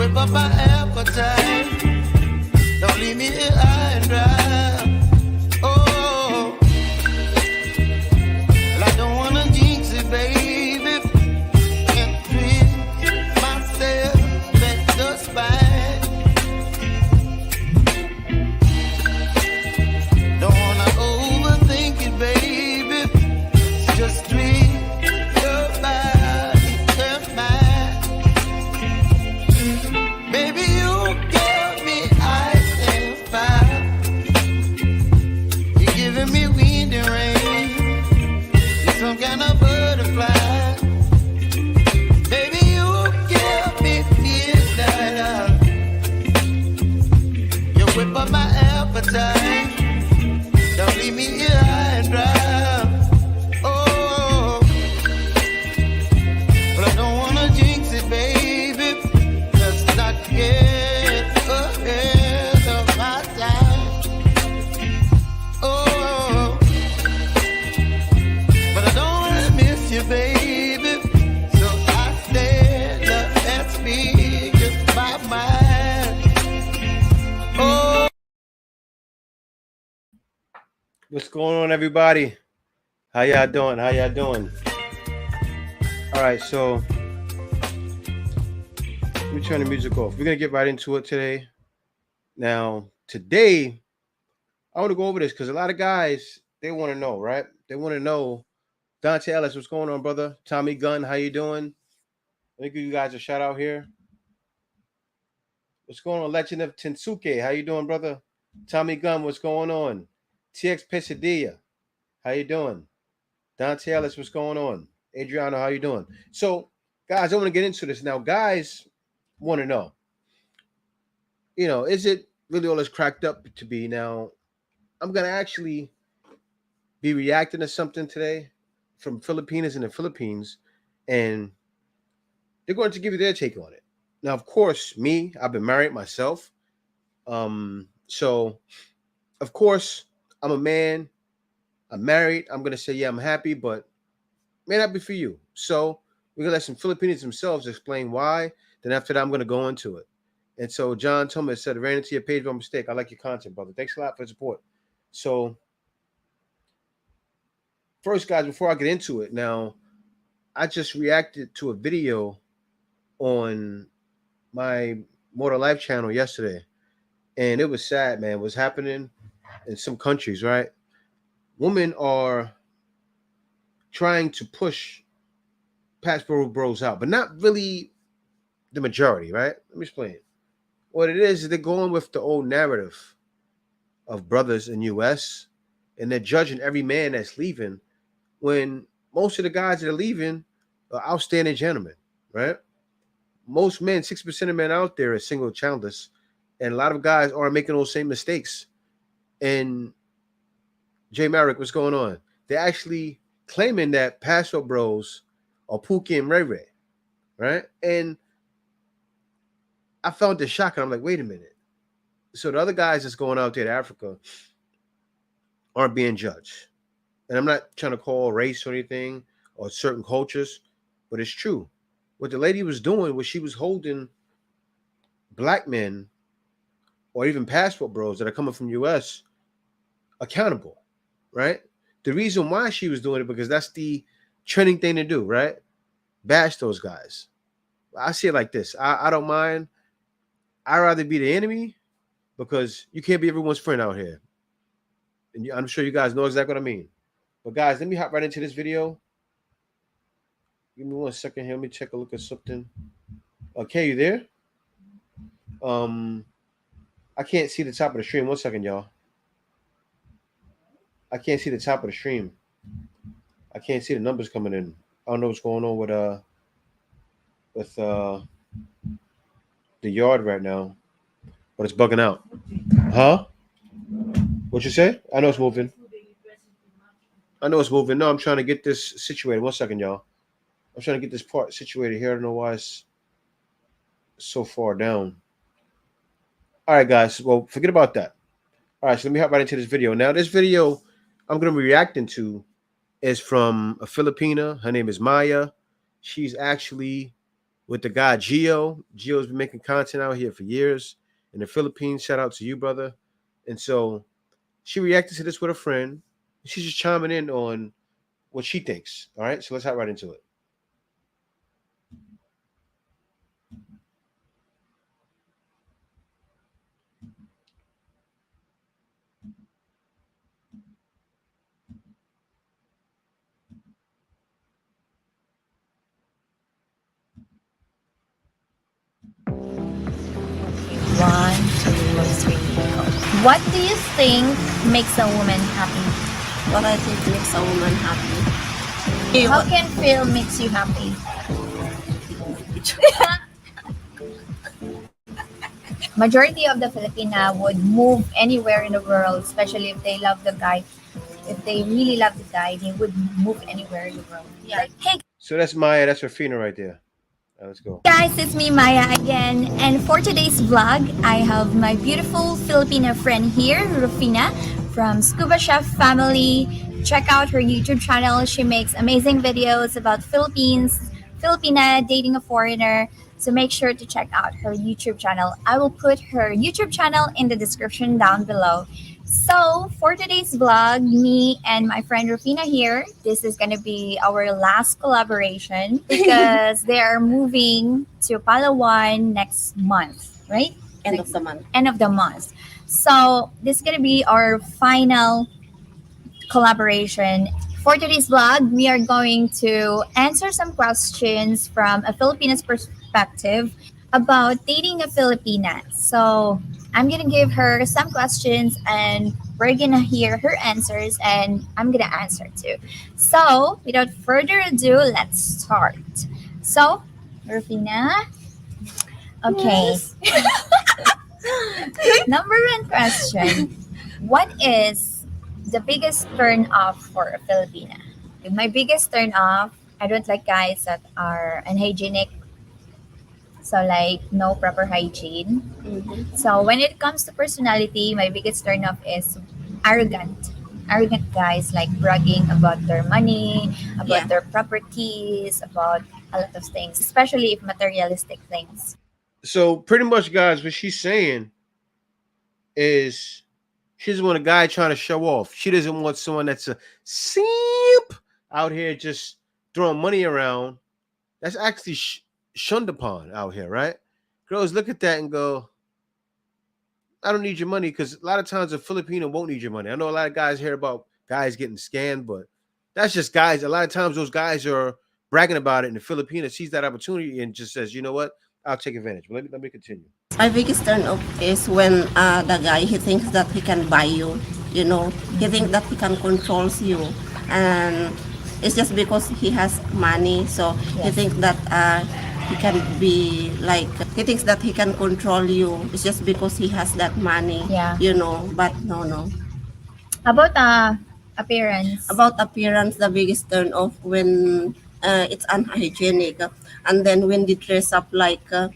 whip up my appetite. Don't leave me here high and dry. Oh, well, I don't wanna jinx it, baby. Can't treat myself back to spine. Don't wanna overthink it, baby. Just treat your body and mind. Baby, you give me ice and fire. You're giving me wind and rain. You're some kind of butterfly. Baby, you give me midnight. You whip up my appetite. Don't leave me here high and dry. Oh, but I don't wanna jinx it, baby. Let's not get ahead of my time. Oh, but I don't wanna miss you, baby. So I stand up and speak just my mind. Oh. What's going on, everybody? How y'all doing? How y'all doing? All right, so let me turn the music off. We're gonna get right into it today. Now, today, I want to go over this because a lot of guys, they want to know, right? They want to know, Dante Ellis, what's going on, brother? Tommy Gunn, how you doing? Let me give you guys a shout out here. What's going on, Legend of Tensuke? How you doing, brother? Tommy Gunn, what's going on? TX Pesadilla, how you doing? Dante Ellis, what's going on? Adriano, how you doing? So, guys, I want to get into this now. Guys want to know, is it really all it's cracked up to be? Now, I'm going to actually be reacting to something today from Filipinas in the Philippines, and they're going to give you their take on it. Now, of course, I've been married myself. So, of course, I'm a man. I'm married. I'm going to say, yeah, I'm happy, but may not be for you. So we're going to let some Filipinos themselves explain why. Then after that, I'm going to go into it. And so John Thomas said, ran into your page by mistake. I like your content, brother. Thanks a lot for the support. So first, guys, before I get into it, now, I just reacted to a video on my Mortal Life channel yesterday. And it was sad, man. What's happening in some countries, right? Women are trying to push passport bros out, but not really the majority, right? Let me explain. What it is they're going with the old narrative of brothers in U.S. and they're judging every man that's leaving when most of the guys that are leaving are outstanding gentlemen, right? Most men, 6% of men out there are single childless, and a lot of guys aren't making those same mistakes. And Jay Merrick, what's going on? They're actually claiming that passport bros are Pookie and Ray Ray, right? And I found this shocking. I'm like, wait a minute. So the other guys that's going out there to Africa aren't being judged. And I'm not trying to call race or anything or certain cultures, but it's true. What the lady was doing was she was holding black men or even passport bros that are coming from U.S. accountable, right? The reason why she was doing it because that's the trending thing to do, right? Bash those guys. I see it like this. I don't mind. I'd rather be the enemy because you can't be everyone's friend out here. And I'm sure you guys know exactly what I mean. But guys, let me hop right into this video. Give me 1 second here. Let me take a look at something. Okay, you there? I can't see the top of the stream. 1 second, y'all. I can't see the top of the stream. I can't see the numbers coming in. I don't know what's going on with the yard right now, but it's bugging out. Huh? What you say? I know it's moving. No, I'm trying to get this situated. 1 second, y'all. I'm trying to get this part situated here. I don't know why it's so far down. All right, guys. Well, forget about that. All right, so let me hop right into this video. Now, this video I'm going to be reacting to is from a Filipina. Her name is Maya. She's actually with the guy Gio. Gio's been making content out here for years in the Philippines. Shout out to you, brother. And so she reacted to this with a friend. She's just chiming in on what she thinks. All right, so let's hop right into it. One, two, three, go. What do you think makes a woman happy? What I think makes a woman happy. How can feel makes you happy? Majority of the Filipina would move anywhere in the world, especially if they love the guy. If they really love the guy, they would move anywhere in the world. Yeah. Like, hey So that's Maya. That's Rafina right there. All right, let's go. guys, it's me Maya again, and for today's vlog, I have my beautiful Filipina friend here, Rufina from Scuba Chef family. Check out her YouTube channel. She makes amazing videos about Philippines, Filipina, dating a foreigner. So make sure to check out her YouTube channel. I will put her YouTube channel in the description down below. So for today's vlog, me and my friend Rufina here, this is gonna be our last collaboration because they are moving to Palawan next month, right? End of the month. End of the month. So this is gonna be our final collaboration. For today's vlog, we are going to answer some questions from a Filipina's perspective about dating a Filipina. So I'm gonna give her some questions and we're gonna hear her answers and I'm gonna answer too. So without further ado, let's start. So, Rufina, okay. Yes. Number one question. What is the biggest turn off for a Filipina? My biggest turn off, I don't like guys that are unhygienic. So like no proper hygiene. Mm-hmm. So when it comes to personality, my biggest turn off is arrogant. Arrogant guys like bragging about their money, about Yeah. their properties, about a lot of things, especially if materialistic things. So pretty much, guys, what she's saying is she doesn't want a guy trying to show off. She doesn't want someone that's a simp out here just throwing money around. That's actually shunned upon out here, right? Girls look at that and go, I don't need your money, because a lot of times a Filipino won't need your money. I know a lot of guys hear about guys getting scammed, but that's just guys. A lot of times those guys are bragging about it, and the Filipino sees that opportunity and just says, you know what, I'll take advantage. But let me continue. My biggest turn off is when the guy, he thinks that he can buy you, you know. He thinks that he can control you. And it's just because he has money. So he Yes. thinks that he can be like, he thinks that he can control you. It's just because he has that money, Yeah. you know. But no. About appearance. About appearance, the biggest turn off when it's unhygienic. And then when they dress up Like a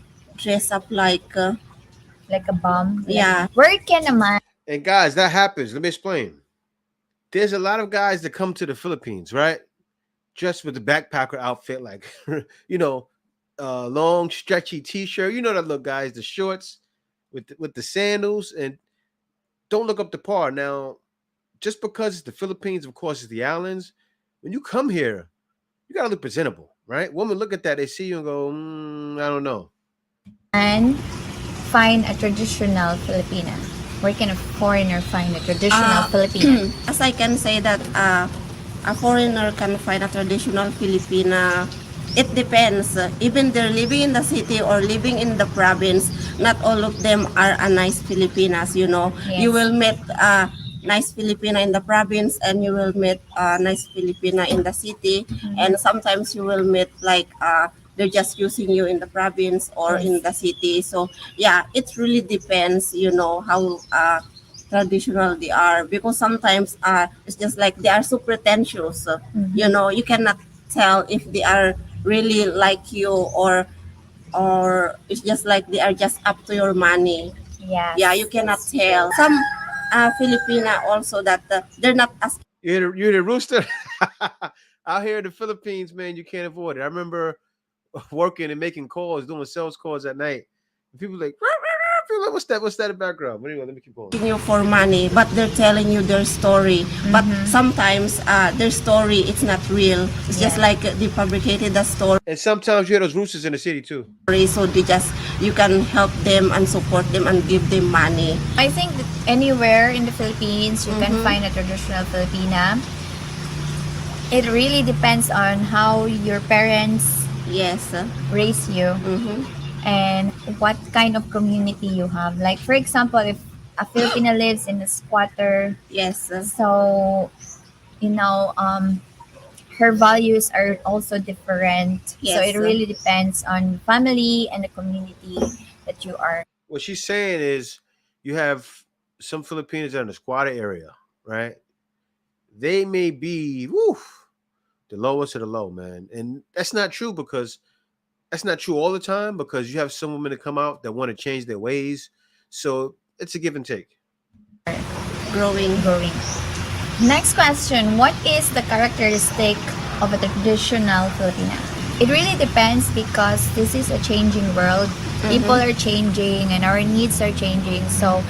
bum. yeah. Where can a man And guys, that happens. Let me explain. There's a lot of guys that come to the Philippines, right? Dressed with the backpacker outfit, like long stretchy t-shirt. You know that look, guys, the shorts with the sandals, and don't look up the par. Now, just because it's the Philippines, of course, it's the islands. When you come here, you gotta look presentable, right? Women look at that, they see you and go, I don't know. find a traditional Filipina? Where can a foreigner find a traditional Filipina? As I can say that a foreigner can find a traditional Filipina. It depends. Even they're living in the city or living in the province, not all of them are a nice Filipinas, you know. Yes. You will meet a nice Filipina in the province and you will meet a nice Filipina in the city. And sometimes you will meet like they're just using you in the province or in the city. So yeah, it really depends, you know, how traditional they are, because sometimes it's just like they are so pretentious. You know, you cannot tell if they are really like you or it's just like they are just up to your money. Yes. Yeah, you cannot tell. Some Filipina also that they're not as You're the rooster. Out here in the Philippines, man, you can't avoid it. I remember working and making calls, doing sales calls at night. And people like, "Rah, rah, rah." People like, what's that? What's that in the background? But anyway, let me keep going. asking you for money, but they're telling you their story. But sometimes their story it's not real. It's just Yeah. like they fabricated the story, And sometimes you hear those roosters in the city too. so they just you can help them and support them and give them money. I think that anywhere in the Philippines you can Mhm. find a traditional Filipina. It really depends on how your parents Yes. raise you Mm-hmm. and what kind of community you have. Like for example, if a Filipina lives in a squatter, Yes. so you know, her values are also different. So Yes. it really depends on family and the community that you are. What she's saying is you have some Filipinos that are in the squatter area, right? They may be the lowest of the low, man. And that's not true because that's not true all the time because you have some women that come out that want to change their ways. So it's a give and take. Growing. Growing. Next question. What is the characteristic of a traditional Filipina? It really depends because this is a changing world. People are changing and our needs are changing. So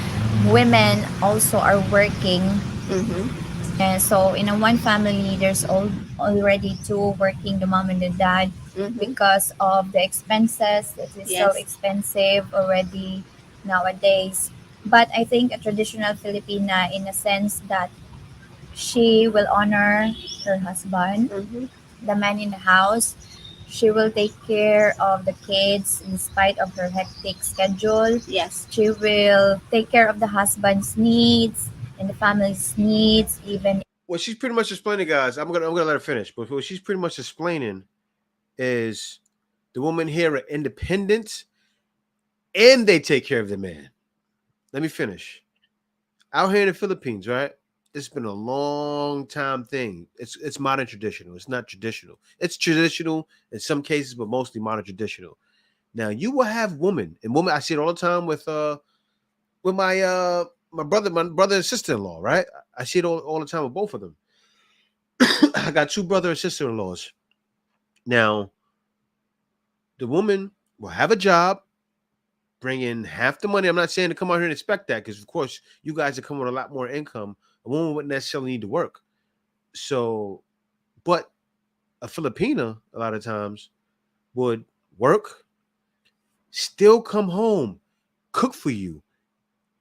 women also are working. Mm-hmm. And so in a one family, there's already two working, the mom and the dad, Mm-hmm. because of the expenses. It is so Yes. expensive already nowadays. But I think a traditional Filipina, in a sense that she will honor her husband, Mm-hmm. the man in the house. She will take care of the kids in spite of her hectic schedule. Yes. She will take care of the husband's needs and the family's needs, even. What she's pretty much explaining, guys, I'm gonna let her finish, but what she's pretty much explaining is the women here are independent and they take care of the man. Let me finish. Out here in the Philippines, right? It's been a long time thing. It's modern traditional. It's not traditional. It's traditional in some cases, but mostly modern traditional. Now you will have women and women. I see it all the time with my brother and sister in law. Right? I see it all the time with both of them. I got two brother and sister in laws. Now the woman will have a job, bring in half the money. I'm not saying to come out here and expect that because of course you guys are coming with a lot more income. A woman wouldn't necessarily need to work. So, but a Filipina a lot of times would work, still come home, cook for you,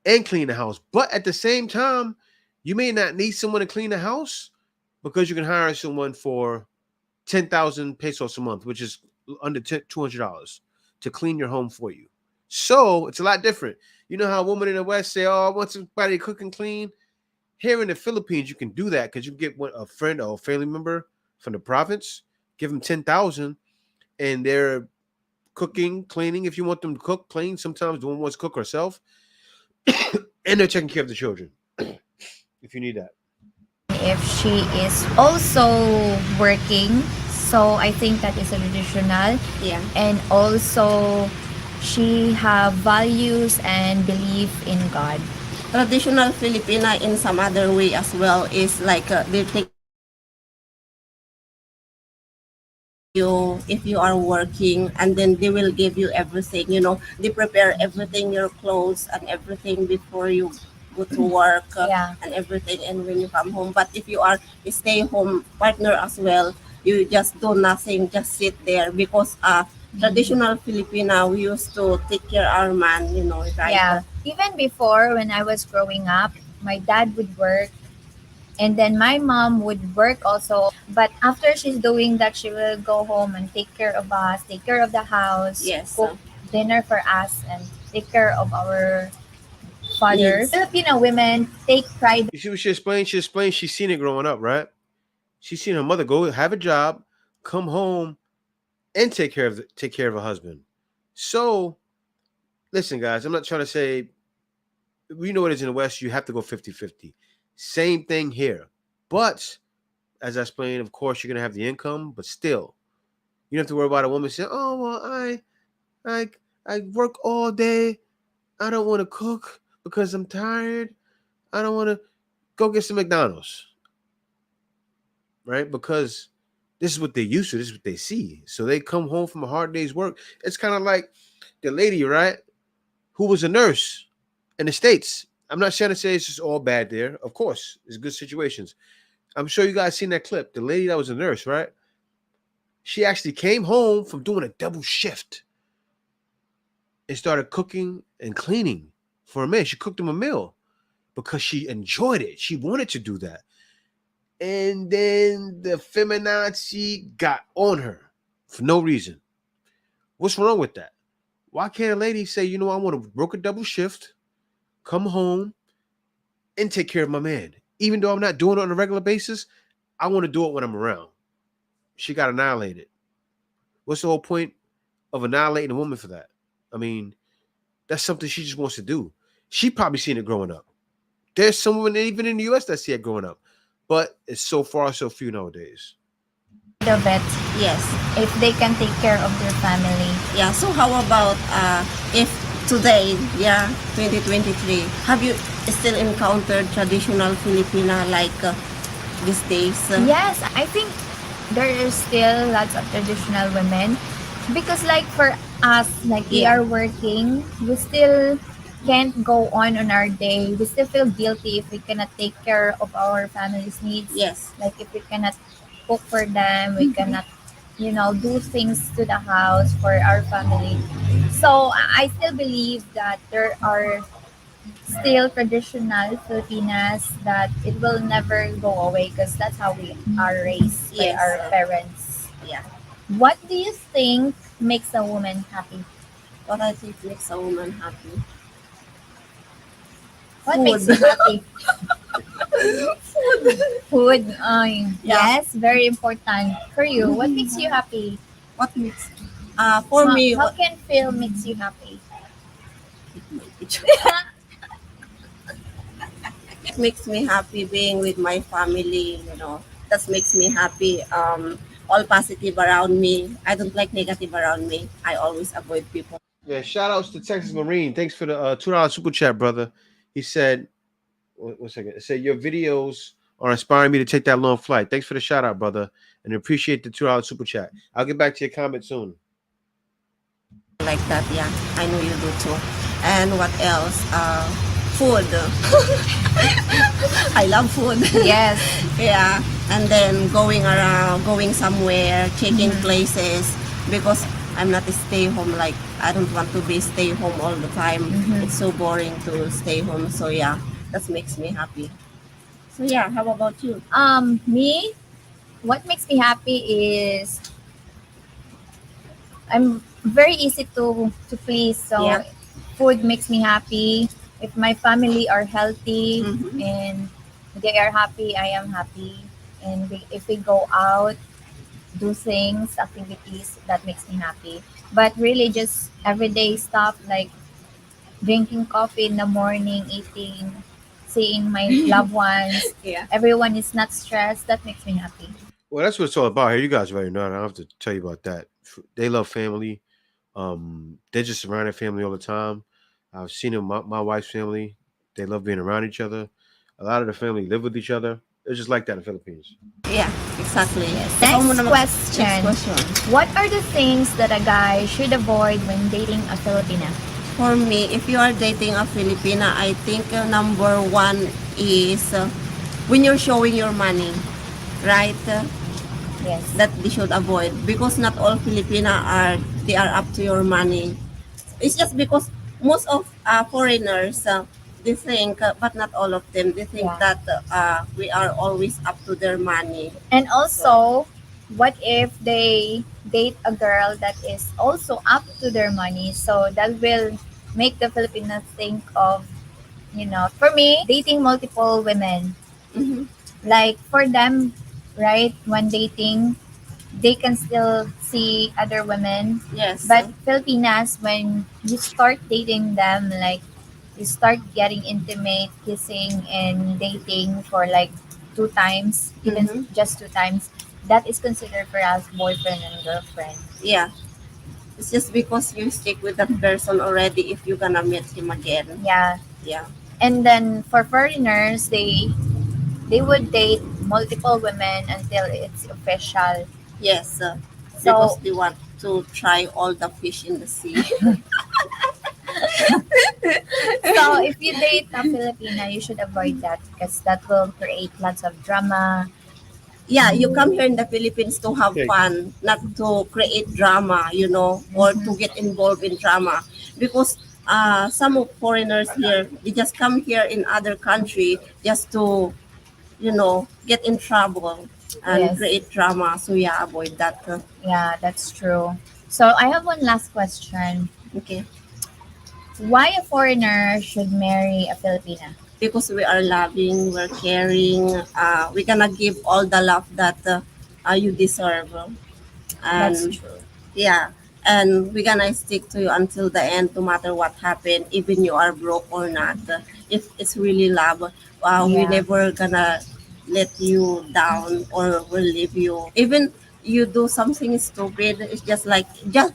and clean the house. But at the same time, you may not need someone to clean the house because you can hire someone for 10,000 pesos a month, which is under $200 to clean your home for you. So it's a lot different. You know how women in the West say, "Oh, I want somebody to cook and clean." Here in the Philippines, you can do that because you get a friend or a family member from the province, give them 10,000, and they're cooking, cleaning. If you want them to cook, clean, sometimes the woman wants to cook herself, and they're taking care of the children. If you need that. If she is also working, so I think that is a traditional. Yeah. And also she have values and belief in God. Traditional Filipina in some other way as well is like they take you if you are working, and then they will give you everything, they prepare everything, your clothes and everything before you go to work, Yeah. and everything, and when you come home. But if you are a stay home partner as well, you just do nothing, just sit there, because traditional Filipina, we used to take care our man, right? Yeah. Even before when I was growing up, my dad would work and then my mom would work also. But after she's doing that, she will go home and take care of us, take care of the house, Yes. cook dinner for us, and take care of our father. Needs. Filipino women take pride. You see what she explained? She explained she's seen it growing up, right? She's seen her mother go have a job, come home, and take care of her husband. So listen, guys, I'm not trying to say we know it is in the West, you have to go 50-50. Same thing here. But as I explained, of course, you're gonna have the income, but still, you don't have to worry about a woman saying, "Oh well, I I work all day. I don't want to cook because I'm tired. I don't want to go get some McDonald's." Right? Because This is what they're used to. This is what they see. So they come home from a hard day's work. It's kind of like the lady, right, who was a nurse in the States. I'm not trying to say it's just all bad there. Of course, there's good situations. I'm sure you guys seen that clip. The lady that was a nurse, right? She actually came home from doing a double shift and started cooking and cleaning for a man. She cooked him a meal because she enjoyed it. She wanted to do that. And then the feminazi got on her for no reason. What's wrong with that? Why can't a lady say, you know, I want to work a double shift, come home, and take care of my man? Even though I'm not doing it on a regular basis, I want to do it when I'm around. She got annihilated. What's the whole point of annihilating a woman for that? I mean, that's something she just wants to do. She probably seen it growing up. There's some women even in the US that see it growing up. But it's so far so few nowadays. Of it, Yes. if they can take care of their family. Yeah. So how about if today, yeah, 2023, have you still encountered traditional Filipina like these days? Yes, I think there is still lots of traditional women because like for us, like we Yeah. are working, we still can't go on our day. We still feel guilty if we cannot take care of our family's needs. Yes. Like if we cannot cook for them, we cannot, do things to the house for our family. So I still believe that there are still traditional Filipinas that it will never go away because that's how we are raised by Yes. our parents. Yeah. What do you think makes a woman happy? What I think makes a woman happy. What Food. makes you happy? Food. Yeah. Yes, very important. For you, what makes you happy? What makes for me How what can film makes you happy? it makes me happy being with my family, you know. That makes me happy. All positive around me. I don't like negative around me. I always avoid people. Yeah, shout outs to Texas Marine. Thanks for the $2 super chat, brother. He said, one second. It said, your videos are inspiring me to take that long flight. Thanks for the shout out, brother. And appreciate the $2 super chat. I'll get back to your comment soon. Like that, yeah. I know you do too. And what else? Food. I love food. Yes. Yeah. And then going around, going somewhere, checking places because I'm not a stay home. Like I don't want to be stay home all the time. It's so boring to stay home. So yeah, that makes me happy. So yeah, how about you? Me, what makes me happy is I'm very easy to please. So Yeah. food makes me happy. If my family are healthy Mhm. and they are happy, I am happy. And if we go out, do things, activities, that makes me happy. But really, just everyday stuff like drinking coffee in the morning, eating, seeing my loved ones, Yeah. everyone is not stressed. That makes me happy. Well, that's what it's all about here. You guys already know. I don't have to tell you about that. They love family. They're just around their family all the time. I've seen them, my wife's family. They love being around each other. A lot of the family live with each other. It's just like that in the Philippines. Yeah, exactly. Next question. Next question. What are the things that a guy should avoid when dating a Filipina? For me, if you are dating a Filipina, I think number one is when you're showing your money, right? Yes. That they should avoid because not all Filipina are up to your money. It's just because most of foreigners they think, but not all of them. They think Yeah. that we are always up to their money. And also, what if they date a girl that is also up to their money? So that will make the Filipinos think of, for me, dating multiple women. Mhm. Like for them, right, when dating, they can still see other women. Yes. But Filipinas, when you start dating them, like you start getting intimate, kissing and dating for like 2 times, even Mhm. just 2 times, that is considered for us boyfriend and girlfriend. Yeah. It's just because you stick with that person already if you're gonna meet him again. Yeah. Yeah. And then for foreigners, they would date multiple women until it's official. Yes, because So they want to try all the fish in the sea. so if you date a Filipina, you should avoid that because that will create lots of drama. Yeah, you come here in the Philippines to have Okay. fun, not to create drama, or to get involved in drama. Because some of foreigners here, they just come here in other country just to, get in trouble and Yes. create drama. So yeah, avoid that. Yeah, that's true. So I have one last question. Okay. Why a foreigner should marry a Filipina? Because we are loving, we're caring, we're gonna give all the love that you deserve. That's And true. yeah, and we're gonna stick to you until the end, no matter what happened, even you are broke or not. If it's really love, we Yeah. never gonna let you down or will leave you. Even you do something stupid, it's just like just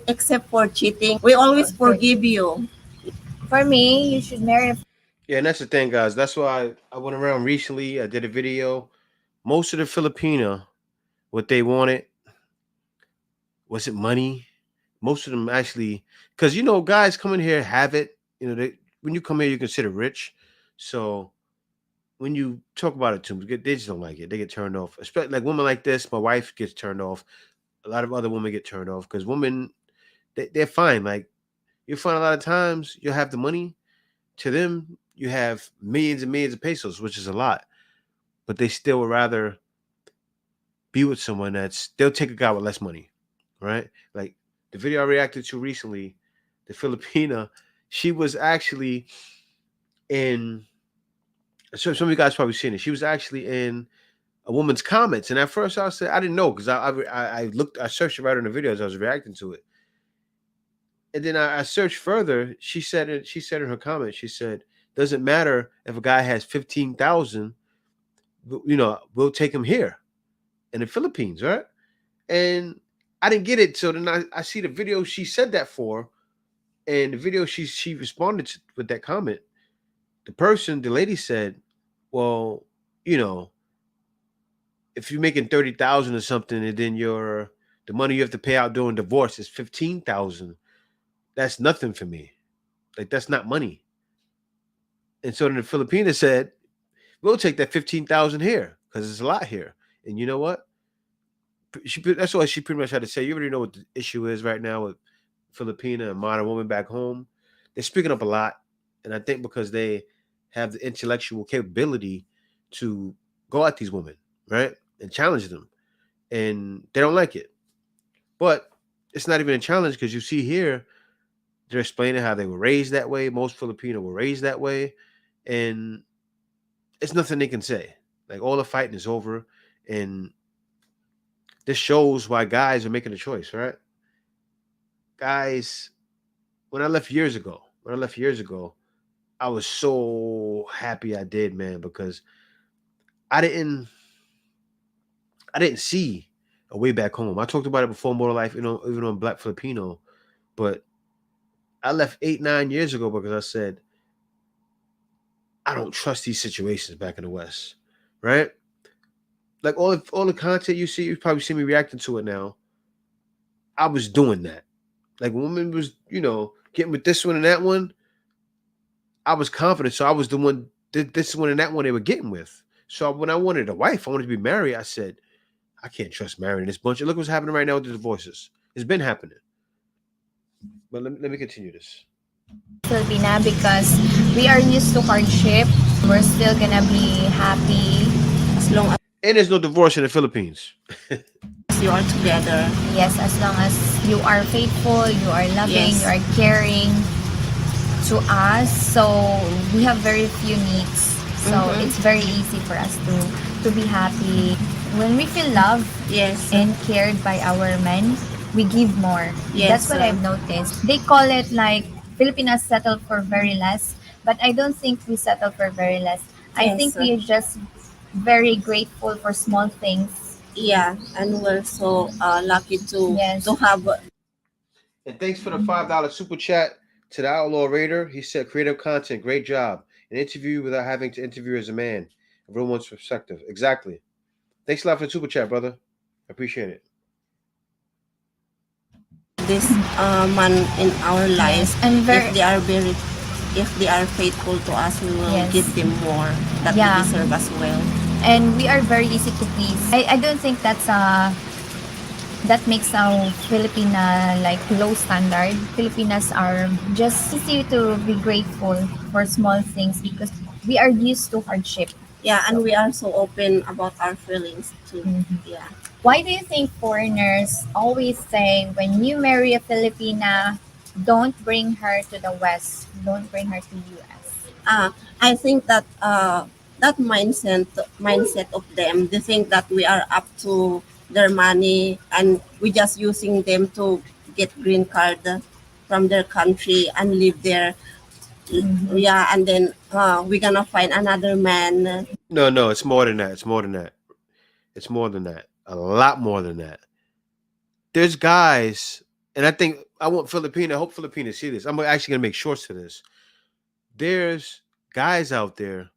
except for cheating, we always Good. forgive you. For me, you should marry a Yeah, and that's the thing, guys. That's why I went around recently. I did a video. Most of the Filipina, what they wanted was it money. Most of them actually, because guys coming here have it. They when you come here, you consider rich. So when you talk about it to them, they just don't like it. They get turned off. Especially like women like this. My wife gets turned off. A lot of other women get turned off because women, they're fine. Like you find a lot of times you'll have the money. To them, you have millions and millions of pesos, which is a lot. But they still would rather be with someone they'll take a guy with less money, right? Like the video I reacted to recently, the Filipina, she was actually in. So some of you guys probably seen it. She was actually in a woman's comments, and at first I said I didn't know because I searched it right on the video as I was reacting to it, and then I searched further. She said in her comment, she said, "Doesn't matter if a guy has 15,000, we'll take him here in the Philippines, right?" And I didn't get it. So then I see the video she said that for, and the video she responded with that comment. The lady said, "Well, you know, if you're making 30,000 or something, and then the money you have to pay out during divorce is 15,000. That's nothing for me. Like that's not money." And so then the Filipina said, "We'll take that 15,000 here because it's a lot here." And you know what? That's what she pretty much had to say. You already know what the issue is right now with Filipina and modern woman back home. They're speaking up a lot, and I think because they have the intellectual capability to go at these women, right, and challenge them, and they don't like it. But it's not even a challenge because you see here they're explaining how they were raised that way. Most Filipino were raised that way, and it's nothing they can say. Like all the fighting is over, and this shows why guys are making a choice, right? Guys, when I left years ago, I was so happy I did, man, because I didn't I didn't see a way back home. I talked about it before Motor Life, even on Black Filipino, but I left 8, 9 years ago because I said I don't trust these situations back in the West, right? Like all the content you see, you probably see me reacting to it now. I was doing that. Like woman was, getting with this one and that one. I was confident, so I was the one. This one and that one they were getting with. So when I wanted a wife, I wanted to be married. I said, I can't trust marrying this bunch. Look what's happening right now with the divorces. It's been happening. But let me continue this. Filipina because we are used to hardship. We're still gonna be happy. As long And there's no divorce in the Philippines. as you are together. Yes, as long as you are faithful, you are loving, Yes. you are caring to us. So we have very few needs. So Mhm. it's very easy for us to be happy. When we feel loved Yes. and cared by our men, we give more. Yes, That's what I've noticed. They call it like Filipinas settle for very less, but I don't think we settle for very less. I Yes, think we are just very grateful for small things. yeah, and we're so lucky to Yes. have. And thanks for the $5 super chat to the Outlaw Raider. He said, creative content, great job. An interview without having to interview as a man. Everyone's perspective. Exactly. Thanks a lot for the super chat, brother. Appreciate it. This man in our life, Yes, and if they are faithful to us, we will Yes. give them more that Yeah. they deserve as well. and we are very easy to please. I don't think that makes our Filipina like low standard. Filipinas are just easy to be grateful for small things because we are used to hardship. Yeah, and we are so open about our feelings too. Mhm. Yeah. Why do you think foreigners always say when you marry a Filipina, don't bring her to the West, don't bring her to US? I think that that mindset of them, they think that we are up to their money and we just using them to get green card from their country and live there. Mhm. Yeah, and then we're gonna find another man. No, no, it's more than that. It's more than that. It's more than that. A lot more than that. There's guys, and I think I want Filipina. I hope Filipina see this. I'm actually gonna make shorts to this. There's guys out there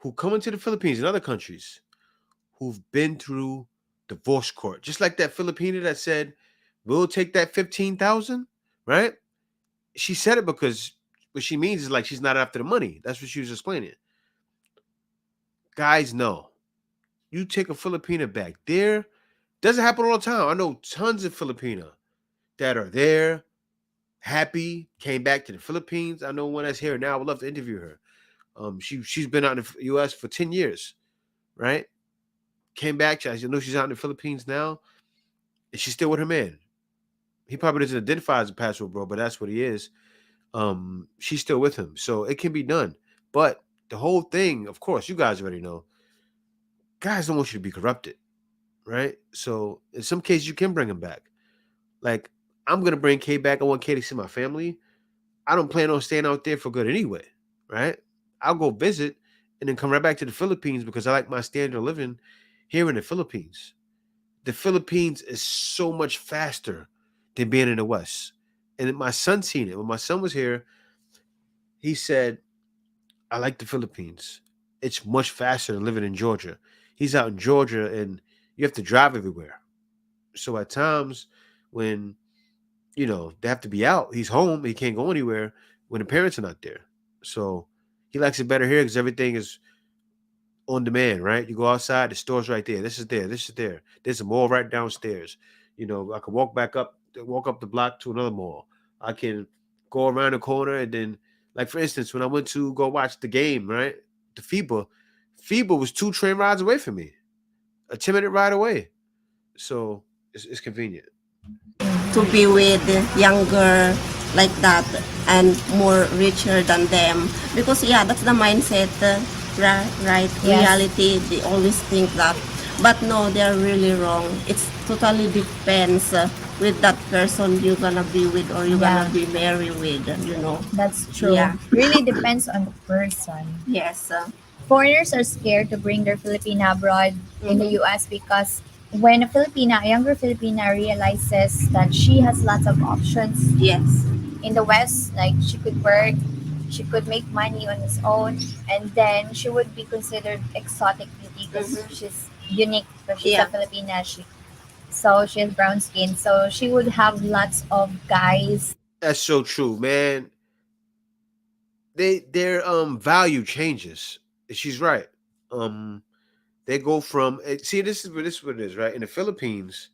who come into the Philippines and other countries who've been through divorce court, just like that Filipina that said, "We'll take that 15,000." Right? She said it because what she means is like she's not after the money. That's what she was explaining. Guys, know you take a Filipina back there. Doesn't happen all the time. I know tons of Filipina that are there, happy, came back to the Philippines. I know one that's here now. I would love to interview her. She's been out in the U.S. for 10 years, right? Came back. I know she's out in the Philippines now, and she's still with her man. He probably doesn't identify as a passport bro, but that's what he is. She's still with him, so it can be done. But the whole thing, of course, you guys already know. Guys don't want you to be corrupted, right? So in some cases, you can bring him back. Like I'm gonna bring K back. I want K to see my family. I don't plan on staying out there for good anyway, right? I'll go visit and then come right back to the Philippines because I like my standard of living here in the Philippines. The Philippines is so much faster than being in the West. And my son seen it. When my son was here, he said, I like the Philippines. It's much faster than living in Georgia. He's out in Georgia and you have to drive everywhere. So at times when, they have to be out, he's home, he can't go anywhere when the parents are not there. So he likes it better here because everything is on demand, right? You go outside, the store's right there. This is there. This is there. There's a mall right downstairs. I can walk up the block to another mall. I can go around the corner and then, like for instance, when I went to go watch the game, right, the FIBA was 2 train rides away from me, a 10-minute ride away. So it's convenient. To be with younger like that and more richer than them, because yeah, that's the mindset, right? Yes. Reality, they always think that, but no, they're really wrong. It's totally depends with that person you're gonna be with or you're Yeah. gonna be married with. That's true. Yeah. Really depends on the person. Yes. Foreigners are scared to bring their Filipina abroad in the US because when a younger Filipina realizes that she has lots of options Yes. in the West, like she could work, she could make money on its own, and then she would be considered exotic beauty because Mhm. she's unique, because she's Yeah. a Filipina. She has brown skin, so she would have lots of guys. That's so true, man. Their value changes. She's right. Um, they go from see this is what it is, right? In the Philippines,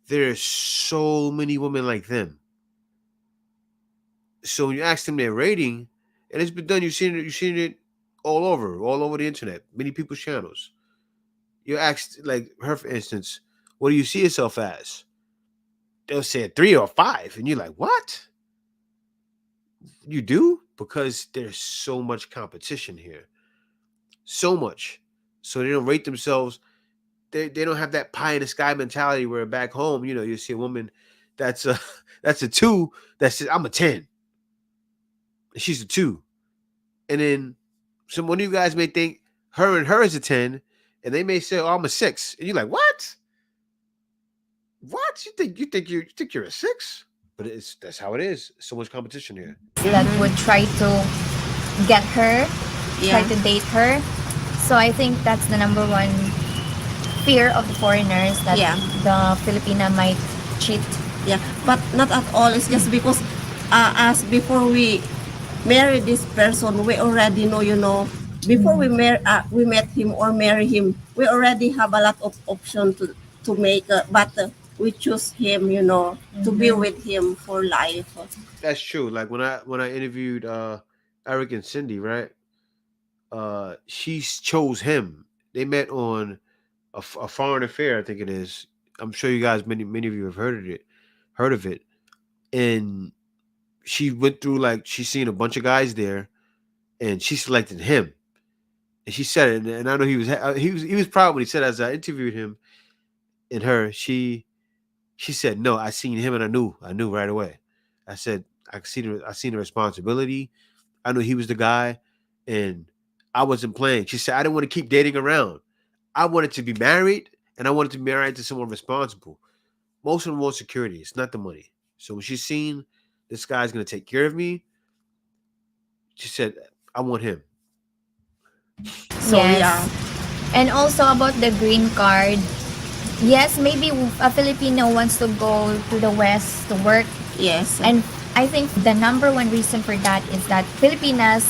there's so many women like them. So when you ask them their rating, and it's been done, you've seen it all over the internet, many people's channels. You ask like her, for instance, what do you see yourself as? They'll say a 3 or 5, and you're like, what? You do? Because there's so much competition here. So much. So they don't rate themselves. They don't have that pie in the sky mentality where back home, you see a woman that's a that's a 2 that says I'm a 10. And she's a 2. And then some one of you guys may think her is a 10, and they may say, oh, I'm a 6. And you're like, what? What? You think you're a 6? But that's how it is. So much competition here. That would try to get her, try Yeah. to date her. So I think that's the number one fear of the foreigners that Yeah. the Filipina might cheat. Yeah, but not at all. It's just because as before we marry this person, we already know, before we met him or marry him, we already have a lot of option to make, but we choose him, to be with him for life. That's true. Like when I interviewed Eric and Cindy, right? She chose him. They met on a foreign affair, I think it is. I'm sure you guys, many of you have heard of it. And she went through, like, she's seen a bunch of guys there, and she selected him. And she said it, and I know he was proud when he said, as I interviewed him and her, she said, no, I seen him and I knew right away. I said, I seen the responsibility. I knew he was the guy, and I wasn't playing. She said, I didn't want to keep dating around. I wanted to be married, and I wanted to be married to someone responsible. Most of them want security. It's not the money. So when she's seen this guy's gonna take care of me, she said, I want him. So yeah, Yes. And also about the green card. Yes, maybe a Filipino wants to go to the West to work. yes, And I think the number one reason for that is that Filipinas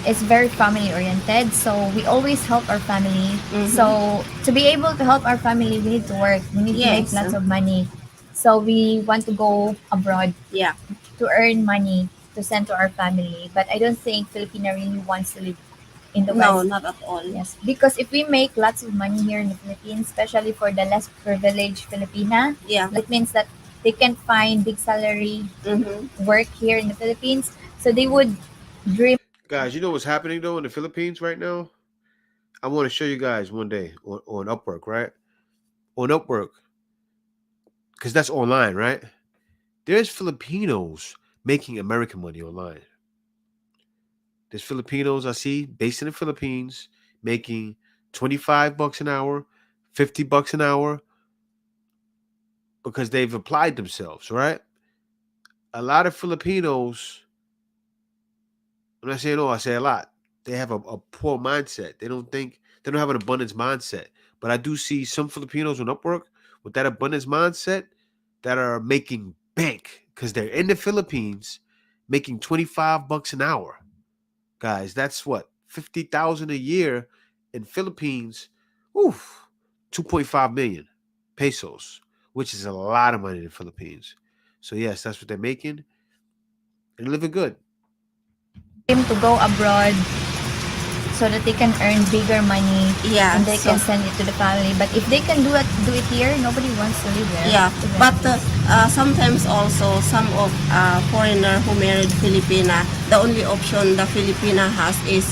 is very family oriented. So we always help our family. So to be able to help our family, we need to work. We need to make Yes. lots of money. So we want to go abroad yeah, to earn money to send to our family. But I don't think Filipina really wants to live in the no, West. not at all. Yes, because if we make lots of money here in the Philippines, especially for the less privileged Filipina, Yeah, it means that they can find big salary work here in the Philippines. So they would dream. Guys, you know what's happening though in the Philippines right now? I want to show you guys one day on Upwork, right? On Upwork, because that's online, right? There's Filipinos making American money online. There's Filipinos I see based in the Philippines making $25 an hour, $50 an hour because they've applied themselves, right? A lot of Filipinos, I'm not saying all, I say a lot. They have a poor mindset. They don't have an abundance mindset. But I do see some Filipinos on Upwork with that abundance mindset that are making bank because they're in the Philippines making $25 an hour. Guys, that's what, 50,000 a year in Philippines. Oof, 2.5 million pesos, which is a lot of money in the Philippines. So yes, that's what they're making. And they're living good. To go abroad so that they can earn bigger money yeah. and they So can send it to the family. But if they can do it here, nobody wants to live there. yeah, to be but honest. sometimes also some of foreigner who married Filipina, the only option the Filipina has is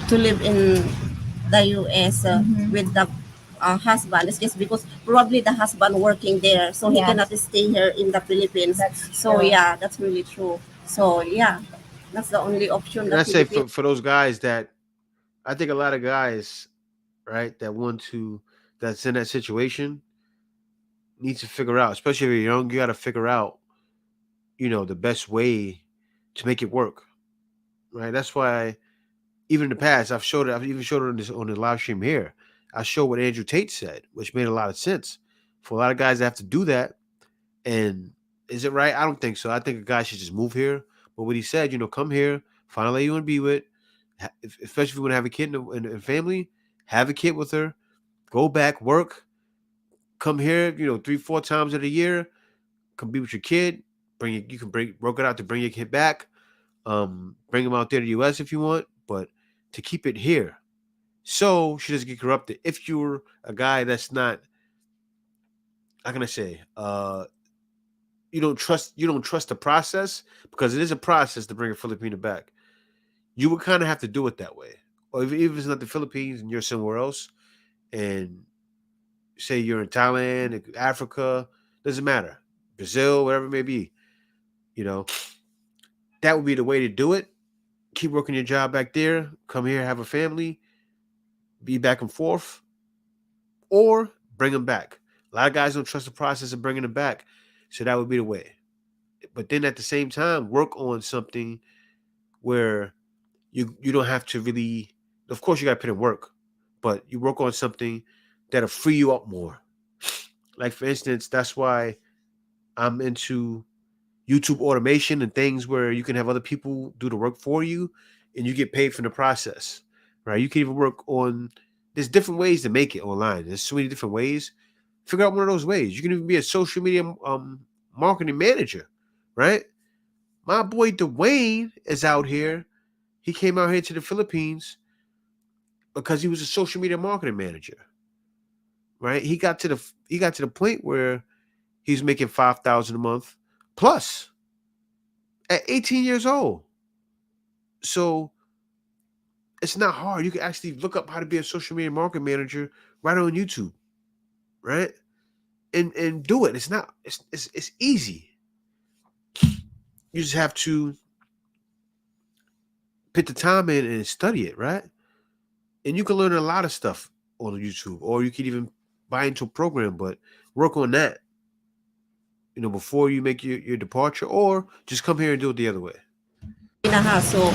to live in the U.S. With the husband. It's just because probably the husband working there, so he Yeah. cannot stay here in the Philippines. That's So true. yeah, that's really true. So yeah, that's the only option And the I say Philippines. for those guys that, I think a lot of guys, right, that's in that situation need to figure out, especially if you're young, you got to figure out, the best way to make it work, right? That's why even in the past, I've even showed it on the live stream here. I showed what Andrew Tate said, which made a lot of sense. For a lot of guys that have to do that, and is it right? I don't think so. I think a guy should just move here. But what he said, come here, find a lady you want to be with, especially if you want to have a kid and family, have a kid with her, go back, work, come here, 3, 4 times of the year, come be with your kid, you can work it out to bring your kid back, bring him out there to the US if you want, but to keep it here. So she doesn't get corrupted. If you're a guy that's not, how can I say, you don't trust the process, because it is a process to bring a Filipino back. You would kind of have to do it that way. Or if it's not the Philippines and you're somewhere else, and say you're in Thailand, Africa, doesn't matter, Brazil, whatever it may be, you know, that would be the way to do it. Keep working your job back there, come here, have a family, be back and forth, or bring them back. A lot of guys don't trust the process of bringing them back, so that would be the way. But then at the same time, work on something where you don't have to really. Of course, you got to put in work, but you work on something that'll free you up more. Like for instance, that's why I'm into YouTube automation and things where you can have other people do the work for you and you get paid from the process. Right? You can even work on there's different ways to make it online. There's so many different ways. Figure out one of those ways. You can even be a social media marketing manager, right? My boy Dwayne is out here. He came out here to the Philippines because he was a social media marketing manager, right? He got to the point where he's making 5,000 a month plus at 18 years old. So it's not hard. You can actually look up how to be a social media marketing manager right on YouTube, right? And do it. It's not. It's easy. You just have to put the time in and study it, right? And you can learn a lot of stuff on YouTube, or you can even buy into a program, but work on that, before you make your departure, or just come here and do it the other way. So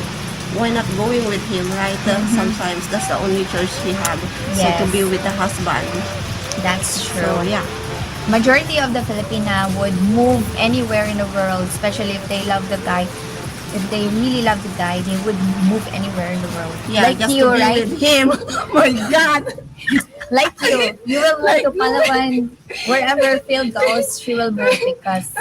why not going with him, right? Sometimes that's the only choice he have. So to be Yes. with the husband. That's true. So yeah. Majority of the Filipina would move anywhere in the world, especially if they love the guy. If they really love the guy, they would move anywhere in the world. Yeah, Like just you, to be right? with him. My God. Like you will move to Palawan. Wherever Phil goes, she will move because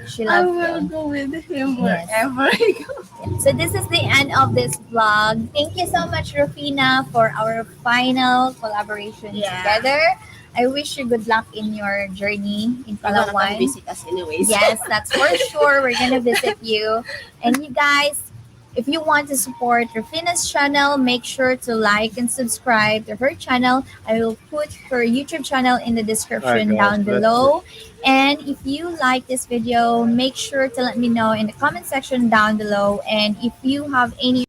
she I loves will Phil. go with him Yes. wherever he goes. So this is the end of this vlog. Thank you so much, Rufina, for our final collaboration Yeah. together. I wish you good luck in your journey in You're gonna come Palawan. visit us anyways. Yes, that's for sure. We're gonna visit you. And you guys, if you want to support Rufina's channel, make sure to like and subscribe to her channel. I will put her YouTube channel in the All right, description guys. down So that's it. below. And if you like this video, make sure to let me know in the comment section down below. And if you have any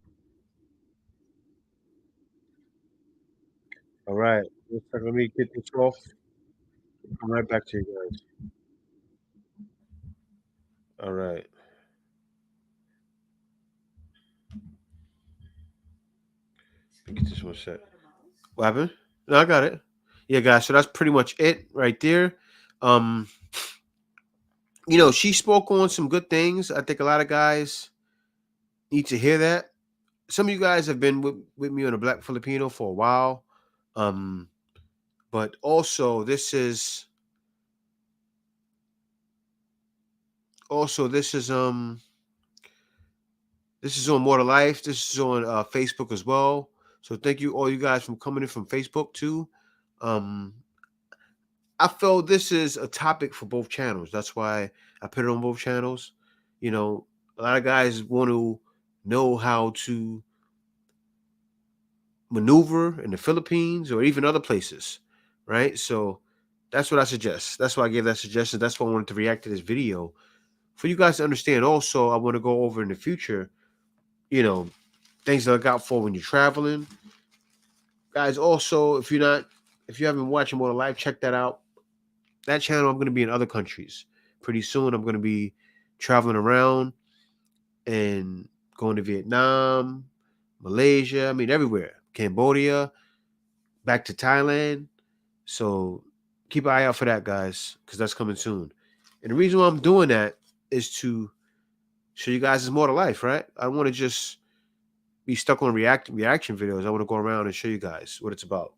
All right. Let me get this off. Come right back to you guys. All right. Let me get this one set. What happened? No, I got it. Yeah, guys. So that's pretty much it right there. Um, she spoke on some good things. I think a lot of guys need to hear that. Some of you guys have been with me on a Black Filipino for a while. Um, but also this is this is on More to Life. This is on Facebook as well. So thank you all you guys from coming in from Facebook too. Um, I feel this is a topic for both channels. That's why I put it on both channels. A lot of guys want to know how to maneuver in the Philippines or even other places, right? So that's what I suggest. That's why I gave that suggestion. That's why I wanted to react to this video for you guys to understand. Also, I want to go over in the future, things to look out for when you're traveling, guys. Also, if you haven't been watching More Life, check that out. That channel, I'm going to be in other countries pretty soon. I'm going to be traveling around and going to Vietnam, Malaysia. I mean, everywhere. Cambodia, back to Thailand. So keep an eye out for that, guys, because that's coming soon. And the reason why I'm doing that is to show you guys it's more to life, right? I don't want to just be stuck on reaction videos. I want to go around and show you guys what it's about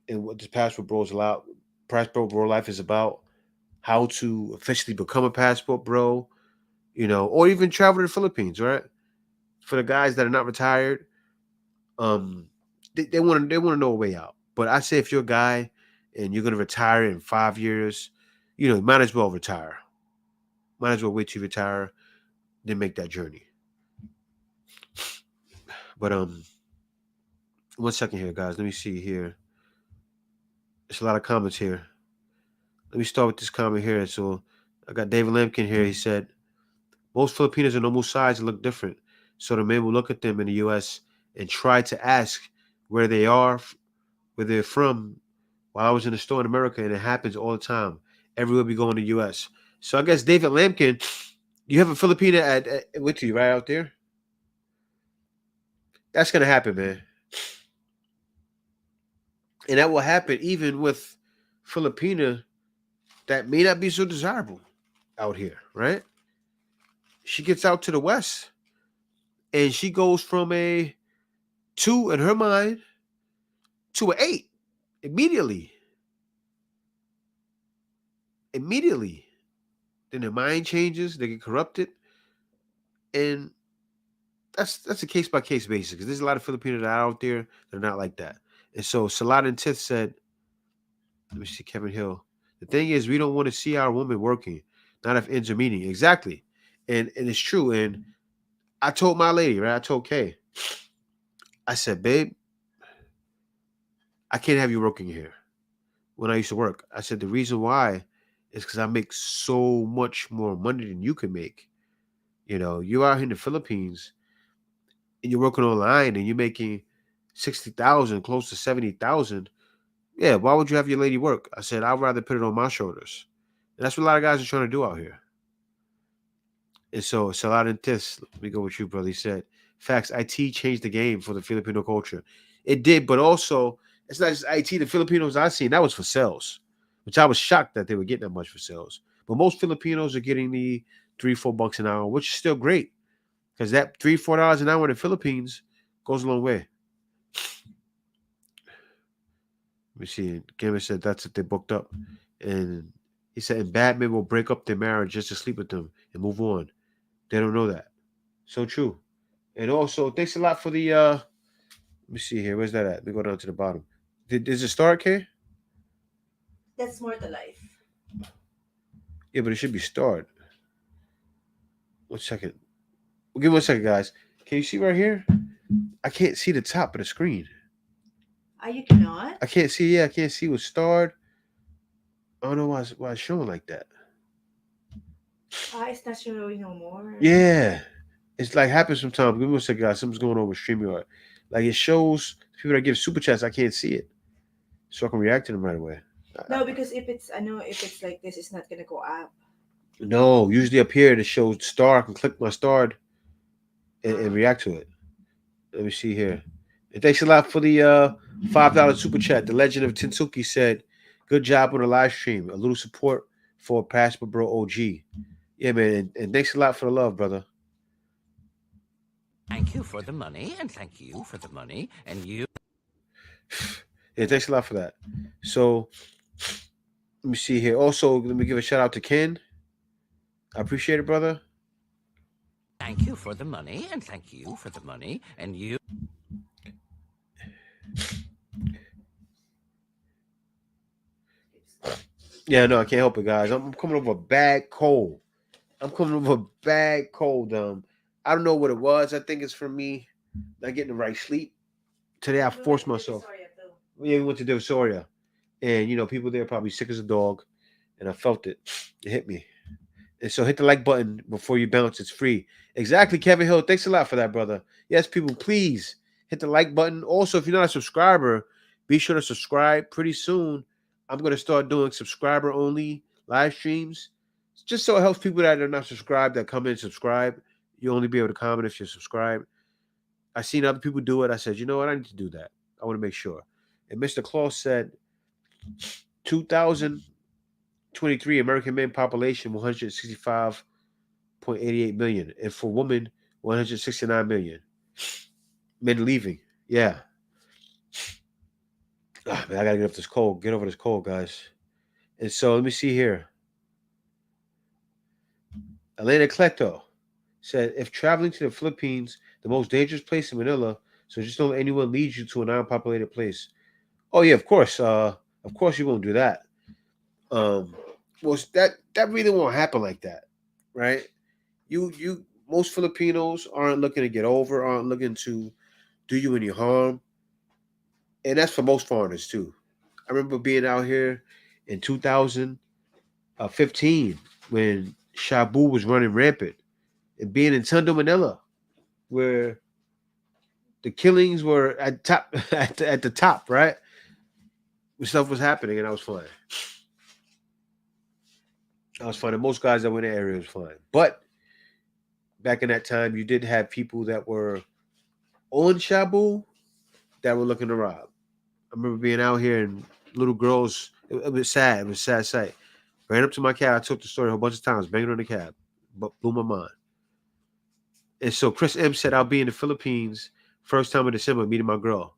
and what this Passport Bro life is about. How to officially become a passport bro, or even travel to the Philippines, right? For the guys that are not retired, they want to know a way out. But I say if you're a guy and you're gonna retire in 5 years, you might as well retire. Might as well wait till you retire, then make that journey. But 1 second here, guys. Let me see here. There's a lot of comments here. Let me start with this comment here. So I got David Lampkin here. He said, most Filipinos are normal size and look different. So the men will look at them in the U.S. and try to ask where they are, where they're from. While I was in the store in America, and it happens all the time. Everywhere we go in the U.S. So I guess David Lampkin, you have a Filipina with you right out there. That's gonna happen, man. And that will happen even with Filipina that may not be so desirable out here, right? She gets out to the West and she goes from a 2 in her mind to an 8 immediately. Immediately. Then their mind changes, they get corrupted. And that's a case by case basis because there's a lot of Filipinos that are out there that are not like that. And so Salat and Tith said, let me see, Kevin Hill. The thing is, we don't want to see our woman working, not if ends are meeting. Exactly. And it's true. And I told my lady, right? I told Kay, I said, babe, I can't have you working here when I used to work. I said, the reason why is because I make so much more money than you can make. You know, you're out here in the Philippines and you're working online and you're making 60,000, close to 70,000. Yeah, why would you have your lady work? I said, I'd rather put it on my shoulders. And that's what a lot of guys are trying to do out here. And so Salat and Tis, let me go with you, brother. He said, facts, IT changed the game for the Filipino culture. It did, but also, it's not just IT. The Filipinos I seen, that was for sales, which I was shocked that they were getting that much for sales. But most Filipinos are getting the $3-4 an hour, which is still great. Because that $3-4 an hour in the Philippines goes a long way. Let me see. Gamer said that's if they booked up. And he said, and bad men will break up their marriage just to sleep with them and move on. They don't know that. So true. And also, thanks a lot for the let me see here. Where's that at? Let me go down to the bottom. Is it start, K? That's more to life. Yeah, but it should be start. 1 second. Well, give me 1 second, guys. Can you see right here? I can't see the top of the screen. Ah, you cannot? I can't see. Yeah, I can't see what starred. I don't know why it's showing like that. Ah, it's not showing no more. Yeah, it's like happens sometimes. Give me 1 second, guys. Something's going on with StreamYard. Like it shows people that give super chats. I can't see it, so I can react to them right away. No, because if it's I know if it's like this, it's not gonna go up. No, usually up here it shows star. I can click my star and react to it. Let me see here. And thanks a lot for the $5 super chat. The legend of Tinsuki said, "Good job on the live stream. A little support for Pastor Bro OG." Yeah, man, and thanks a lot for the love, brother. Thank you for the money, and thank you for the money, and you. Yeah, thanks a lot for that. So let me see here. Also, let me give a shout out to Ken. I appreciate it, brother. Thank you for the money, and thank you for the money, and you. Yeah, no, I can't help it, guys. I'm coming over a bad cold. I'm coming over a bad cold. I don't know what it was. I think it's for me not getting the right sleep. Today I forced myself. Yeah, we went to Divisoria, and people there are probably sick as a dog, and I felt it. It hit me. And so hit the like button before you bounce. It's free. Exactly, Kevin Hill. Thanks a lot for that, brother. Yes, people, please hit the like button. Also, if you're not a subscriber, be sure to subscribe. Pretty soon, I'm going to start doing subscriber only live streams. Just so it helps people that are not subscribed that come in and subscribe. You'll only be able to comment if you're subscribed. I seen other people do it. I said, you know what? I need to do that. I want to make sure. And Mr. Claus said 2023 American men population 165.88 million. And for women, 169 million. Men leaving. Yeah. Man, I gotta get up this cold. Get over this cold, guys. And so let me see here. Elena Cleto said, if traveling to the Philippines, the most dangerous place in Manila, so just don't let anyone lead you to a non-populated place. Oh yeah, of course. Of course you won't do that. Well, that really won't happen like that, right? You most Filipinos aren't looking to get over, aren't looking to do you any harm, and that's for most foreigners too. I remember being out here in 2015 when Shabu was running rampant, and being in Tondo, Manila, where the killings were at top at the top, right? Stuff was happening, and I was fine. I was fine. And most guys that went in the area was fine. But back in that time, you did have people that were on Shabu that were looking to rob. remember being out here and little girls. It was sad. It was a sad sight. Ran up to my cab. I took the story a whole bunch of times, banging on the cab, but blew my mind. And so Chris M said I'll be in the Philippines first time in December meeting my girl.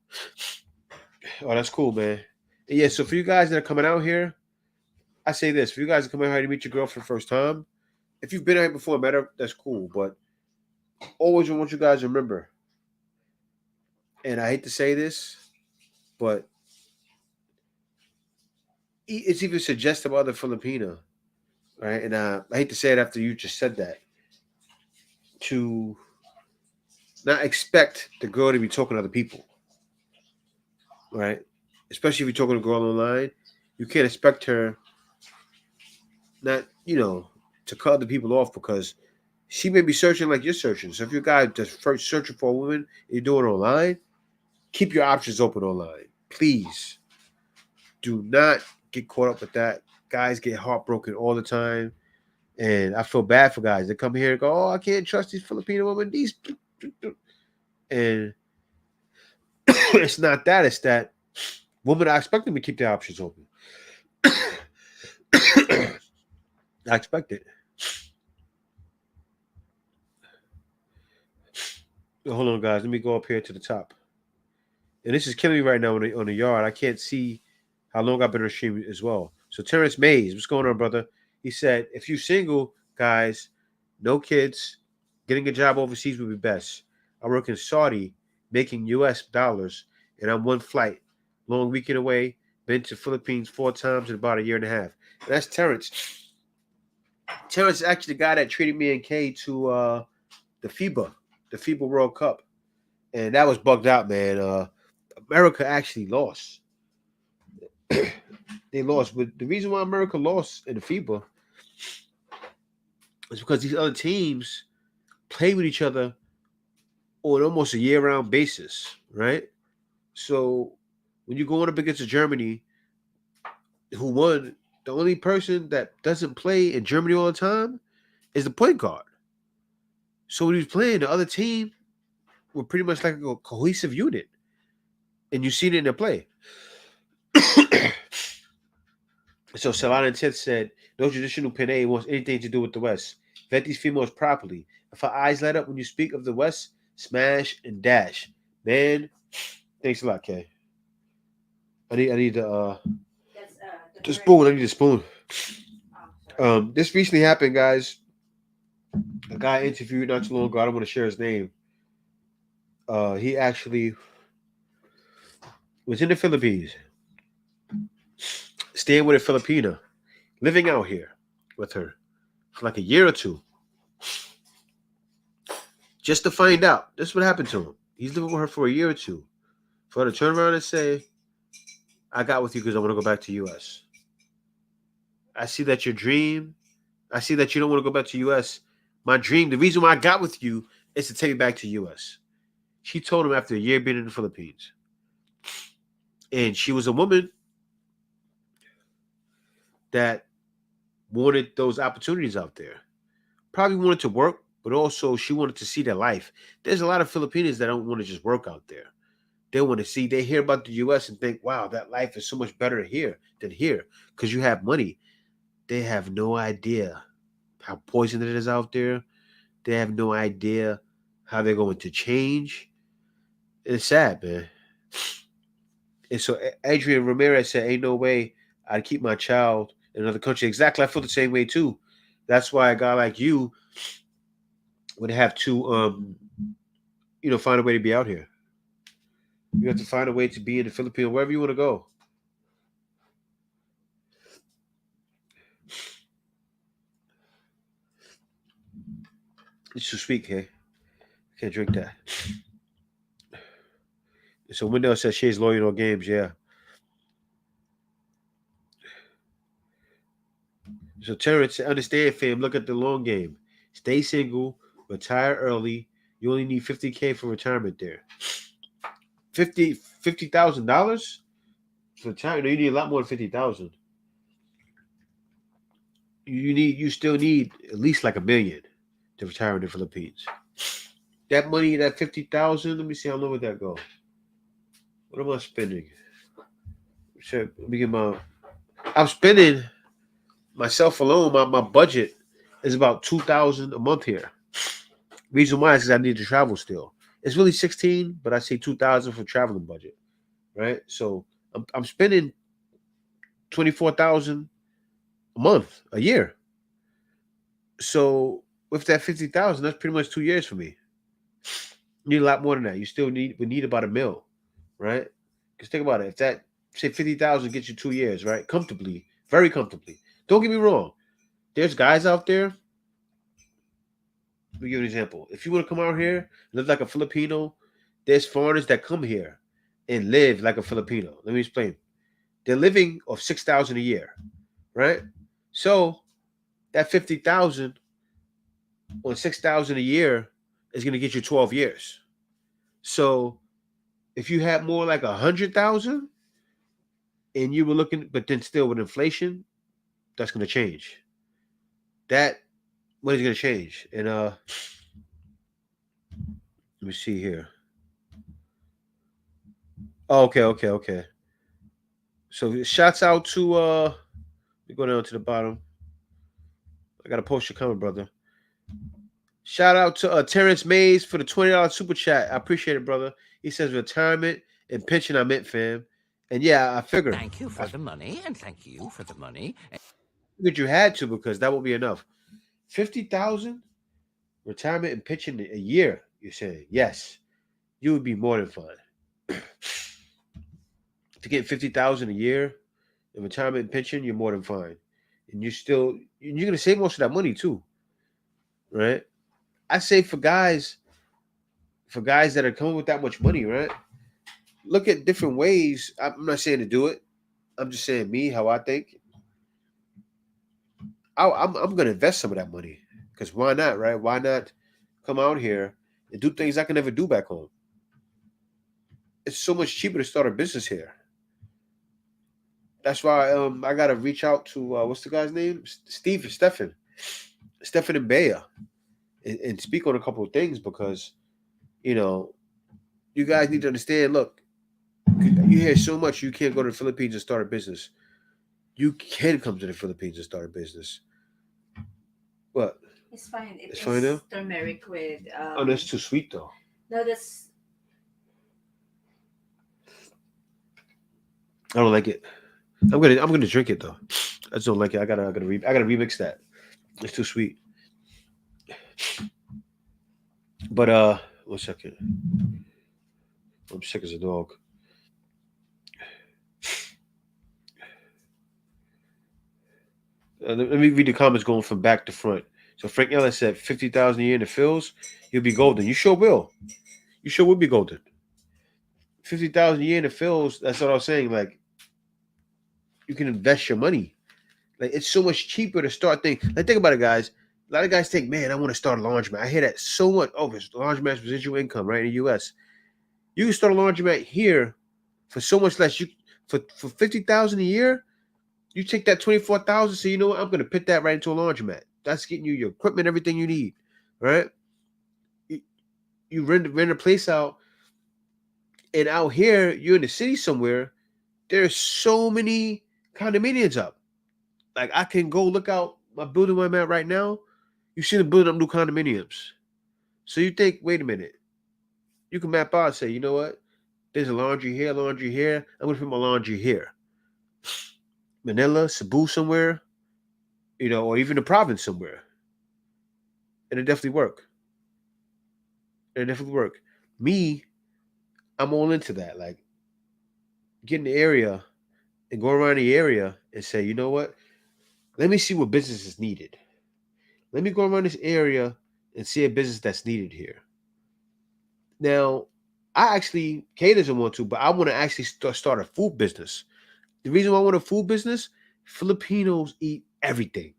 Oh, that's cool, man. And yeah, so for you guys that are coming out here, I say this: for you guys to come out here to meet your girl for the first time, if you've been out here before and met her, that's cool. But always want you guys to remember, and I hate to say this, but it's even suggestive of the Filipina, right? And I hate to say it after you just said that, to not expect the girl to be talking to other people, right? Especially if you're talking to a girl online, you can't expect her not, to cut other people off because she may be searching like you're searching. So if you're a guy just first searching for a woman and you're doing it online, keep your options open online. Please do not get caught up with that. Guys get heartbroken all the time. And I feel bad for guys. They come here and go, oh, I can't trust these Filipino women. And it's not that. It's that women, I expect them to keep their options open. I expect it. Hold on, guys. Let me go up here to the top. And this is killing me right now on the yard. I can't see how long I've been on stream as well. So Terrence Mays, what's going on, brother? He said, if you single, guys, no kids, getting a job overseas would be best. I work in Saudi, making U.S. dollars, and I'm one flight. Long weekend away, been to Philippines 4 times in about a year and a half. And that's Terrence. Terrence is actually the guy that treated me and Kay to the FIBA World Cup. And that was bugged out, man. America actually lost. They lost. But the reason why America lost in the FIBA is because these other teams play with each other on almost a year-round basis, right? So when you're going up against Germany, who won, the only person that doesn't play in Germany all the time is the point guard. So when he was playing, the other team were pretty much like a cohesive unit. And you see it in their play. So Salana Tith said, no traditional Pinay wants anything to do with the West. Vet these females properly. If her eyes light up when you speak of the West, smash and dash. Man, thanks a lot, Kay. I need the spoon. I need a spoon. This recently happened, guys. A guy I interviewed not too long ago. I don't want to share his name. He actually was in the Philippines, staying with a Filipina, living out here with her for like a year or two. Just to find out. This is what happened to him. He's living with her for a year or two. For her to turn around and say, I got with you because I want to go back to U.S. I see that your dream. I see that you don't want to go back to U.S. My dream, the reason why I got with you is to take you back to U.S. She told him after a year being in the Philippines. And she was a woman that wanted those opportunities out there. Probably wanted to work, but also she wanted to see their life. There's a lot of Filipinos that don't want to just work out there. They want to see, they hear about the U.S. and think, wow, that life is so much better here than here because you have money. They have no idea how poison it is out there. They have no idea how they're going to change. It's sad, man. And so Adrian Ramirez said, ain't no way I'd keep my child in another country. Exactly. I feel the same way too. That's why a guy like you would have to, find a way to be out here. You have to find a way to be in the Philippines, wherever you want to go. It's too sweet, okay? Can't drink that. So Wendell says she's loyal no games, yeah. So Terrence, understand, fam, look at the long game. Stay single, retire early. You only need $50K for retirement there. $50,000 for retirement? No, you need a lot more than $50,000. You still need at least like $1 million to retire in the Philippines. That money, that $50,000, let me see how low would that go. What am I spending? Shit, let me get I'm spending myself alone. My budget is about 2,000 a month here. Reason why is because I need to travel still. It's really 16, but I say 2,000 for traveling budget, right? So I'm spending 24,000 a month, a year. So with that 50,000, that's pretty much 2 years for me. You need a lot more than that. You still need about a mil, right? Because think about it. If that say 50,000 gets you 2 years, right? Comfortably, very comfortably. Don't get me wrong. There's guys out there. Let me give you an example. If you want to come out here, live like a Filipino, there's foreigners that come here and live like a Filipino. Let me explain. They're living off 6,000 a year, right? So that 50,000 on 6,000 a year is going to get you 12 years. So if you had more like 100,000 and you were looking, but then still with inflation, that's going to change. That money's going to change. And let me see here. Oh, okay. So shouts out to let me go down to the bottom. I got a post your comment, brother. Shout out to Terrence Mays for the $20 super chat. I appreciate it, brother. He says retirement and pension I meant, fam. And yeah, I figured. Thank you for the money, and thank you for the money. Figured you had to because that will be enough. 50,000 retirement and pension a year. You're saying yes, you would be more than fine. To get 50,000 a year in retirement and pension, you're more than fine, and you're gonna save most of that money too, right? I say for guys that are coming with that much money, right? Look at different ways. I'm not saying to do it. I'm just saying me, how I think. I'm gonna invest some of that money because why not, right? Why not come out here and do things I can never do back home? It's so much cheaper to start a business here. That's why I gotta reach out to what's the guy's name? Stephen and Bea, and speak on a couple of things because you guys need to understand. Look, you hear so much. You can't go to the Philippines and start a business. You can come to the Philippines and start a business. What? It's fine. It's fine now? Turmeric with. Oh, that's too sweet though. No, that's. I don't like it. I'm gonna drink it though. I just don't like it. I gotta remix that. It's too sweet. But 1 second. I'm sick as a dog. Let me read the comments going from back to front. So Frank Ellis said 50,000 a year in the fields, you'll be golden. You sure will. You sure will be golden. 50,000 a year in the fields. That's what I was saying. Like, you can invest your money. Like, it's so much cheaper to start things. Like, think about it, guys. A lot of guys think, man, I want to start a laundromat. I hear that so much. Oh, it's laundromat's residual income, right, in the U.S. You can start a laundromat here for so much less. For 50,000 a year, you take that 24,000. So you know what? I'm gonna put that right into a laundromat. That's getting you your equipment, everything you need, right? You rent a place out, and out here you're in the city somewhere. There's so many condominiums up. Like I can go look out my building where I'm at right now. You see them building up new condominiums. So you think, wait a minute. You can map out and say, you know what? There's a laundry here. I'm gonna put my laundry here. Manila, Cebu somewhere, or even the province somewhere. And it definitely work. Me, I'm all into that. Like, get in the area and go around the area and say, you know what? Let me see what business is needed. Let me go around this area and see a business that's needed here. Now, Kay doesn't want to, but I want to actually start a food business. The reason why I want a food business, Filipinos eat everything.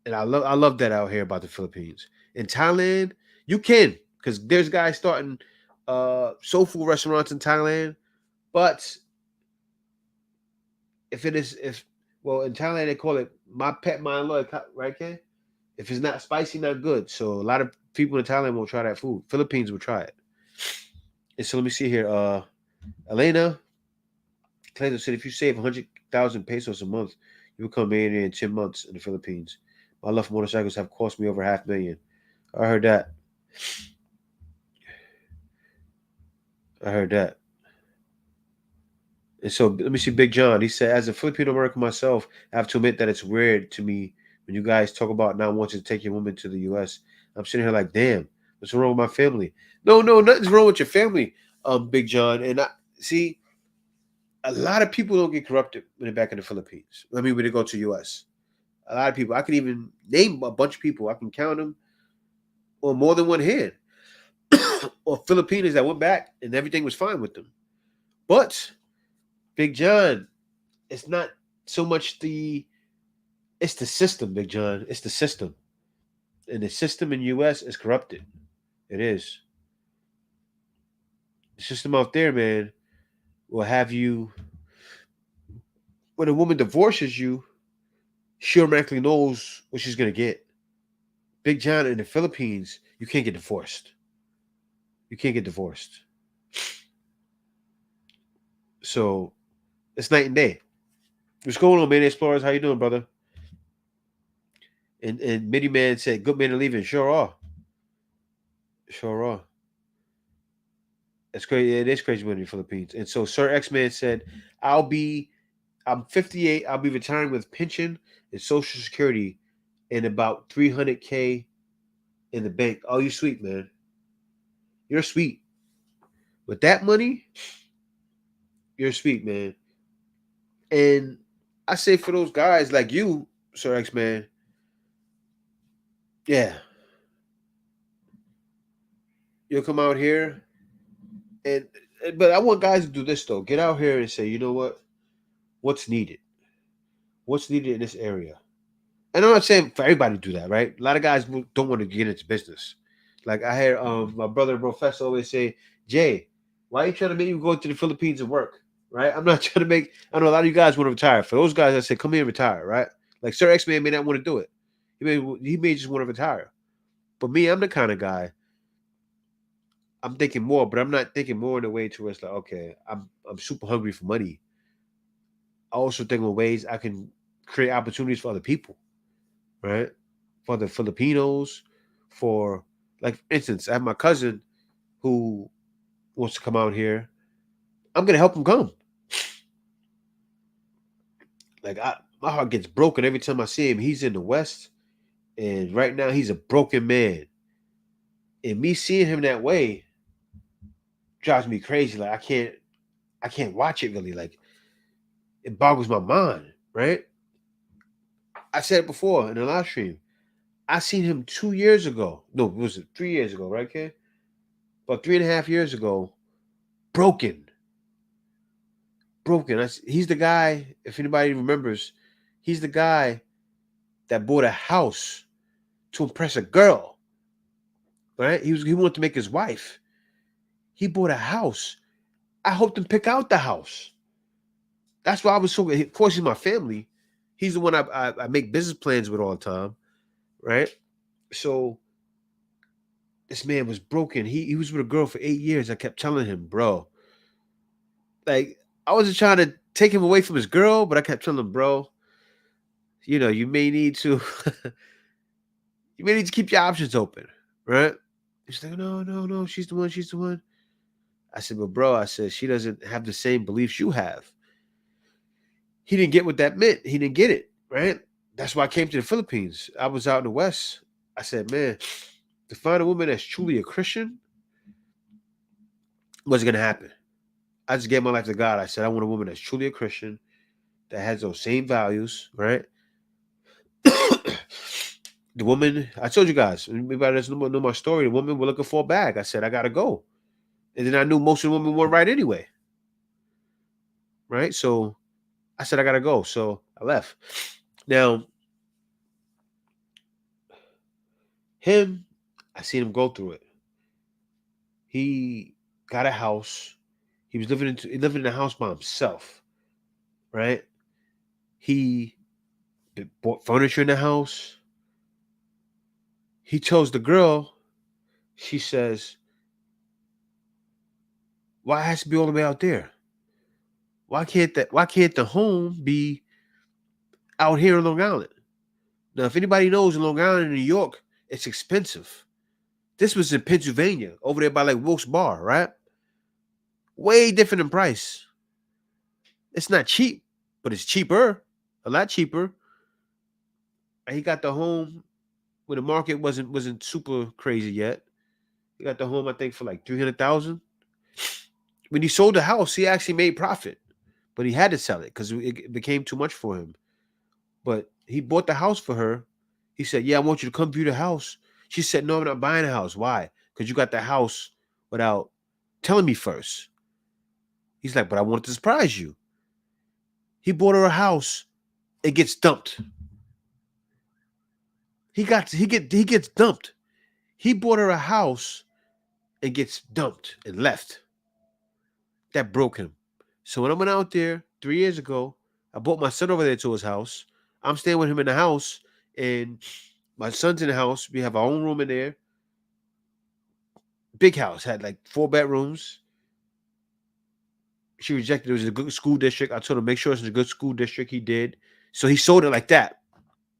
And I love that out here about the Philippines. In Thailand, you can, because there's guys starting soul food restaurants in Thailand. But in Thailand they call it my pet, my lord, right, Ken? If it's not spicy, not good. So a lot of people in Thailand won't try that food. Philippines will try it. And so let me see here. Elena, Clayton said if you save 100,000 pesos a month, you become a millionaire in 10 months in the Philippines. My love for motorcycles have cost me over $500,000. I heard that. I heard that. And so let me see Big John. He said, as a Filipino American myself, I have to admit that it's weird to me when you guys talk about not wanting to take your woman to the US. I'm sitting here like, damn, what's wrong with my family? No, nothing's wrong with your family, Big John. And I see a lot of people don't get corrupted when they're back in the Philippines. I mean, when they go to US. A lot of people. I can even name a bunch of people. I can count them on more than one hand. Or Filipinos that went back and everything was fine with them. But Big John, it's not so much it's the system, Big John. It's the system. And the system in US is corrupted. It is. The system out there, man, will have you when a woman divorces you, she automatically knows what she's gonna get. Big John, in the Philippines, you can't get divorced. You can't get divorced. So it's night and day. What's going on, man? Explorers, how you doing, brother? And Midi Man said, "Good men are leaving." Sure are. Sure are. It's crazy. It is crazy when you're in the Philippines. And so Sir X Man said, I'm 58. I'll be retiring with pension and Social Security and about 300K in the bank. Oh, you sweet, man. You're sweet. With that money, you're sweet, man. And I say for those guys like you, Sir X Man, yeah, you'll come out here and but I want guys to do this though. Get out here and say, you know what? What's needed? What's needed in this area? And I'm not saying for everybody to do that, right? A lot of guys don't want to get into business. Like I hear my brother Professor always say, Jay, why are you trying to make me go to the Philippines and work? Right? I'm not trying to make I know a lot of you guys want to retire. For those guys I say, come here and retire, right? Like Sir X Man may not want to do it. He may just want to retire. But me, I'm the kind of guy. I'm thinking more, but I'm not thinking more in a way to where it's like, okay, I'm super hungry for money. I also think of ways I can create opportunities for other people, right? For the Filipinos, for like for instance, I have my cousin who wants to come out here. I'm gonna help him come. Like my heart gets broken every time I see him. He's in the West, and right now he's a broken man. And me seeing him that way drives me crazy. Like I can't watch it really. Like it boggles my mind, right? I said it before in the live stream. I seen him 2 years ago. No, it was 3 years ago, right, kid? About 3.5 years ago, broken. Broken. He's the guy, if anybody remembers, he's the guy that bought a house to impress a girl. Right? He wanted to make his wife. He bought a house. I helped him pick out the house. That's why I was so. Of course, he's my family. He's the one I make business plans with all the time, right? So this man was broken. He was with a girl for 8 years. I kept telling him, bro, like I wasn't trying to take him away from his girl, but I kept telling him, bro, you know, you may need to keep your options open, right? He's like, no, she's the one. I said, but bro, I said, she doesn't have the same beliefs you have. He didn't get what that meant. He didn't get it, right? That's why I came to the Philippines. I was out in the West. I said, man, to find a woman that's truly a Christian, what's going to happen? I just gave my life to God. I said, I want a woman that's truly a Christian, that has those same values, right? The woman, I told you guys, anybody doesn't know my story, the woman were looking for a bag. I said, I got to go. And then I knew most of the women weren't right anyway. Right? So I said, I got to go. So I left. Now, him, I seen him go through it. He got a house. He was living in a house by himself. Right? He bought furniture in the house. He chose the girl. She says, why it has to be all the way out there? Why can't the home be out here in Long Island? Now, if anybody knows in Long Island in New York, it's expensive. This was in Pennsylvania, over there by like Wilkes Barre, right? Way different in price. It's not cheap, but it's cheaper, a lot cheaper. And he got the home when the market wasn't super crazy yet. He got the home, I think, for like 300,000. When he sold the house, he actually made profit, but he had to sell it because it became too much for him. But he bought the house for her. He said, "Yeah, I want you to come view the house." She said, "No, I'm not buying a house. Why? Because you got the house without telling me first." He's like, "But I wanted to surprise you." He bought her a house. It gets dumped. He gets dumped. He bought her a house. It gets dumped and left. That broke him. So when I went out there 3 years ago, I brought my son over there to his house. I'm staying with him in the house, and my son's in the house. We have our own room in there. Big house, had like 4 bedrooms. She rejected it. It was a good school district. I told him, make sure it's a good school district. He did. So he sold it like that.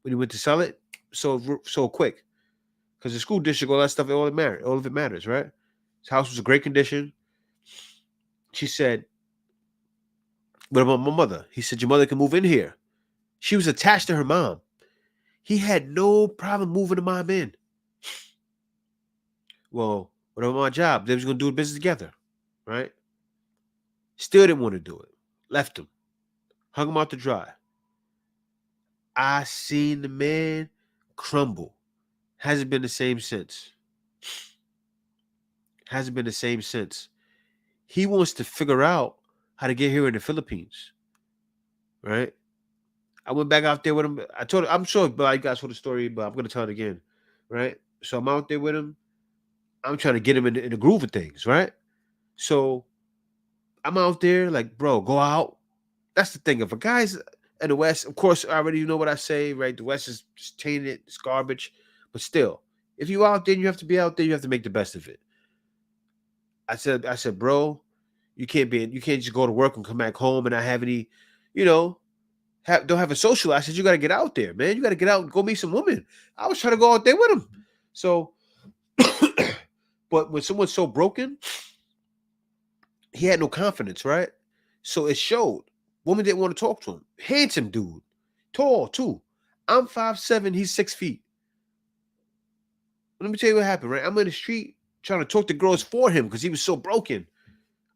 When he went to sell it, so quick. Because the school district, all that stuff, all of it matters, right? His house was in great condition. She said, "What about my mother?" He said, "Your mother can move in here." She was attached to her mom. He had no problem moving the mom in. Well, what about my job? They was going to do a business together, right? Still didn't want to do it. Left him. Hung him out to dry. I seen the man crumble. Hasn't been the same since. Hasn't been the same since. He wants to figure out how to get here in the Philippines, right? I went back out there with him. I told him, I'm sure you guys told the story, but I'm going to tell it again, right? So I'm out there with him. I'm trying to get him in the groove of things, right? So I'm out there like, bro, go out. That's the thing. If a guy's in the West, of course, I already know what I say, right? The West is just tainted, it's garbage. But still, if you out there and you have to be out there, you have to make the best of it. I said, bro, you can't just go to work and come back home and not have any, don't have a social. I said, you got to get out there, man. You got to get out and go meet some women. I was trying to go out there with him. So, but when someone's so broken, he had no confidence, right? So it showed. Women didn't want to talk to him. Handsome dude. Tall, too. I'm 5'7", he's 6 feet. Let me tell you what happened, right? I'm in the street trying to talk to girls for him because he was so broken.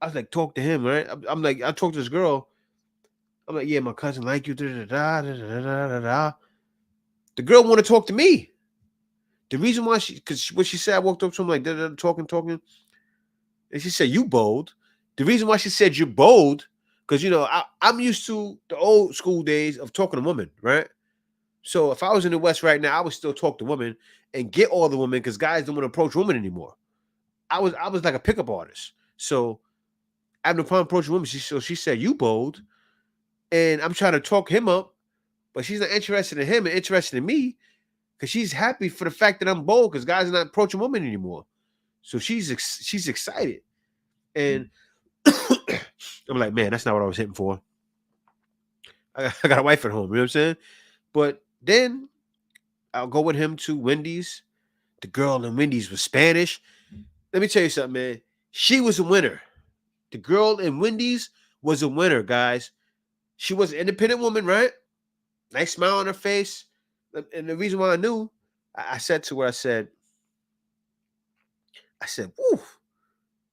I was like, talk to him, right? I'm like, I talked to this girl. I'm like, yeah, my cousin like you. Da, da, da, da, da, da, da, da. The girl want to talk to me. The reason why because what she said, I walked up to him like, da, da, da, talking. And she said, you bold. The reason why she said you're bold, because, I'm used to the old school days of talking to women, right? So if I was in the West right now, I would still talk to women and get all the women because guys don't want to approach women anymore. I was like a pickup artist. So I have no problem approaching women. She said, you bold. And I'm trying to talk him up, but she's not interested in him and interested in me because she's happy for the fact that I'm bold because guys are not approaching women anymore. So she's excited. And I'm like, man, that's not what I was hitting for. I got a wife at home, you know what I'm saying? But then I'll go with him to Wendy's. The girl in Wendy's was Spanish. Let me tell you something, man. She was a winner. The girl in Wendy's was a winner, guys. She was an independent woman, right? Nice smile on her face. And the reason why I knew, I said to her, I said, woo.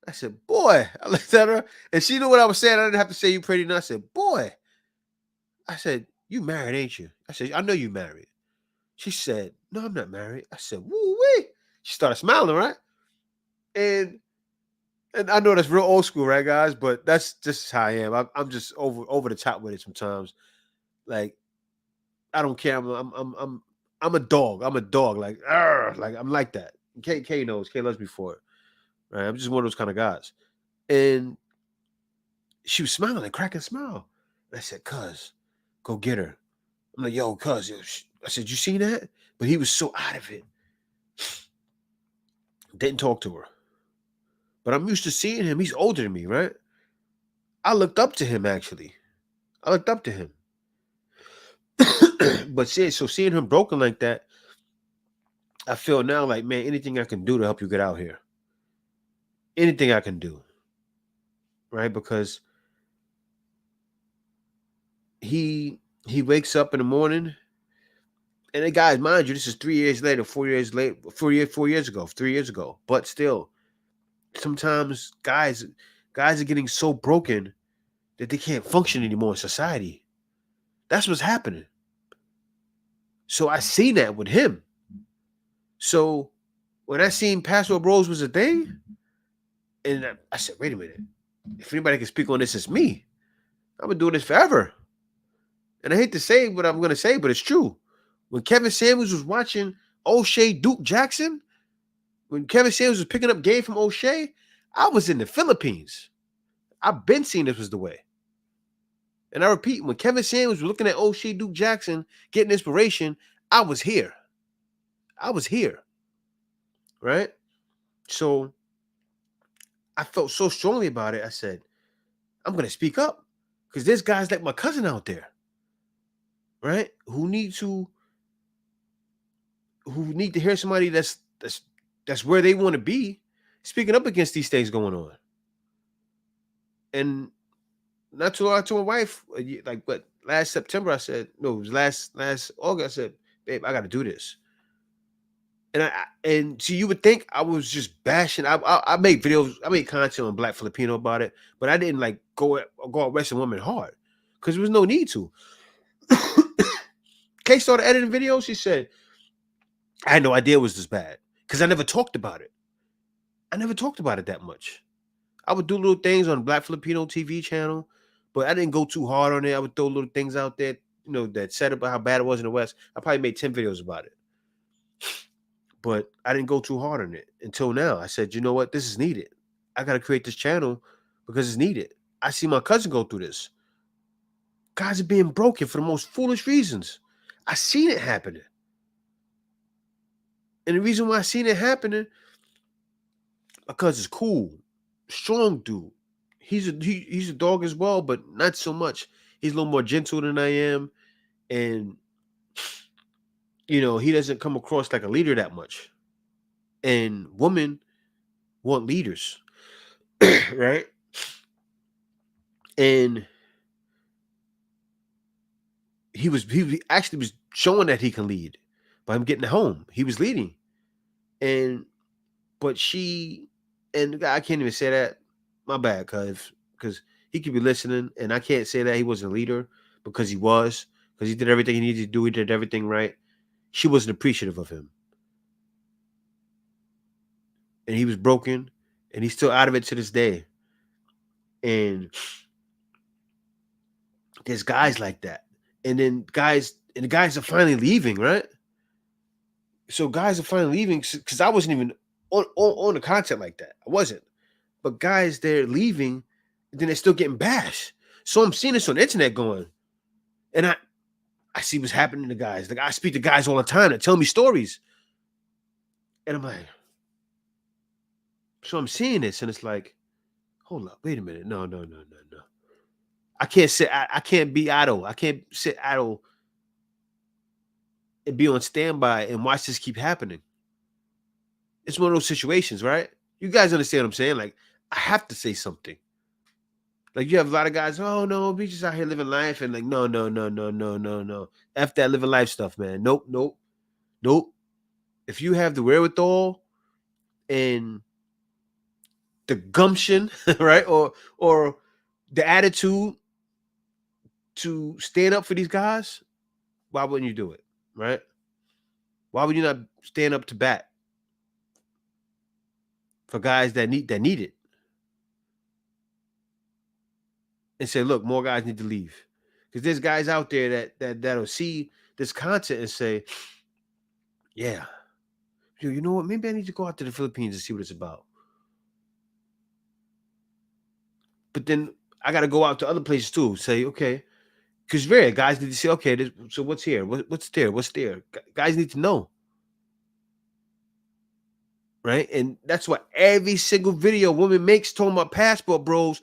I said, boy. I looked at her, and she knew what I was saying. I didn't have to say you pretty enough. I said, boy. I said, you married, ain't you? I said, I know you married. She said, no, I'm not married. I said, woo-wee. She started smiling, right? And I know that's real old school, right, guys? But that's just how I am. I'm just over the top with it sometimes. Like, I don't care. I'm a dog. I'm a dog. Like, I'm like that. K knows. K loves me for it. Right? I'm just one of those kind of guys. And she was smiling, cracking a smile. And I said, cuz, go get her. I'm like, yo, cuz. I said, you seen that? But he was so out of it. Didn't talk to her. But I'm used to seeing him. He's older than me, right? I looked up to him actually. I looked up to him. But seeing him broken like that, I feel now like, man, anything I can do to help you get out here. Anything I can do. Right? Because he wakes up in the morning, and then guys, mind you, this is 3 years later, 4 years later, 4 years ago, 3 years ago. But still, sometimes guys are getting so broken that they can't function anymore in society. That's what's happening. So I seen that with him. So when I seen Paso Bros was a thing, and I said, wait a minute. If anybody can speak on this, it's me. I've been doing this forever. And I hate to say what I'm going to say, but it's true. When Kevin Samuels was watching O'Shea Duke Jackson, when Kevin Samuels was picking up game from O'Shea, I was in the Philippines. I've been seeing this was the way. And I repeat, when Kevin Samuels was looking at O'Shea Duke Jackson getting inspiration, I was here. I was here. Right? So I felt so strongly about it. I said, I'm going to speak up because there's guys like my cousin out there, right? Who need to hear somebody that's where they want to be speaking up against these things going on. And not too long, I told my wife, like, but last September, I said, no, it was last August, I said, babe, I got to do this. And so you would think I was just bashing. I make videos, I made content on Black Filipino about it, but I didn't like go arresting women hard because there was no need to. Kay started editing videos. She said, I had no idea it was this bad because I never talked about it. I never talked about it that much. I would do little things on Black Filipino TV channel, but I didn't go too hard on it. I would throw little things out there, that said about how bad it was in the West. I probably made 10 videos about it. But I didn't go too hard on it until now. I said, you know what? This is needed. I got to create this channel because it's needed. I see my cousin go through this. Guys are being broken for the most foolish reasons. I seen it happening. And the reason why I seen it happening, because it's cool. Strong dude. He's a dog as well, but not so much. He's a little more gentle than I am. And, he doesn't come across like a leader that much. And women want leaders, right? And he actually was showing that he can lead by him getting home. He was leading. But I can't even say that. My bad, because he could be listening, and I can't say that he wasn't a leader because he did everything he needed to do. He did everything right. She wasn't appreciative of him. And he was broken, and he's still out of it to this day. And there's guys like that. And then the guys are finally leaving, right? So guys are finally leaving because I wasn't even on the content like that. I wasn't. But guys, they're leaving, and then they're still getting bashed. So I'm seeing this on the internet going, and I see what's happening to guys. Like, I speak to guys all the time that tell me stories. And I'm like, so I'm seeing this, and it's like, hold up, wait a minute. No. I can't be idle. I can't sit idle and be on standby and watch this keep happening. It's one of those situations, right? You guys understand what I'm saying? Like, I have to say something. Like, you have a lot of guys, oh no, we just out here living life, and like, no. F that living life stuff, man. Nope. If you have the wherewithal and the gumption, right, or the attitude to stand up for these guys, why wouldn't you do it, right? Why would you not stand up to bat for guys that need it? And say, look, more guys need to leave. Because there's guys out there that'll see this content and say, yeah, you know what? Maybe I need to go out to the Philippines and see what it's about. But then I got to go out to other places too. Say, okay, because guys need to say, okay, so what's here? What's there? What's there? Guys need to know. Right? And that's what every single video woman makes talking about Passport Bros.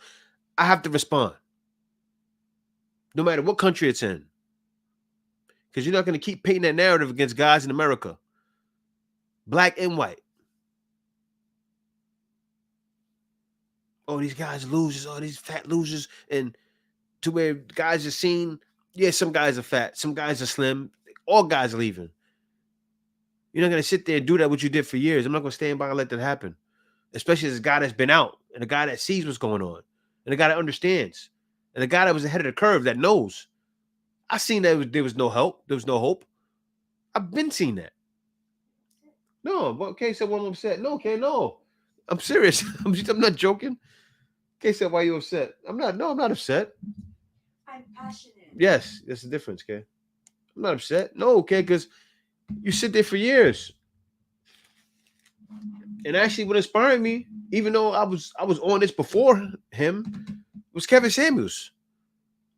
I have to respond. No matter what country it's in. Because you're not going to keep painting that narrative against guys in America. Black and white. Oh, these guys losers. Oh, these fat losers. And to where guys are seen, yeah, some guys are fat. Some guys are slim. All guys are leaving. You're not going to sit there and do that what you did for years. I'm not going to stand by and let that happen. Especially as a guy that's been out and a guy that sees what's going on and a guy that understands and a guy that was ahead of the curve that knows. I seen that there was no help. There was no hope. I've been seeing that. No, but okay, so why I'm upset. No, okay, no. I'm serious. I'm not joking. Okay, so why you upset? I'm not upset. I'm passionate. Yes, that's the difference, okay? I'm not upset. No, okay, because you sit there for years. And actually what inspired me, even though I was on this before him, was Kevin Samuels.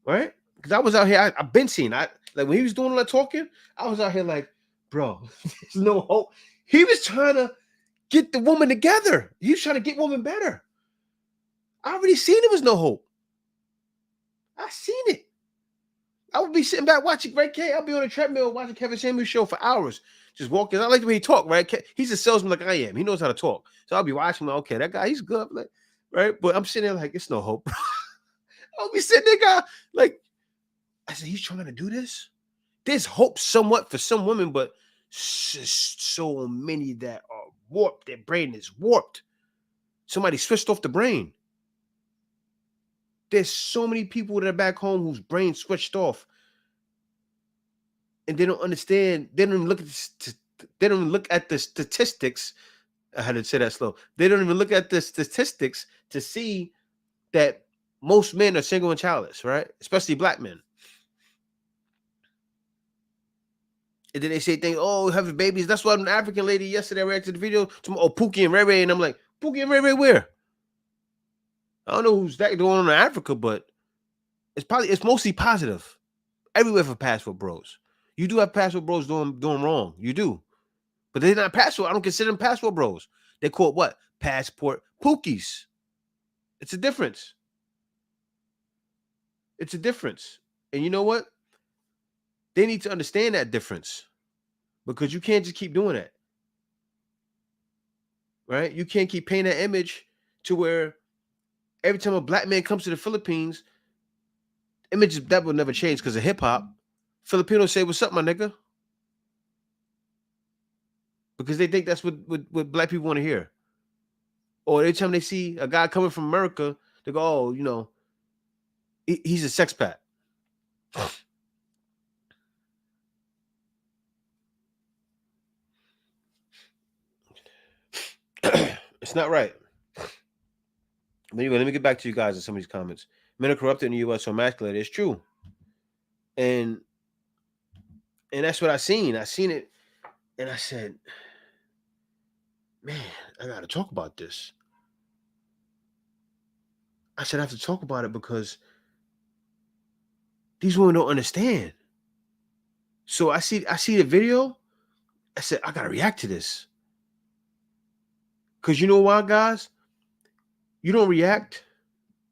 Right? Because I was out here, I've been seeing, like when he was doing all that talking, I was out here like, bro, there's no hope. He was trying to get the woman together. He was trying to get women better. I already seen there was no hope. I seen it. I would be sitting back watching Ray K. I'll be on a treadmill watching Kevin Samuels show for hours, just walking. I like the way he talk, right? He's a salesman like I am. He knows how to talk. So I'll be watching, like, okay, that guy, he's good, like, right? But I'm sitting there like, it's no hope. I'll be sitting there, guy, like, I said, he's trying to do this? There's hope somewhat for some women, but so many that are warped. Their brain is warped. Somebody switched off the brain. There's so many people that are back home whose brain switched off, and they don't understand. They don't even look at they don't even look at the statistics. I had to say that slow. They don't even look at the statistics to see that most men are single and childless, right? Especially black men. And then they say things, oh, having babies. That's why an African lady yesterday reacted to the video to, oh, Pookie and Ray Ray. And I'm like, Pookie and Ray Ray where? I don't know who's that going on in Africa, but it's mostly positive. Everywhere for passport bros. You do have passport bros doing wrong. You do. But they're not passport. I don't consider them passport bros. They're called what? Passport pookies. It's a difference. It's a difference. And you know what? They need to understand that difference, because you can't just keep doing that. Right? You can't keep painting that image to where every time a black man comes to the Philippines, images that will never change because of hip hop. Filipinos say, "What's up, my nigga?" Because they think that's what black people want to hear. Or every time they see a guy coming from America, they go, "Oh, you know, he's a sex pat." It's not right. But anyway, let me get back to you guys and some of these comments. Men are corrupted in the U.S. or emasculated. It's true. And that's what I seen. I seen it, and I said, man, I got to talk about this. I said, I have to talk about it because these women don't understand. So I see the video. I said, I got to react to this. Because you know why, guys? You don't react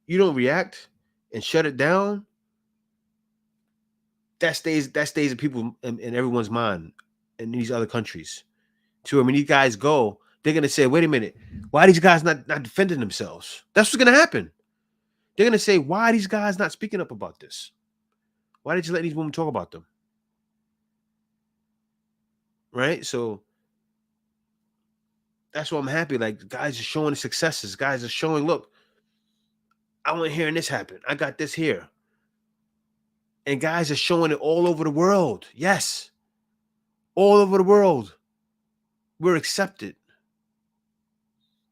and shut it down. That stays in people in everyone's mind in these other countries. To when these guys go, they're gonna say, wait a minute, why are these guys not defending themselves? That's what's gonna happen. They're gonna say, why are these guys not speaking up about this? Why did you let these women talk about them? Right? So that's why I'm happy. Like, guys are showing successes. Guys are showing, look, I want hearing this happen. I got this here. And guys are showing it all over the world. Yes. All over the world. We're accepted.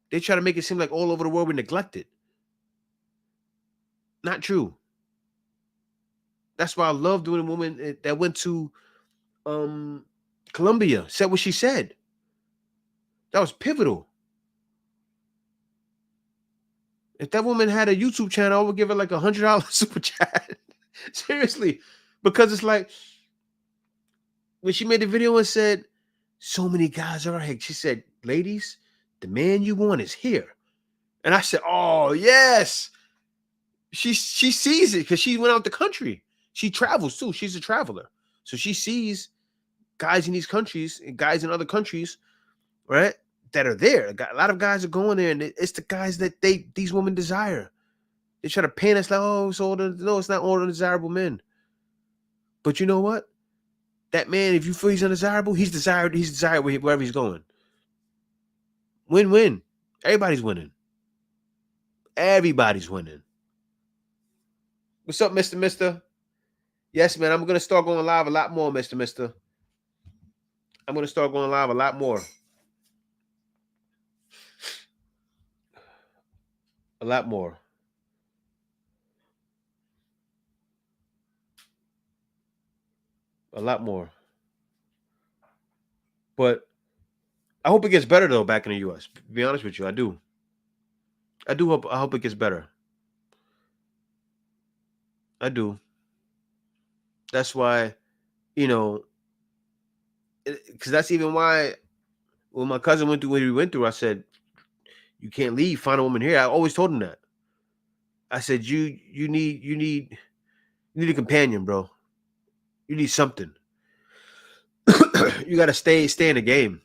They try to make it seem like all over the world we're neglected. Not true. That's why I love doing a woman that went to Colombia, said what she said. That was pivotal. If that woman had a YouTube channel, I would give her like $100 super chat. Seriously. Because it's like, when she made the video and said, so many guys are here, she said, ladies, the man you want is here. And I said, oh, yes. She sees it because she went out the country. She travels too. She's a traveler, so she sees guys in these countries and guys in other countries, right? That are there. A lot of guys are going there, and it's the guys that these women desire. They try to paint us like, oh, it's all the no, it's not all the desirable men. But you know what? That man, if you feel he's undesirable, he's desired wherever he's going. Win-win. Everybody's winning. Everybody's winning. What's up, Mr. Mister? Yes, man. I'm gonna start going live a lot more, Mr. Mister. I'm gonna start going live a lot more. A lot more. A lot more. But I hope it gets better though back in the US. To be honest with you, I do. I hope it gets better. I do. That's why, you know, because that's even why when my cousin went through what he went through, I said, you can't leave, find a woman here. I always told him that. I said, you need a companion, bro. You need something. You gotta stay in the game.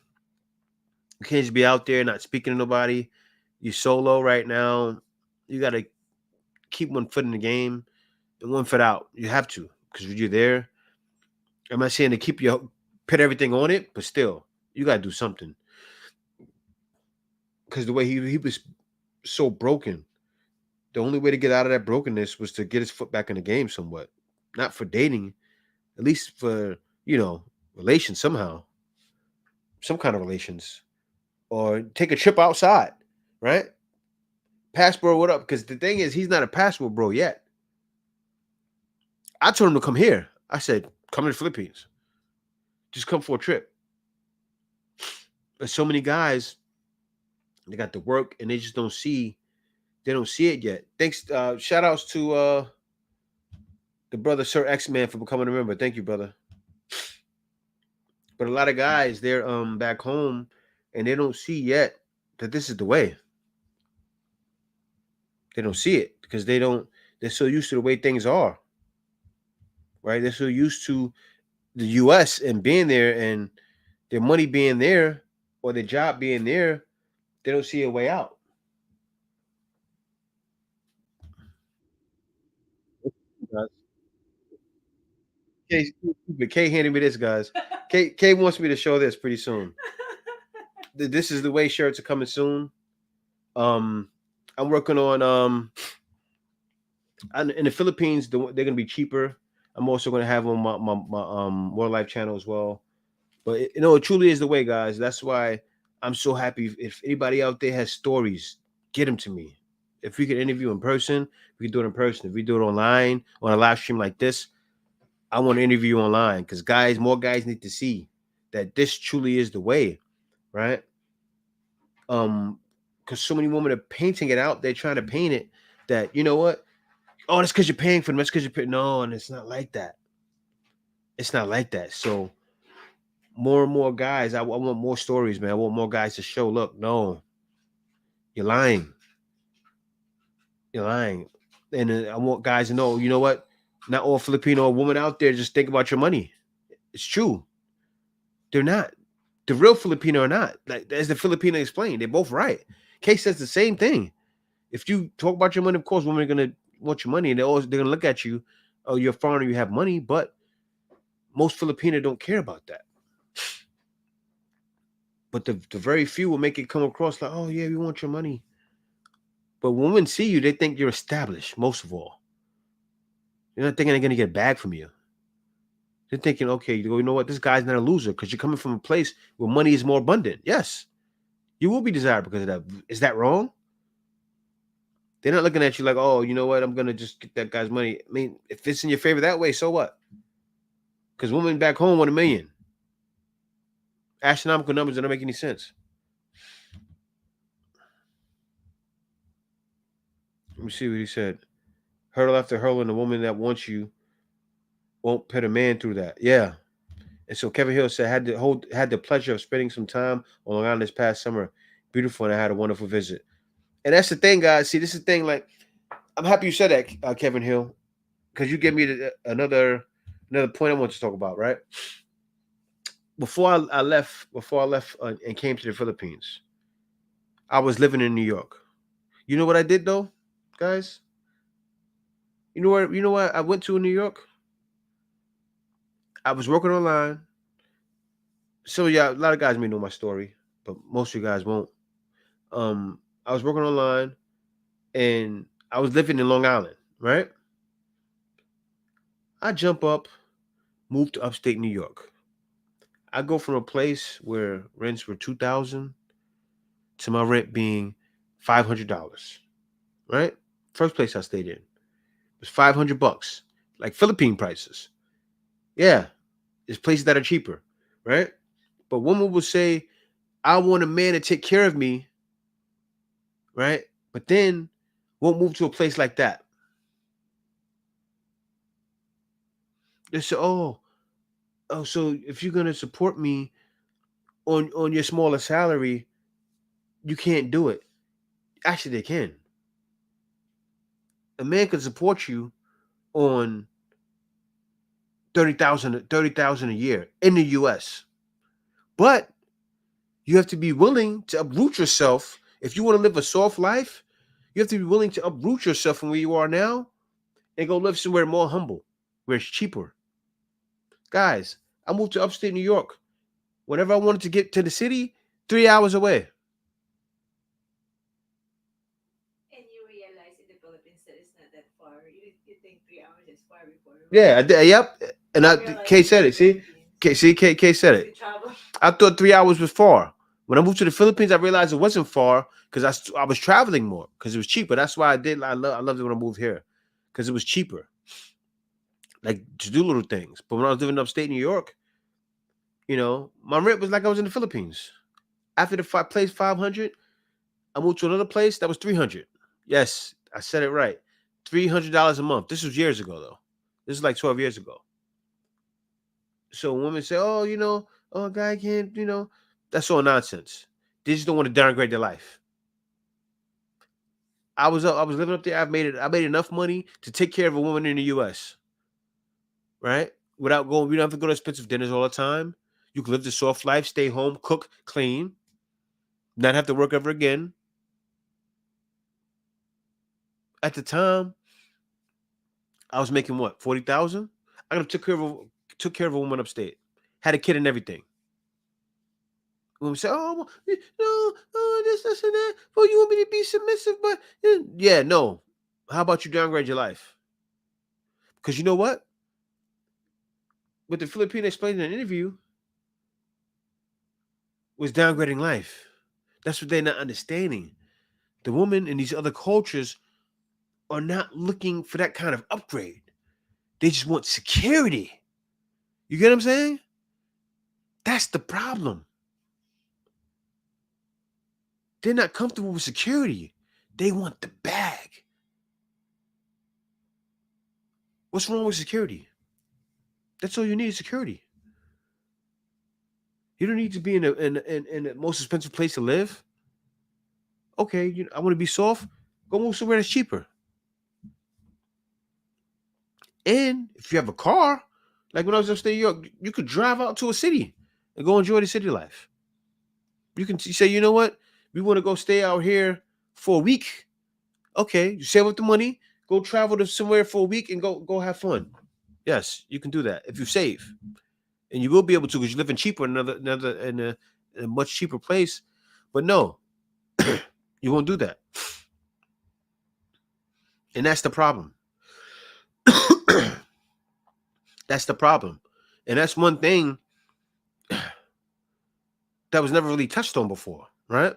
You can't just be out there not speaking to nobody. You're solo right now. You gotta keep one foot in the game and one foot out. You have to, because you're there. I'm not saying to keep your put everything on it, but still, you gotta do something. Because the way he was so broken, the only way to get out of that brokenness was to get his foot back in the game somewhat. Not for dating, at least for, relations somehow. Some kind of relations. Or take a trip outside, right? Passport, what up? Because the thing is, he's not a passport bro yet. I told him to come here. I said, come to the Philippines. Just come for a trip. But so many guys, they got to work and they just don't see it yet. Thanks. Shout outs to the brother Sir X-Man for becoming a member. Thank you, brother. But a lot of guys, they're back home and they don't see yet that this is the way. They don't see it because they're so used to the way things are. Right? They're so used to the US and being there and their money being there or their job being there, they don't see a way out. K handed me this, guys. K wants me to show this pretty soon. This is the way shirts are coming soon. I'm working on in the Philippines. They're gonna be cheaper. I'm also gonna have on my More Life channel as well. But it truly is the way, guys. That's why I'm so happy. If anybody out there has stories, get them to me. If we could interview in person, we can do it in person. If we do it online on a live stream like this, I want to interview you online because more guys need to see that this truly is the way, right? Because so many women are painting it out. They're trying to paint it that, you know what? Oh, that's because you're paying for them. That's because you're paying. No, and it's not like that. It's not like that. So more and more guys, I want more stories, man. I want more guys to show, look, no, you're lying. You're lying. And I want guys to know, you know what? Not all Filipino women out there just think about your money. It's true. They're not. The real Filipino are not. Like, as the Filipino explained, they're both right. Kay says the same thing. If you talk about your money, of course, women are gonna want your money, and they're gonna look at you. Oh, you're a foreigner, you have money, but most Filipino don't care about that. But the very few will make it come across like, oh yeah, we want your money. But when women see you, they think you're established. Most of all, they're not thinking they're gonna get a bag from you. They're thinking, okay, you know what? This guy's not a loser because you're coming from a place where money is more abundant. Yes, you will be desired because of that. Is that wrong? They're not looking at you like, oh, you know what? I'm gonna just get that guy's money. I mean, if it's in your favor that way, so what? Because women back home want $1 million. Astronomical numbers that don't make any sense. Let me see what he said. Hurdle after hurdle, and the woman that wants you won't put a man through that. Yeah. And so Kevin Hill said, had the pleasure of spending some time on Long Island this past summer. Beautiful, and I had a wonderful visit. And that's the thing, guys. See, this is the thing. Like, I'm happy you said that, Kevin Hill, because you gave me another point I want to talk about. Right before I left and came to the Philippines, I was living in New York. You know what I did though, guys? You know where? You know what I went to in New York? I was working online. So yeah, a lot of guys may know my story, but most of you guys won't. I was working online, and I was living in Long Island. Right? I jump up, move to upstate New York. I go from a place where rents were 2,000 to my rent being $500. Right? First place I stayed in was $500, like Philippine prices. Yeah, there's places that are cheaper, right? But women will say, "I want a man to take care of me," right? But then won't move to a place like that. They say, "Oh, so if you're gonna support me on your smaller salary, you can't do it." Actually, they can. A man can support you on 30,000 a year in the U.S. But you have to be willing to uproot yourself. If you want to live a soft life, you have to be willing to uproot yourself from where you are now and go live somewhere more humble, where it's cheaper. Guys, I moved to upstate New York. Whenever I wanted to get to the city, 3 hours away. And you realize in the Philippines that it's not that far. You think 3 hours is far before. Yeah, yep. And Kay said it. See, Kay said it. I thought 3 hours was far. When I moved to the Philippines, I realized it wasn't far because I was traveling more because it was cheaper. That's why I loved it when I moved here because it was cheaper, like to do little things. But when I was living upstate New York, my rent was like I was in the Philippines. After the place 500, I moved to another place that was 300. Yes, I said it right. $300 a month. This was years ago though. This is like 12 years ago. So women say, "Oh, a guy can't," that's all nonsense. They just don't want to downgrade their life. I was living up there. I made enough money to take care of a woman in the U.S. Right? Without going, we don't have to go to expensive dinners all the time. You can live the soft life, stay home, cook, clean, not have to work ever again. At the time, I was making what, 40,000? I took care of a woman upstate, had a kid and everything. When we say, "Oh, no, this and that," well, you want me to be submissive, but yeah, no. How about you downgrade your life? Because you know what? What the Filipino explained in an interview was downgrading life. That's what they're not understanding. The women in these other cultures are not looking for that kind of upgrade. They just want security. You get what I'm saying? That's the problem. They're not comfortable with security. They want the bag. What's wrong with security? That's all you need is security. You don't need to be in the most expensive place to live. Okay, I want to be soft. Go move somewhere that's cheaper. And if you have a car, like when I was upstate New York, you could drive out to a city and go enjoy the city life. You can say, "You know what? We want to go stay out here for a week." Okay, you save up the money, go travel to somewhere for a week and go have fun. Yes, you can do that if you save. And you will be able to because you live in cheaper in a much cheaper place. But no, you won't do that. And that's the problem. That's the problem. And that's one thing that was never really touched on before, right?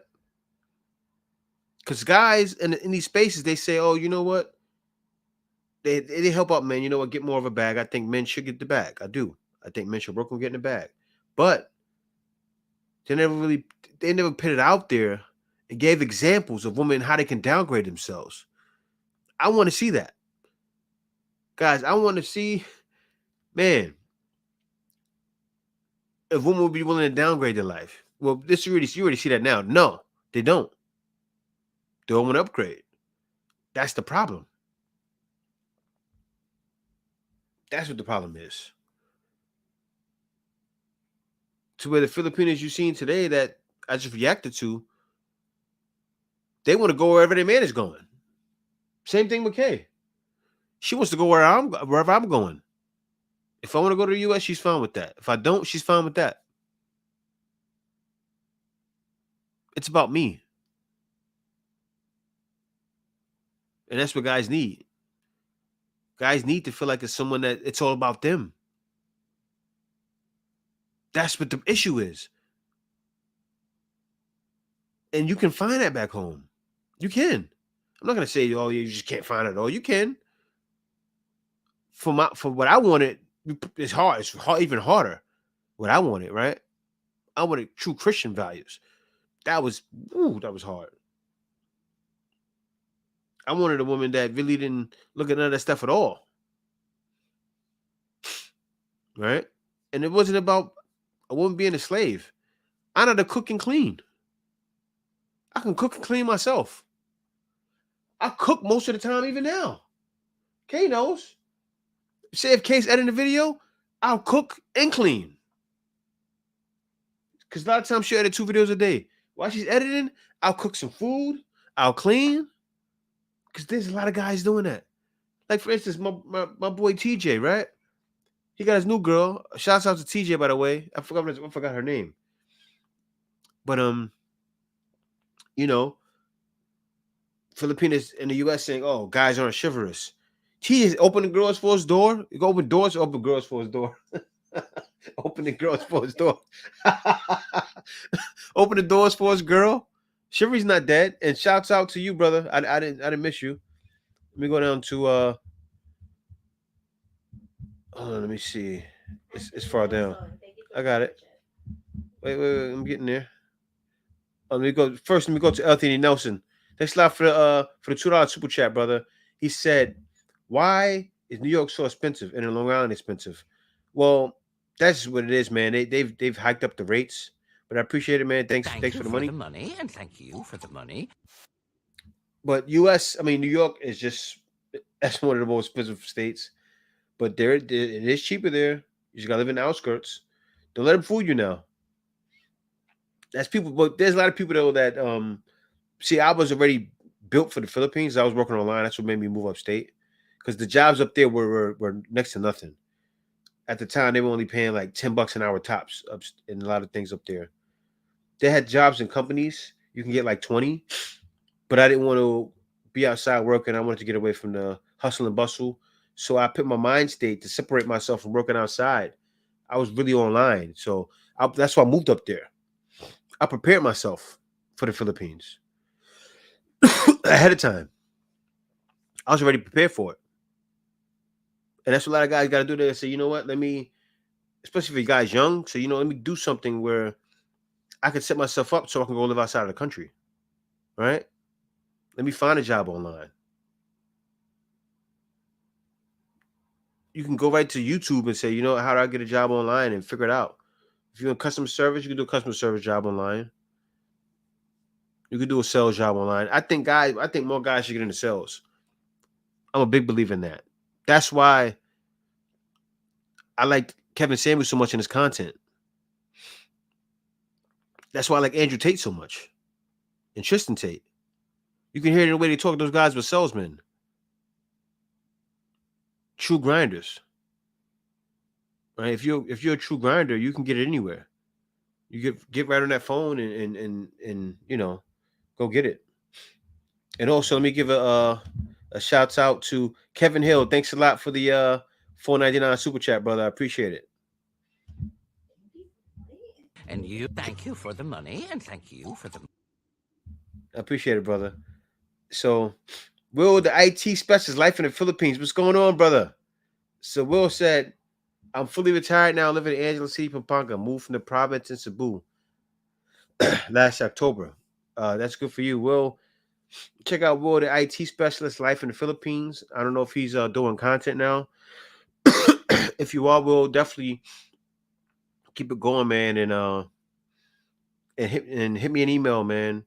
Because guys in these spaces, they say, "Oh, you know what? They help out men. You know what? Get more of a bag." I think men should get the bag. I do. I think men should work on getting the bag. But they never put it out there and gave examples of women how they can downgrade themselves. I want to see that. Guys, I want to see, man, if women would be willing to downgrade their life. Well, you already see that now. No, they don't. They don't want to upgrade. That's the problem. That's what the problem is. To where the Filipinos you seen today that I just reacted to, they want to go wherever their man is going. Same thing with Kay. She wants to go wherever I'm going. If I want to go to the US, she's fine with that. If I don't, she's fine with that. It's about me. And that's what guys need. Guys need to feel like it's someone that it's all about them. That's what the issue is. And you can find that back home. You can. I'm not gonna say, oh, you just can't find it all. You can. For what I wanted, it's hard. It's hard, even harder. What I wanted, right? I wanted true Christian values. That was hard. I wanted a woman that really didn't look at none of that stuff at all. Right? And it wasn't about a woman being a slave. I know how to cook and clean. I can cook and clean myself. I cook most of the time, even now. Kay knows. Say if Kay's editing the video, I'll cook and clean. Because a lot of times she'll edit 2 videos a day. While she's editing, I'll cook some food. I'll clean. Because there's a lot of guys doing that. Like, for instance, my boy TJ, right? He got his new girl. Shouts out to TJ, by the way. I forgot her name. But you know, Filipinas in the US saying, oh, guys aren't chivalrous. TJ's opening girls for his door. You go open doors, open girls for his door. Opening girls for his door. Open the doors for his girl. Chivalry's not dead. And shouts out to you, brother. I didn't miss you. Let me go down to hold on, let me see. It's far down. I got it. Wait, I'm getting there. Let me go to Anthony Nelson. Thanks a lot for the $2 super chat, brother. He said, why is New York so expensive and in Long Island expensive? Well, that's just what it is, man. They've hiked up the rates, but I appreciate it, man. Thanks Thank for you the for money. the money, and thank you for the money. But New York is just that's one of the most expensive states. But it is cheaper there. You just gotta live in the outskirts. Don't let them fool you now. That's people, but there's a lot of people though that see, I was already built for the Philippines. I was working online. That's what made me move upstate. Because the jobs up there were next to nothing. At the time, they were only paying like $10 an hour tops up in a lot of things up there. They had jobs in companies. You can get like 20, but I didn't want to be outside working. I wanted to get away from the hustle and bustle. So I put my mind state to separate myself from working outside. I was really online. So that's why I moved up there. I prepared myself for the Philippines ahead of time. I was already prepared for it. And that's what a lot of guys got to do. They say, you know what, especially if you guys young, so, let me do something where I can set myself up so I can go live outside of the country, right? Let me find a job online. You can go right to YouTube and say, how do I get a job online and figure it out? If you're in customer service, you can do a customer service job online. You can do a sales job online. I think more guys should get into sales. I'm a big believer in that. That's why I like Kevin Samuels so much in his content. That's why I like Andrew Tate so much. And Tristan Tate. You can hear the way they talk. Those guys were salesmen. True grinders. Right? If you're a true grinder, you can get it anywhere. You get right on that phone and go get it. And also, let me give a shout out to Kevin Hill. Thanks a lot for the $4.99 super chat, brother. I appreciate it. And thank you for the money, and thank you for the. I appreciate it, brother. So, Will, the IT specialist, life in the Philippines. What's going on, brother? So Will said, I'm fully retired now, living in Angela City, Pampanga. Moved from the province in Cebu last October. That's good for you, Will. Check out Will, the IT specialist, life in the Philippines. I don't know if he's doing content now. If you are, Will, definitely keep it going, man, and hit me an email, man.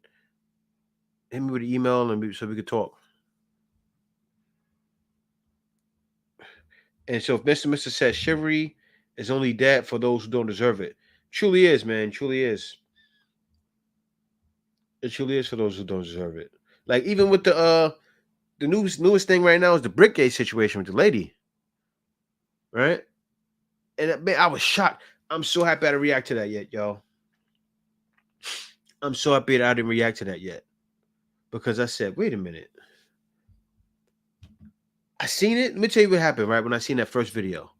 Hit me with an email so we could talk. And so if Mr. says chivalry is only dead for those who don't deserve it. Truly is, man. Truly is. It truly is for those who don't deserve it. Like even with the newest thing right now is the Brickgate situation with the lady. Right? And man, I was shocked. I'm so happy I didn't react to that yet, y'all. I'm so happy that I didn't react to that yet. Because I said, wait a minute. I seen it. Let me tell you what happened, right? When I seen that first video.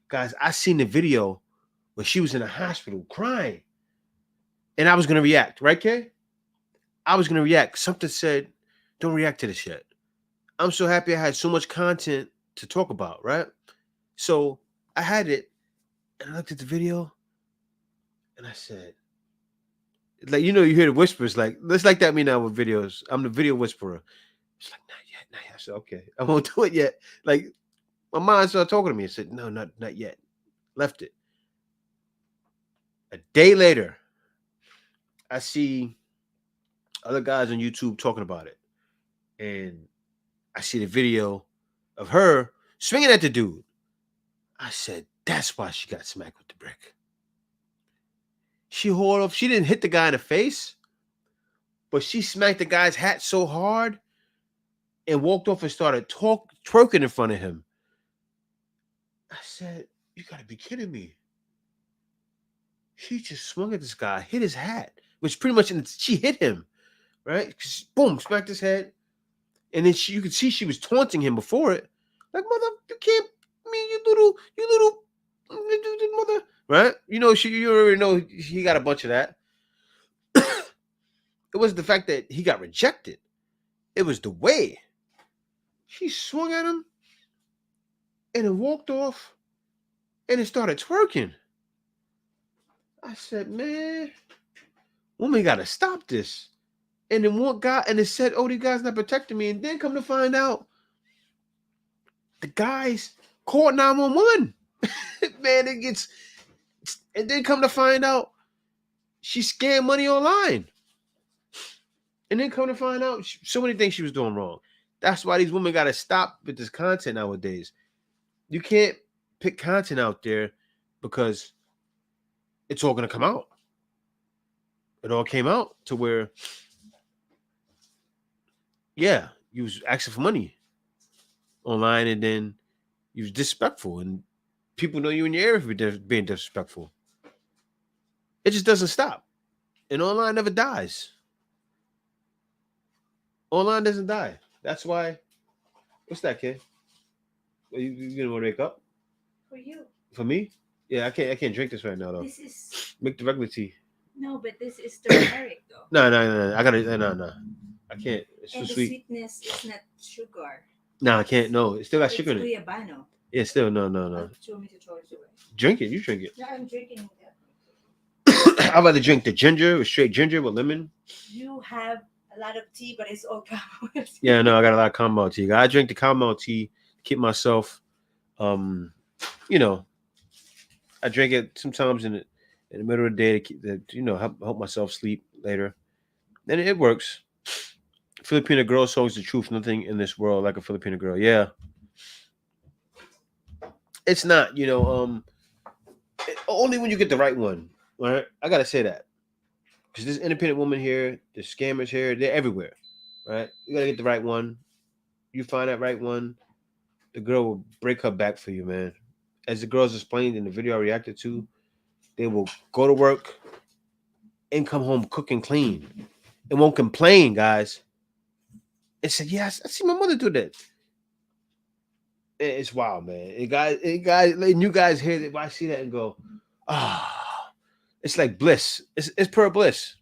Guys, I seen the video where she was in the hospital crying. And I was going to react, right, Kay? I was going to react. Something said, don't react to this yet. I'm so happy I had so much content to talk about, right? So I had it, and I looked at the video, and I said, like, you hear the whispers, like, it's like that me now with videos. I'm the video whisperer. It's like, not yet, not yet. I said, okay, I won't do it yet. Like, my mind started talking to me. I said, no, not yet. Left it. A day later, I see other guys on YouTube talking about it. And I see the video of her swinging at the dude. I said, that's why she got smacked with the brick. She hauled off. She didn't hit the guy in the face, but she smacked the guy's hat so hard and walked off and started twerking in front of him. I said, you got to be kidding me. She just swung at this guy, hit his hat, which pretty much, she hit him, right? Boom, smacked his head. And then you could see she was taunting him before it. Like, mother, you can't, you little mother, right? You already know he got a bunch of that. It wasn't the fact that he got rejected. It was the way. She swung at him and then walked off and it started twerking. I said, man, woman got to stop this. And then one guy, and it said, oh, these guys not protecting me. And then come to find out, the guys called 911. Man, and then come to find out, she scammed money online. And then come to find out, so many things she was doing wrong. That's why these women got to stop with this content nowadays. You can't pick content out there because it's all going to come out. It all came out to where, yeah, you was asking for money online and then you was disrespectful and people know you in your area for being disrespectful. It just doesn't stop. And online never dies. Online doesn't die. That's why. What's that, kid? You gonna want to wake up? For you. For me? Yeah, I can't drink this right now though. This is Make the regular tea. no, but this is turmeric though. No. I gotta no. I can't. It's too And the sweet. sweetness is not sugar. No, I can't. No, it still got sugar in it. It's guyabano. Yeah, still no. Do you want me to throw it away? Drink it. You drink it. Yeah, I'm drinking that. I'd rather drink the ginger, with straight ginger with lemon. You have a lot of tea, but it's all chamomile tea. Yeah, no, I got a lot of chamomile tea. I drink the chamomile tea to keep myself, I drink it sometimes in the middle of the day to keep help myself sleep later, and it works. Filipina girl songs the truth. Nothing in this world like a Filipina girl. Yeah, it's not. Only when you get the right one. Right? I gotta say that because there's independent women here, there's scammers here, they're everywhere. Right? You gotta get the right one. You find that right one, the girl will break her back for you, man. As the girls explained in the video I reacted to, they will go to work and come home cooking clean and won't complain, guys. And say, yes, I see my mother do that. It's wild, man. You guys hear that, I see that and go, it's like bliss. It's pure bliss.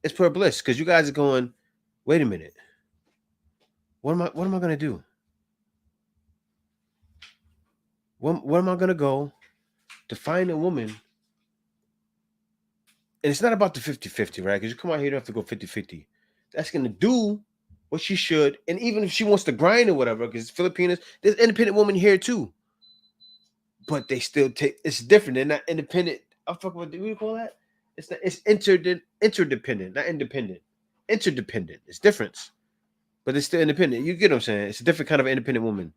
It's pure bliss because you guys are going, wait a minute. What am I gonna do? Where am I gonna go to find a woman? And it's not about the 50-50, right? Because you come out here, you don't have to go 50-50. That's gonna do what she should. And even if she wants to grind or whatever, because Filipinas, there's independent women here too. But they still it's different. They're not independent. What do we call that? It's interdependent, not independent. Interdependent. It's different. But it's still independent. You get what I'm saying? It's a different kind of independent woman.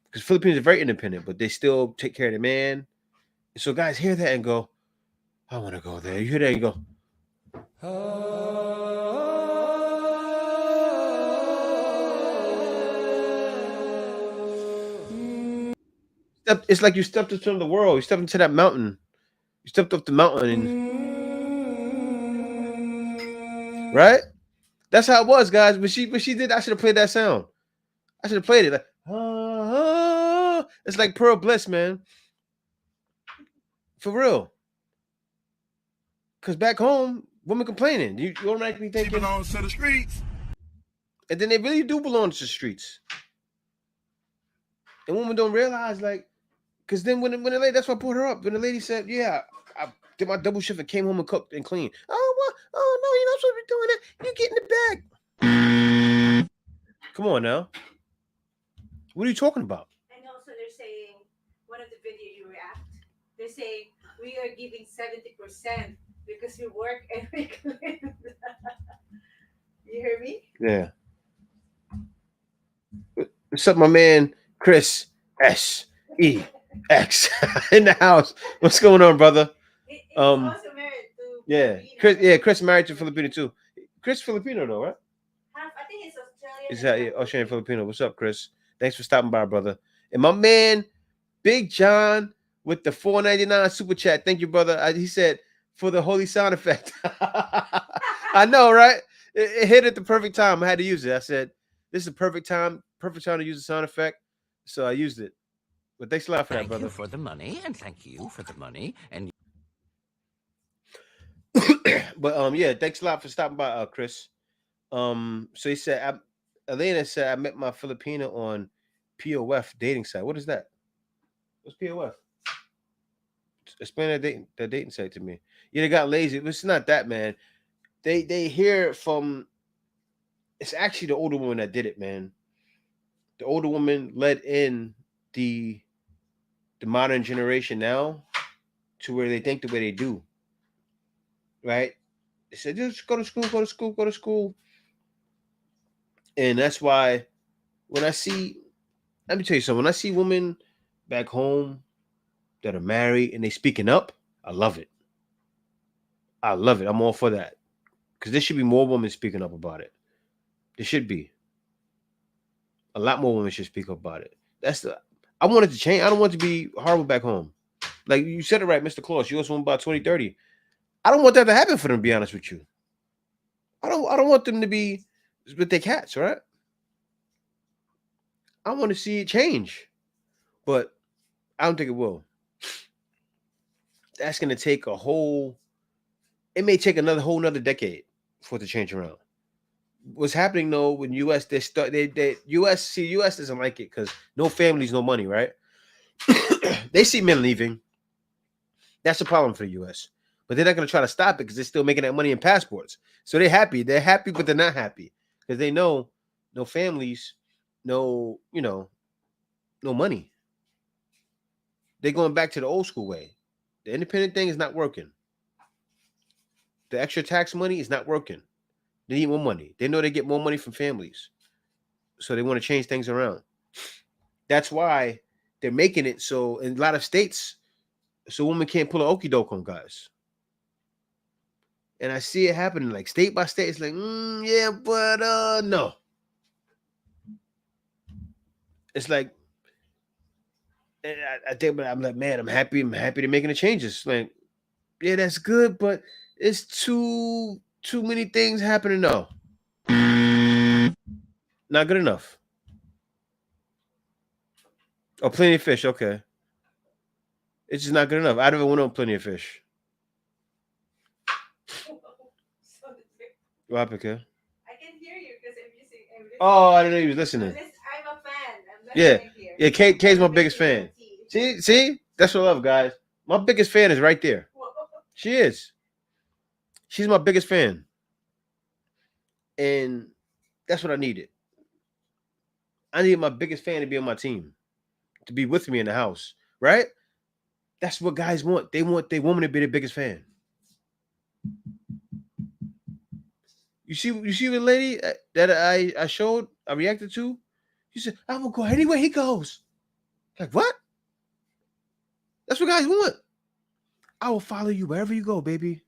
because Filipinos are very independent, but they still take care of the man. So guys hear that and go, I want to go there. You hear that and go, it's like you stepped into the world. You stepped into that mountain. You stepped up the mountain, and right? That's how it was, guys. But she did. I should have played that sound. I should have played it. Like, it's like Pearl Bliss, man. For real. Because back home, women complaining. You automatically thinking, She belongs to the streets. and then they really do belong to the streets. And women don't realize, like, because then when the lady, that's why I pulled her up. When the lady said, "Yeah, I did my double shift and came home and cooked and cleaned." Oh, well, oh no, you're not supposed to be doing that. You get in the bag. Come on now. What are you talking about? And also, they're saying one of the video you react. They're saying we are giving 70% because we work and we clean. You hear me? Yeah. What's up, my man Chris SEX in the house? What's going on, brother? He's also married to Yeah, Filipina. Chris married to Filipino too. Chris Filipino though, right? Half, I think it's Australian. Is that Australian Filipino? What's up, Chris? Thanks for stopping by, brother. And my man Big John with the $4.99 super chat. Thank you, brother. He said for the holy sound effect. I know, right? It hit at the perfect time. I had to use it. I said, "This is the perfect time to use the sound effect." So I used it. But thanks a lot for that, Thank brother. you for the money, and thank you for the money, and But yeah, thanks a lot for stopping by, Chris. So he said, Elena said I met my Filipino on POF dating site. What is that? What's POF? Explain that dating site to me. Yeah, they got lazy. It's not that, man. They hear from. It's actually the older woman that did it, man. The older woman led in the modern generation now to where they think the way they do. Right? They said just go to school, go to school, go to school. And that's why when I see, let me tell you something, when I see women back home that are married and they speaking up, I love it. I love it. I'm all for that. Because there should be more women speaking up about it. There should be. A lot more women should speak up about it. I want it to change. I don't want it to be horrible back home. Like you said it right, Mr. Claus. You also want about 2030. I don't want that to happen for them, to be honest with you. I don't want them to be with their cats, right? I want to see it change. But I don't think it will. That's gonna take it may take whole another decade for it to change around. What's happening though with US, US doesn't like it because no families, no money, right? They see men leaving. That's a problem for the US. But they're not gonna try to stop it because they're still making that money in passports. So they're happy. They're happy, but they're not happy. Because they know no families, no money. They're going back to the old school way. The independent thing is not working. The extra tax money is not working. They need more money. They know they get more money from families. So they want to change things around. That's why they're making it so in a lot of states, so women can't pull an okie doke on guys. And I see it happening like state by state. It's like, yeah, but no. It's like, I think, but I'm like, man, I'm happy they're making the changes. Like, yeah, that's good, but it's too many things happening. No, not good enough. Oh, Plenty of Fish. Okay, it's just not good enough. I don't went on Plenty of Fish. What happened, Kel? I can hear you because I'm listening. Oh, I didn't know you was listening. I'm a fan. I'm Yeah, here. yeah. Kay's my biggest fan. See, that's what I love, guys. My biggest fan is right there. She is. She's my biggest fan, and that's what I needed. I needed my biggest fan to be on my team, to be with me in the house, right? That's what guys want. They want their woman to be the biggest fan. You see the lady that I reacted to? She said, "I will go anywhere he goes." Like, what? That's what guys want. I will follow you wherever you go, baby.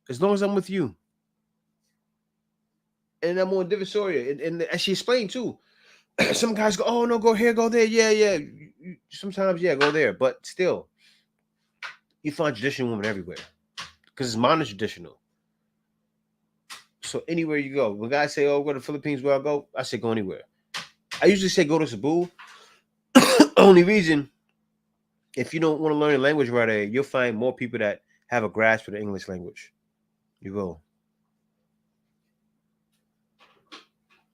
As long as I'm with you. And I'm on Divisoria. And as she explained too, some guys go, oh no, go here, go there. Yeah. Sometimes, yeah, go there. But still, you find traditional women everywhere. Because it's mono-traditional. So anywhere you go. When guys say, oh, go to the Philippines, where I go, I say go anywhere. I usually say go to Cebu. Only reason, if you don't want to learn the language right away, you'll find more people that have a grasp for the English language. You will.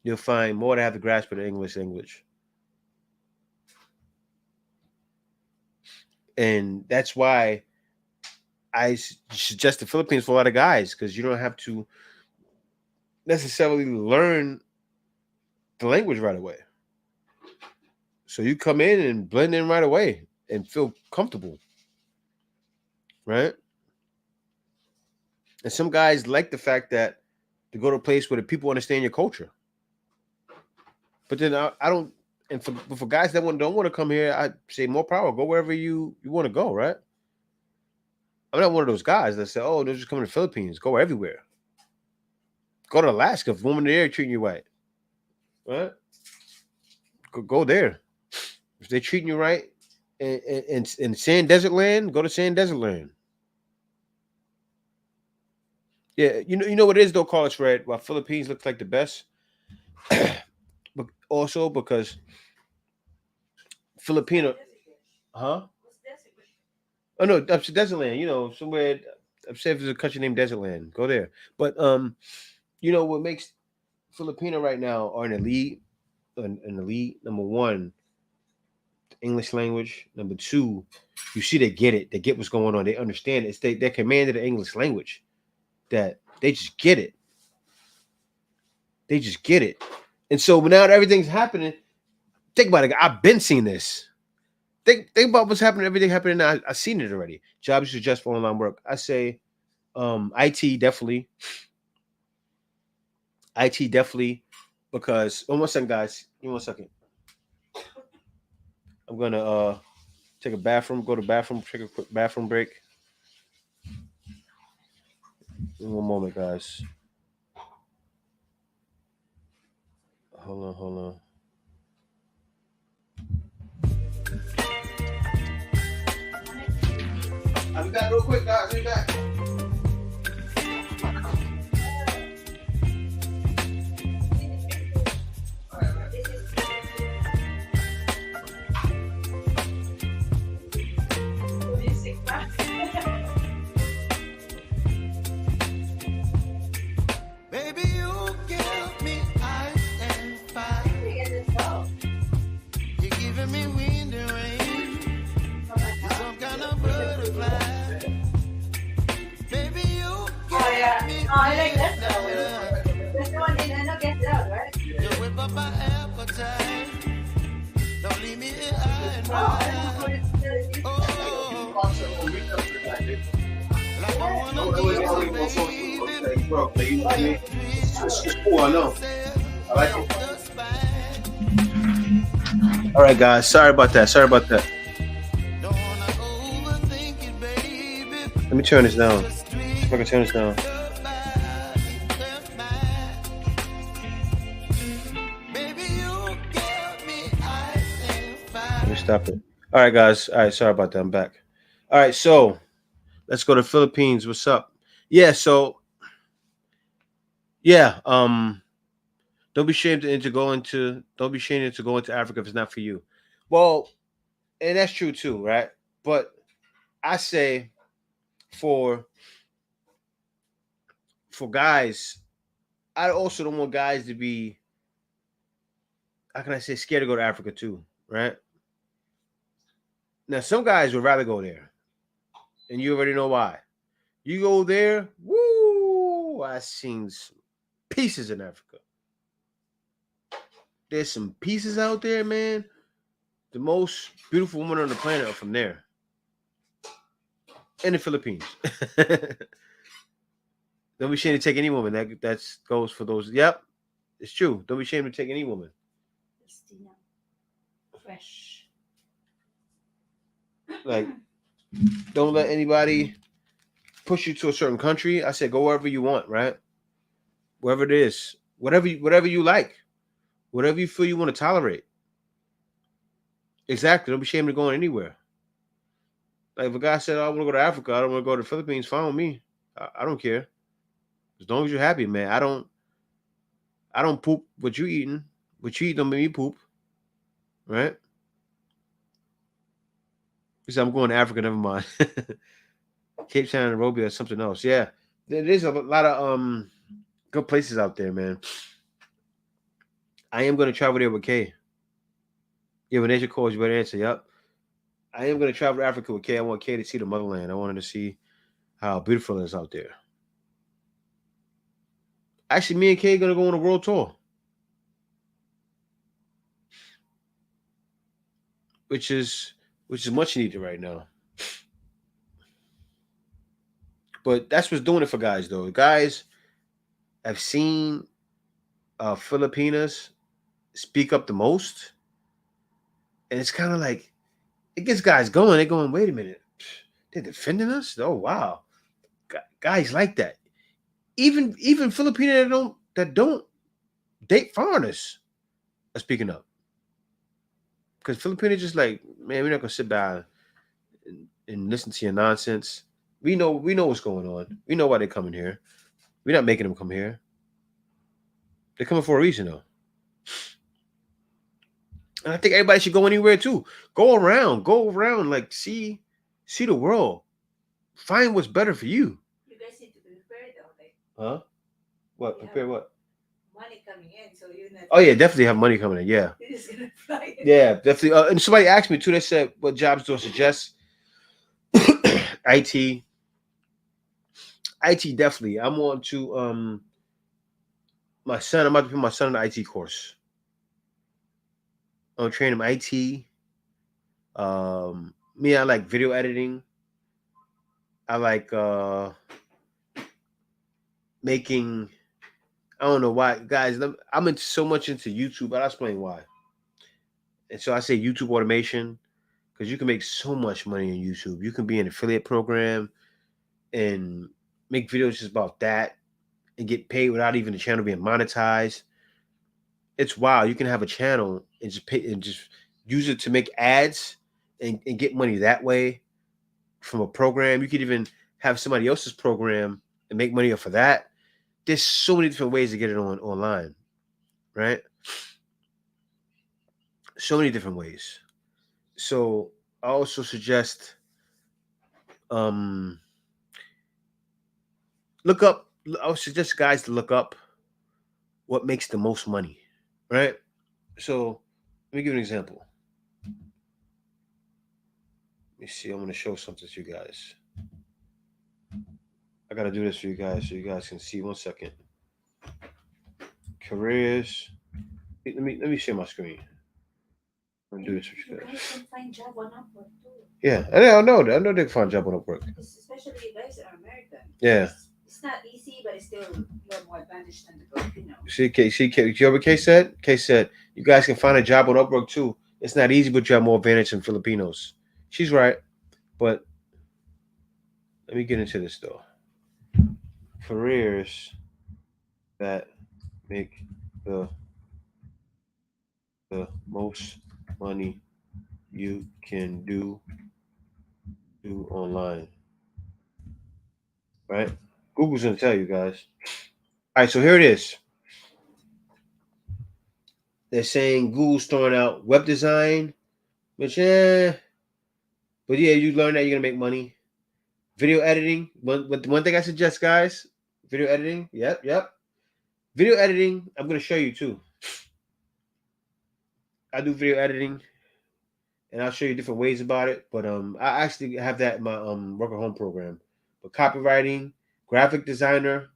You'll find more that have the grasp for the English language. And that's why I suggest the Philippines for a lot of guys, because you don't have to necessarily learn the language right away. So you come in and blend in right away and feel comfortable. Right? And some guys like the fact that to go to a place where the people understand your culture. But then I don't, and for guys that don't want to come here, I say more power. Go wherever you want to go, right? I'm not one of those guys that say, oh, they're just coming to the Philippines. Go everywhere. Go to Alaska if women there treating you right. Right? Go there. If they're treating you right in Sand Desert Land, go to Sand Desert Land. Yeah, you know what it is though, College Red. While Philippines looks like the best, but also because Filipino, huh? Oh no, that's Desert Land. You know, somewhere. I'm saying if there's a country named Desert Land, go there. But you know what makes Filipino right now are an elite number one, English language. Number two, you see they get it. They get what's going on. They understand it. They're commanded the English language. That they just get it. They just get it. And so now that everything's happening, think about it. I've been seeing this. Think about what's happening. Everything happening now. I've seen it already. Jobs you suggest for online work. I say IT definitely. IT definitely. Because one second, guys. Give me 1 second. I'm gonna take a bathroom, go to the bathroom, take a quick bathroom break. In 1 moment, guys. Hold on. I'll be back real quick, guys. I'll be back. Baby, you give me ice and fire. You're giving me wind and rain. You're some kind of butterfly. Baby, you give me midnight. That's the one in Get Out, right? You whip up my appetite. Don't leave me here high and dry. Oh, like I wanna give you, baby. It's cool, I know. I like it. All right, guys. Sorry about that. Let me turn this down. See if I can turn this down. Let me stop it. All right, guys. All right, sorry about that. I'm back. All right, so let's go to Philippines. What's up? Yeah, so yeah, don't be ashamed to go into Africa if it's not for you. Well, and that's true too, right? But I say for guys, I also don't want guys to be, how can I say, scared to go to Africa too, right? Now some guys would rather go there. And you already know why. You go there, woo! I've seen some pieces in Africa. There's some pieces out there, man. The most beautiful women on the planet are from there. In the Philippines. Don't be ashamed to take any woman. That goes for those. Yep, it's true. Don't be ashamed to take any woman. Christina. Fresh. Like, don't let anybody push you to a certain country. I said go wherever you want, right? Wherever it is, whatever you like, whatever you feel you want to tolerate. Exactly. Don't be ashamed of going anywhere. Like if a guy said, "Oh, I want to go to Africa, I don't want to go to the Philippines," fine with me. I don't care. As long as you're happy, man. I don't poop what you eating. What you eat don't make me poop, right? He said, I'm going to Africa, never mind. Cape Town and Nairobi or something else. Yeah. There's a lot of good places out there, man. I am gonna travel there with Kay. Yeah, when nature calls, you better answer. Yep. I am gonna travel to Africa with Kay. I want Kay to see the motherland. I wanted to see how beautiful it is out there. Actually, me and Kay are gonna go on a world tour, which is much needed right now. But that's what's doing it for guys, though. Guys have seen Filipinas speak up the most, and it's kind of like it gets guys going. They're going, wait a minute, they're defending us. Oh wow, guys like that. Even Filipina that don't date foreigners are speaking up because Filipina just like, man, we're not gonna sit down and listen to your nonsense. We know what's going on. We know why they're coming here. We're not making them come here. They're coming for a reason though. And I think everybody should go anywhere too. Go around, like see the world. Find what's better for you. You guys need to prepare though, like Huh? What? Yeah. Prepare what? money coming in, so you're not. Oh yeah, definitely have money coming in. Yeah. You're just gonna fly. Yeah, definitely. And somebody asked me too. They said, "What jobs do I suggest?" IT. IT definitely. I'm on to my son. I'm about to put my son in the IT course. I'm training him IT. Me, I like video editing. I like making. I don't know why, guys. I'm into so much into YouTube. I'll explain why. And so I say YouTube automation because you can make so much money on YouTube. You can be an affiliate program and make videos just about that and get paid without even the channel being monetized. It's wild. You can have a channel and just pay and just use it to make ads and get money that way from a program. You could even have somebody else's program and make money off of that. There's so many different ways to get it online, right? So many different ways. So I also suggest um look up I would suggest guys to look up what makes the most money, right? So let me give you an example. Let me see. I'm going to show something to you guys. I got to do this for you guys so you guys can see. 1 second. Careers. Let me share my screen. I'm going to do this for you You guys. guys can find job on Upwork too. Yeah, I know that. I know they can find a job on Upwork. Especially you guys are American. Yeah. It's not easy, but it's still you have more advantage than the Filipino. See, you hear what Kay said? Kay said, you guys can find a job on Upwork too. It's not easy, but you have more advantage than Filipinos. She's right. But let me get into this though. Careers that make the most money you can do online. Right? Google's gonna tell you guys. All right, so here it is. They're saying Google's throwing out web design, which but yeah, you learn that you're gonna make money. Video editing. One thing I suggest, guys. Video editing. Yep. Video editing. I'm gonna show you too. I do video editing, and I'll show you different ways about it. But I actually have that in my work at home program. But copywriting, graphic designer,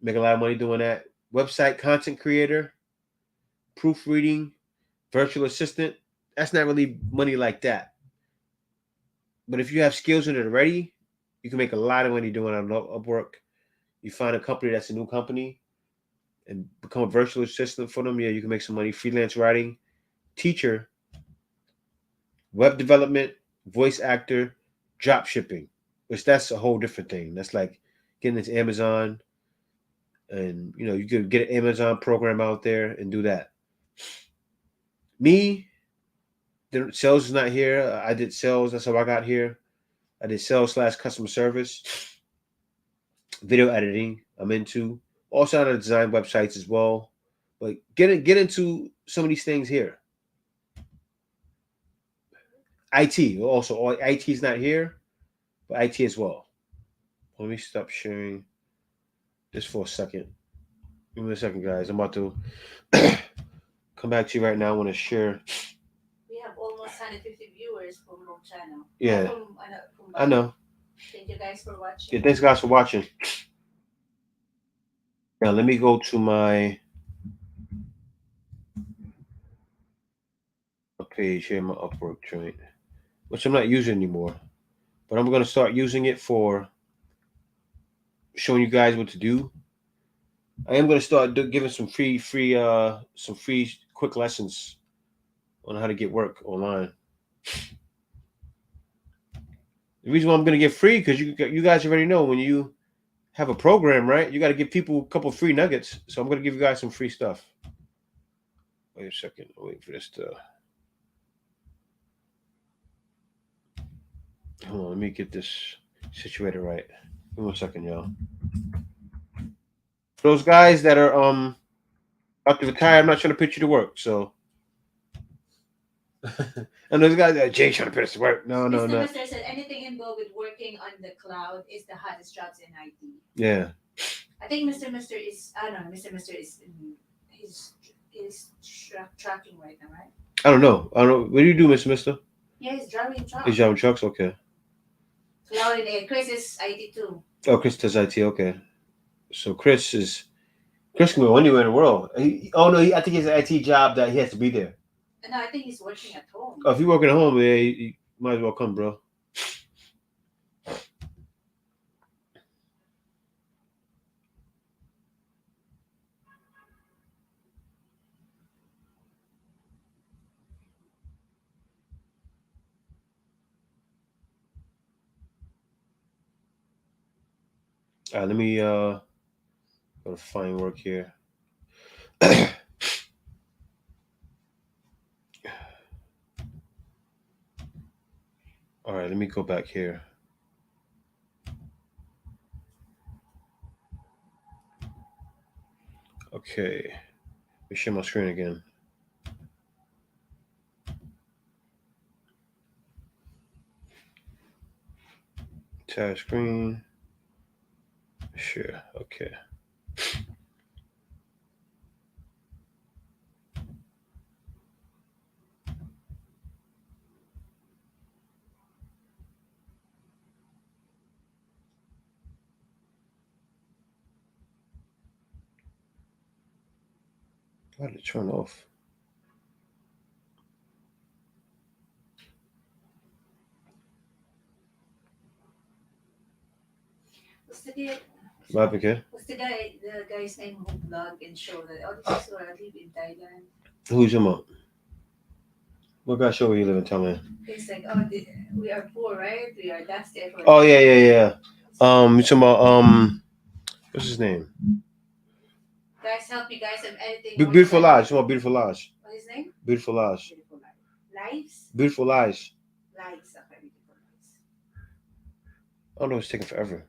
make a lot of money doing that. Website content creator, proofreading, virtual assistant. That's not really money like that. But if you have skills in it already, you can make a lot of money doing it on Upwork. You find a company that's a new company and become a virtual assistant for them. Yeah, you can make some money. Freelance writing, teacher, web development, voice actor, drop shipping, which that's a whole different thing. That's like getting into Amazon, and you could get an Amazon program out there and do that. Me, the sales is not here. I did sales. That's how I got here. I did sales/customer service, video editing. I'm into also how to design websites as well. But get into some of these things here. IT also. All IT is not here, but IT as well. Let me stop sharing this for a second. Give me a second, guys. I'm about to come back to you right now. I want to share. We have almost 150 viewers from Long Channel. Yeah, From I know. Thank you guys for watching. Yeah, thanks guys for watching. Now let me go to my page here, my Upwork joint, which I'm not using anymore, but I'm gonna start using it for showing you guys what to do. I am gonna start giving some free quick lessons on how to get work online. The reason why I'm gonna get free because you guys already know when you have a program, right? You got to give people a couple free nuggets. So I'm gonna give you guys some free stuff. Wait a second. I'll wait for this to. Hold on. Let me get this situated right. Give me 1 second, y'all. For those guys that are about to retire, I'm not trying to put you to work. So. And those guys that Jay trying to put us to work. No. Mr. said anything involved with working on the cloud is the hottest jobs in IT. Yeah. I think Mr. is I don't know, Mr. is he's tracking right now, right? I don't know. What do you do, Mister? Yeah, he's driving trucks. He's driving trucks. Okay. Cloud and Chris is IT too. Oh, Chris does IT. Okay. So Chris can go anywhere in the world. I think he has an IT job that he has to be there. No, I think he's working at home. Oh, if you're working at home, yeah, you might as well come, bro. All right, let me go to find work here. All right, let me go back here. Okay, let me share my screen again. Entire screen. Share. Okay. Why did it turn off? What's the guy? What happened, What's the guy's name who vlog and show that this is where I live in Thailand? Who's your mom? What guy show where you live in Thailand? It's like, we are poor, right? We are that's the effort. Oh yeah. You talking about what's his name? Guys, help me, guys! I'm editing. Beautiful Lies. You want Beautiful Lies? What's his name? Beautiful Lies. Beautiful Lives. Beautiful Lies. Lives. Okay, Beautiful Lives. I don't know. It's taking forever.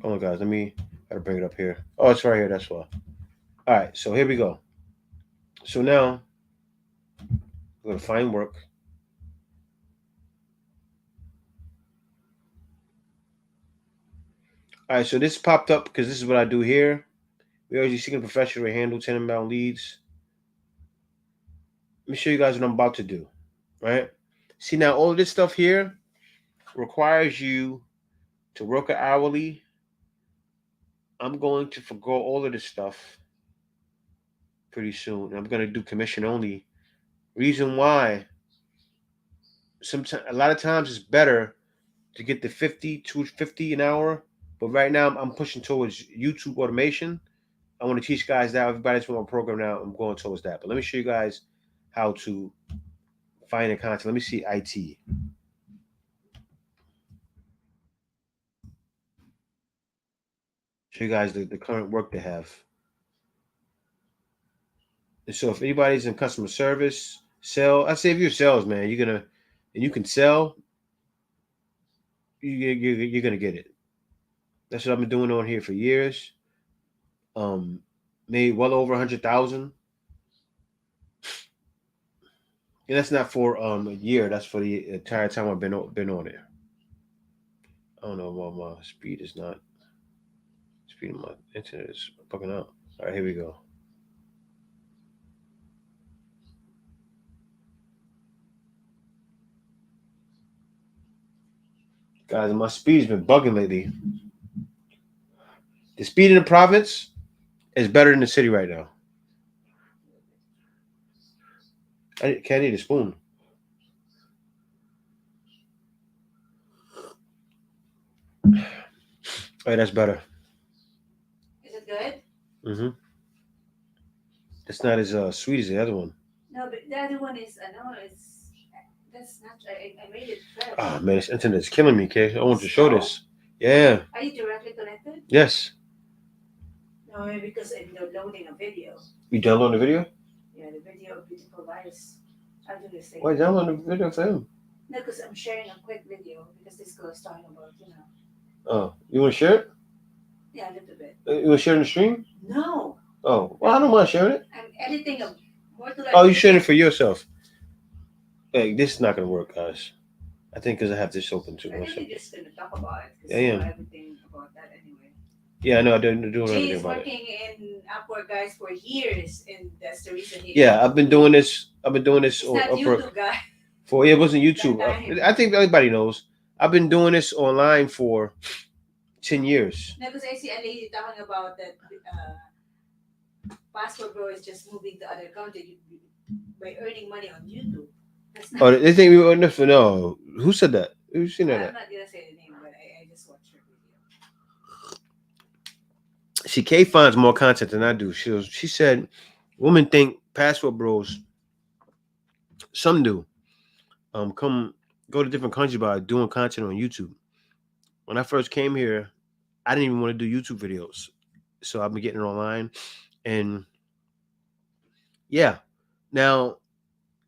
Oh my guys, let me gotta bring it up here. Oh, it's right here. That's why. All right, so here we go. So now we're gonna find work. All right, so this popped up because this is what I do here. We always seeking a professional to handle 10 inbound leads. Let me show you guys what I'm about to do. Right? See now, all of this stuff here requires you to work an hourly. I'm going to forgo all of this stuff pretty soon. I'm gonna do commission only. Reason why? Sometimes, a lot of times, it's better to get the 50 an hour. But right now, I'm pushing towards YouTube automation. I want to teach guys that. Everybody's from my program now. I'm going towards that. But let me show you guys how to find the content. Let me see IT. Show you guys the current work they have. And so if anybody's in customer service, I say if you're sales, man, and you can sell, you're gonna get it. That's what I've been doing on here for years. Um, Made well over 100,000, and that's not for a year. That's for the entire time I've been on it. I don't know why my speed of my internet is fucking up. All right, here we go. Guys, my speed's been bugging lately. The speed in the province is better than the city right now. I need a spoon. All right, that's better. Is it good? Mm-hmm. It's not as sweet as the other one. No, but the other one is, I know that's not, I made it fresh. Oh man, this internet's killing me, Kay. I want to show this. Yeah. Are you directly connected? Yes. No, because I'm downloading a video. You download the video? Yeah, the video of Beautiful Lives. I'll do the same. Why download the video for him? No, because I'm sharing a quick video because this girl is talking about, Oh, you want to share it? Yeah, a little bit. You want to share it in the stream? No. Oh, well, I don't mind sharing it. I'm editing a more to like. Oh, you sharing it for yourself? Hey, this is not gonna work, guys. I think because I have this open too. I think you're just gonna talk about it. Yeah, yeah. Everything about that anyway. Yeah, I know. I don't do Jay everything is about it. working in Upwork, guys, for years, and that's the reason he. Yeah, I've been doing this. It's on not Upwork YouTube, guy. it wasn't YouTube. I think everybody knows. I've been doing this online for 10 years. No, because I see a lady talking about that. Passport Bro is just moving to other country by earning money on YouTube. That's not. Oh, they think we were no. Who said that? Who's seen I'm that? not gonna say the name, but I just watched her video. See, Kay finds more content than I do. She said, women think passport bros. Some do. Go to different countries by doing content on YouTube. When I first came here, I didn't even want to do YouTube videos, so I've been getting it online, and yeah. Now,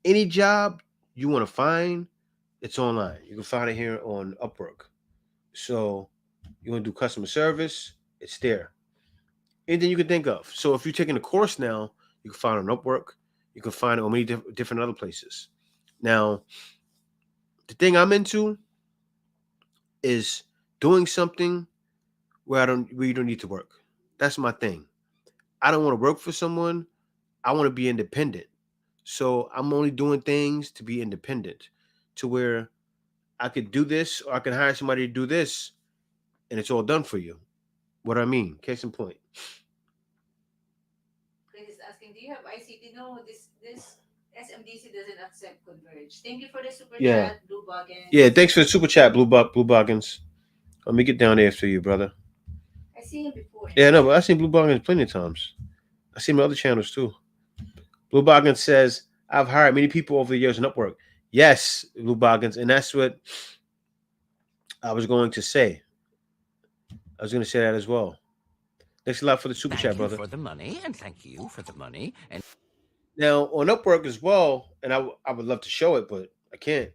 any job you want to find, it's online. You can find it here on Upwork. So you want to do customer service, it's there. Anything you can think of. So if you're taking a course now, you can find it on Upwork. You can find it on many different other places. Now, the thing I'm into is doing something where you don't need to work. That's my thing. I don't want to work for someone. I want to be independent. So I'm only doing things to be independent, to where I could do this or I can hire somebody to do this, and it's all done for you. What I mean, case in point. Chris is asking, do you have ICT? No, this SMDC doesn't accept Converge. Thank you for the super chat, Blue Boggins. Yeah, thanks for the super chat, Blue Boggins. Let me get down there for you, brother. I seen him before. Yeah, no, but I've seen Blue Boggins plenty of times. I see him on other channels too. Blue Boggins says, I've hired many people over the years in Upwork. Yes, Blue Boggins, and that's what I was going to say. I was going to say that as well. Thanks a lot for the super chat, brother. Thank you for the money, and thank you for the money. And now on Upwork as well, and I would love to show it, but I can't.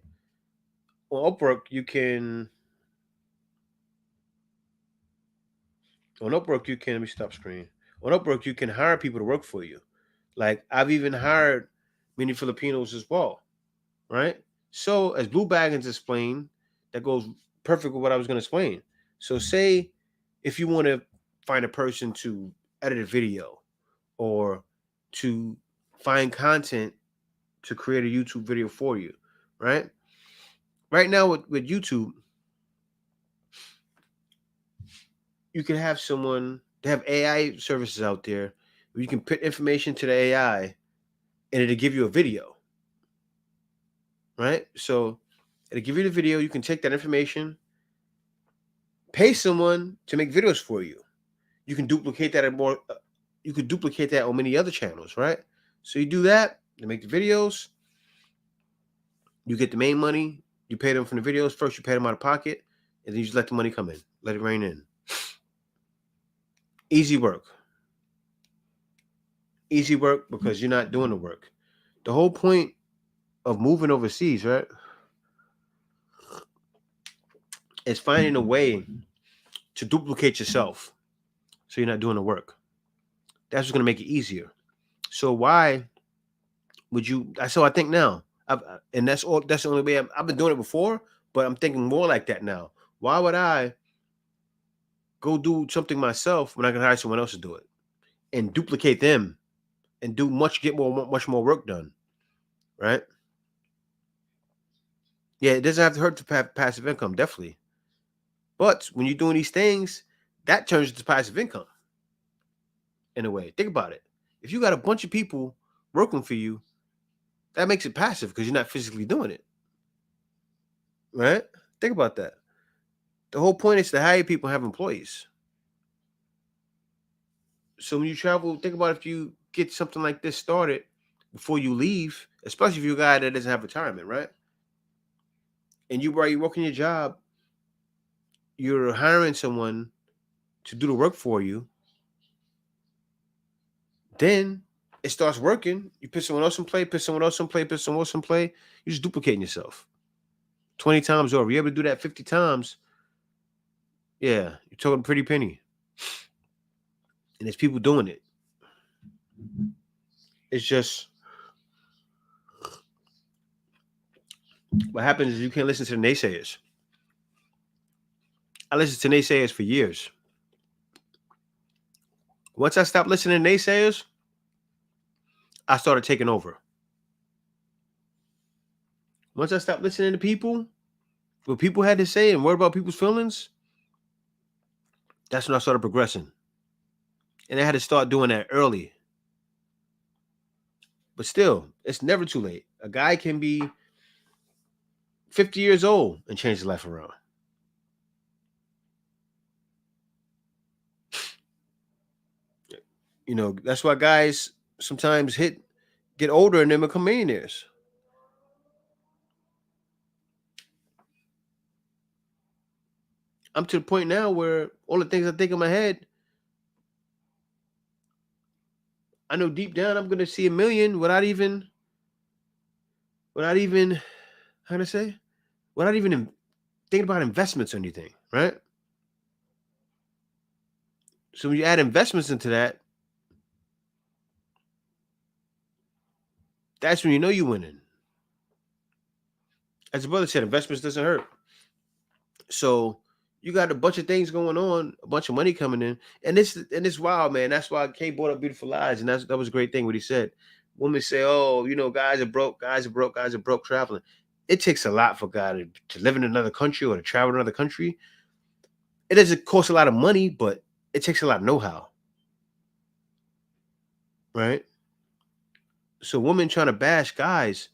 On Upwork, you can. Let me stop screen. On Upwork, you can hire people to work for you. Like, I've even hired many Filipinos as well, right? So, as Blue Baggins explained, that goes perfect with what I was going to explain. So, say if you want to find a person to edit a video or to find content to create a YouTube video for you, right? Right now with YouTube, you can have someone, they have AI services out there where you can put information to the AI and it'll give you a video, right? So it'll give you the video. You can take that information, pay someone to make videos for you. You can duplicate that you could duplicate that on many other channels, right? So you do that, you make the videos, you get the main money, you pay them from the videos. First, you pay them out of pocket, and then you just let the money come in, let it rain in. Easy work. Easy work because you're not doing the work. The whole point of moving overseas, right, is finding a way to duplicate yourself so you're not doing the work. That's what's going to make it easier. So why would you? That's how I think now. And that's all. That's the only way. I've been doing it before, but I'm thinking more like that now. Why would I go do something myself when I can hire someone else to do it and duplicate them and get much more work done, right? Yeah, it doesn't have to hurt to have passive income, definitely. But when you're doing these things, that turns into passive income in a way. Think about it. If you got a bunch of people working for you, that makes it passive because you're not physically doing it, right? Think about that. The whole point is to hire people and have employees. So when you travel, think about if you get something like this started before you leave, especially if you're a guy that doesn't have retirement, right? And you while you're working your job, you're hiring someone to do the work for you. Then it starts working. You put someone else in play, put someone else in play, put someone else in play. You're just duplicating yourself 20 times over. You're able to do that 50 times. Yeah, you're talking pretty penny. And there's people doing it. It's just what happens is you can't listen to the naysayers. I listened to naysayers for years. Once I stopped listening to naysayers, I started taking over. Once I stopped listening to people, what people had to say and worry about people's feelings, that's when I started progressing. And I had to start doing that early. But still, it's never too late. A guy can be 50 years old and change his life around. You know, that's why guys sometimes get older and then become millionaires. I'm to the point now where all the things I think in my head, I know deep down I'm gonna see a million without even how to say, without even thinking about investments or anything, right? So when you add investments into that, that's when you know you're winning. As the brother said, investments doesn't hurt. So you got a bunch of things going on, a bunch of money coming in, and it's wild, man. That's why Kay brought up Beautiful Lies, and that was a great thing what he said. Women say, "Oh, you know, guys are broke, guys are broke, guys are broke traveling." It takes a lot for a guy to live in another country or to travel to another country. It doesn't cost a lot of money, but it takes a lot of know-how, right? So women trying to bash guys,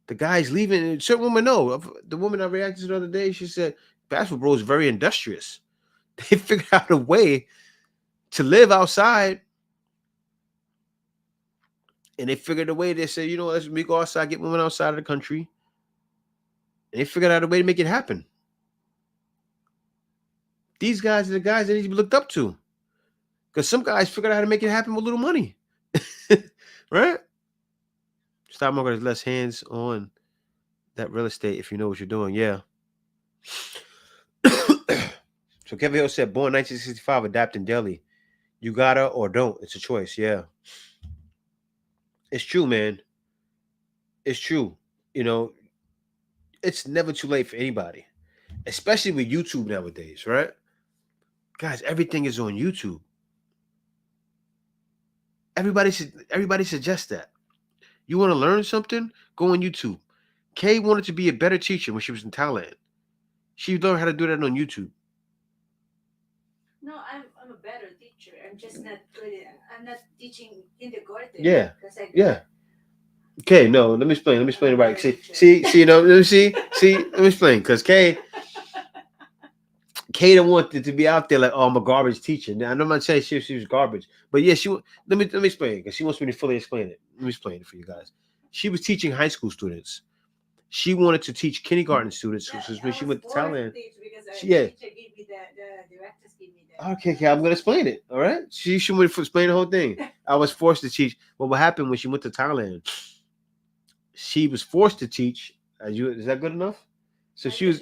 the guys leaving. Certain women know. The woman I reacted to the other day, she said, "Basketball bro is very industrious. They figured out a way to live outside, and they figured a way. They said, you know, let's we go outside, get women outside of the country, and they figured out a way to make it happen. These guys are the guys that need to be looked up to, because some guys figured out how to make it happen with little money, right? Stock market has less hands on that real estate if you know what you're doing. Yeah." So Kevin Hill said, born 1965, adapting Delhi. You gotta or don't. It's a choice. Yeah. It's true, man. It's true. You know, it's never too late for anybody, especially with YouTube nowadays, right? Guys, everything is on YouTube. Everybody suggests that. You want to learn something? Go on YouTube. Kay wanted to be a better teacher when she was in Thailand. She learned how to do that on YouTube. No, I'm a better teacher. I'm just not good. I'm not teaching kindergarten. Yeah. Because Yeah. Okay, no, let me explain. Let me explain it right. See, you know, let me explain. Because Kay don't want it to be out there like, oh, I'm a garbage teacher. Now, I'm not saying she was garbage, but yeah, let me explain because she wants me to fully explain it. Let me explain it for you guys. She was teaching high school students, She wanted to teach kindergarten students. So when she went to Thailand, yeah. Okay, okay, I'm gonna explain it. All right, she went to explain the whole thing. I was forced to teach. Well, what happened when she went to Thailand? She was forced to teach. Is that good enough? So That's the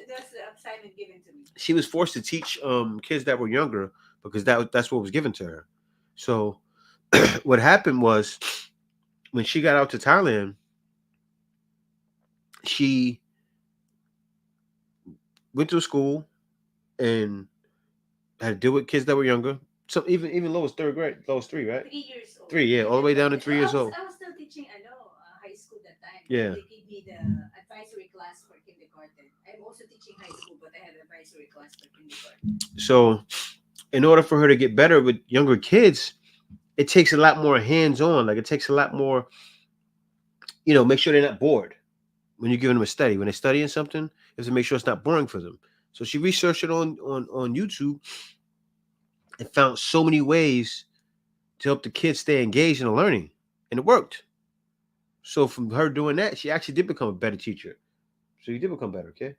assignment given to me. she was forced to teach kids that were younger because that's what was given to her. So what happened was when she got out to Thailand, she went to school and had to deal with kids that were younger. So even lowest third grade, lowest three, right? 3 years old. 3, yeah, all the way down to 3 years old. I was still teaching, I know, high school that time. Yeah. They gave me the advisory class for kindergarten. I'm also teaching high school, but I had an advisory class for kindergarten. So, in order for her to get better with younger kids, it takes a lot more hands-on. Like it takes a lot more, make sure they're not bored when you're giving them a study. When they're studying something, you have to make sure it's not boring for them. So she researched it on YouTube and found so many ways to help the kids stay engaged in the learning, and it worked. So from her doing that, she actually did become a better teacher. So you did become better, okay?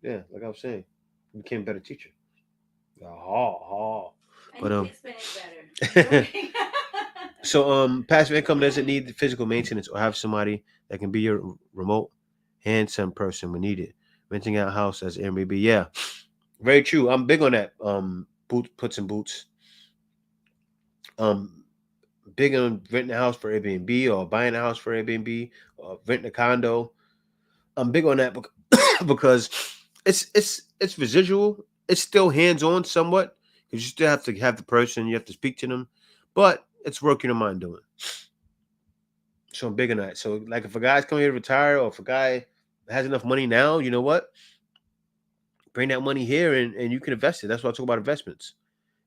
Yeah, like I was saying, you became a better teacher. But I need to explain it better. so passive income doesn't need physical maintenance or have somebody that can be your remote hands-on person when needed. Renting out a house as Airbnb, yeah, very true. I'm big on that. Puts and boots. Big on renting a house for Airbnb or buying a house for Airbnb or renting a condo. I'm big on that because it's residual. It's still hands-on somewhat because you still have to have the person, you have to speak to them, but it's work you don't mind doing. So I'm big on that. So like if a guy's coming here to retire or if a guy has enough money now, you know what? Bring that money here and you can invest it. That's what I talk about investments.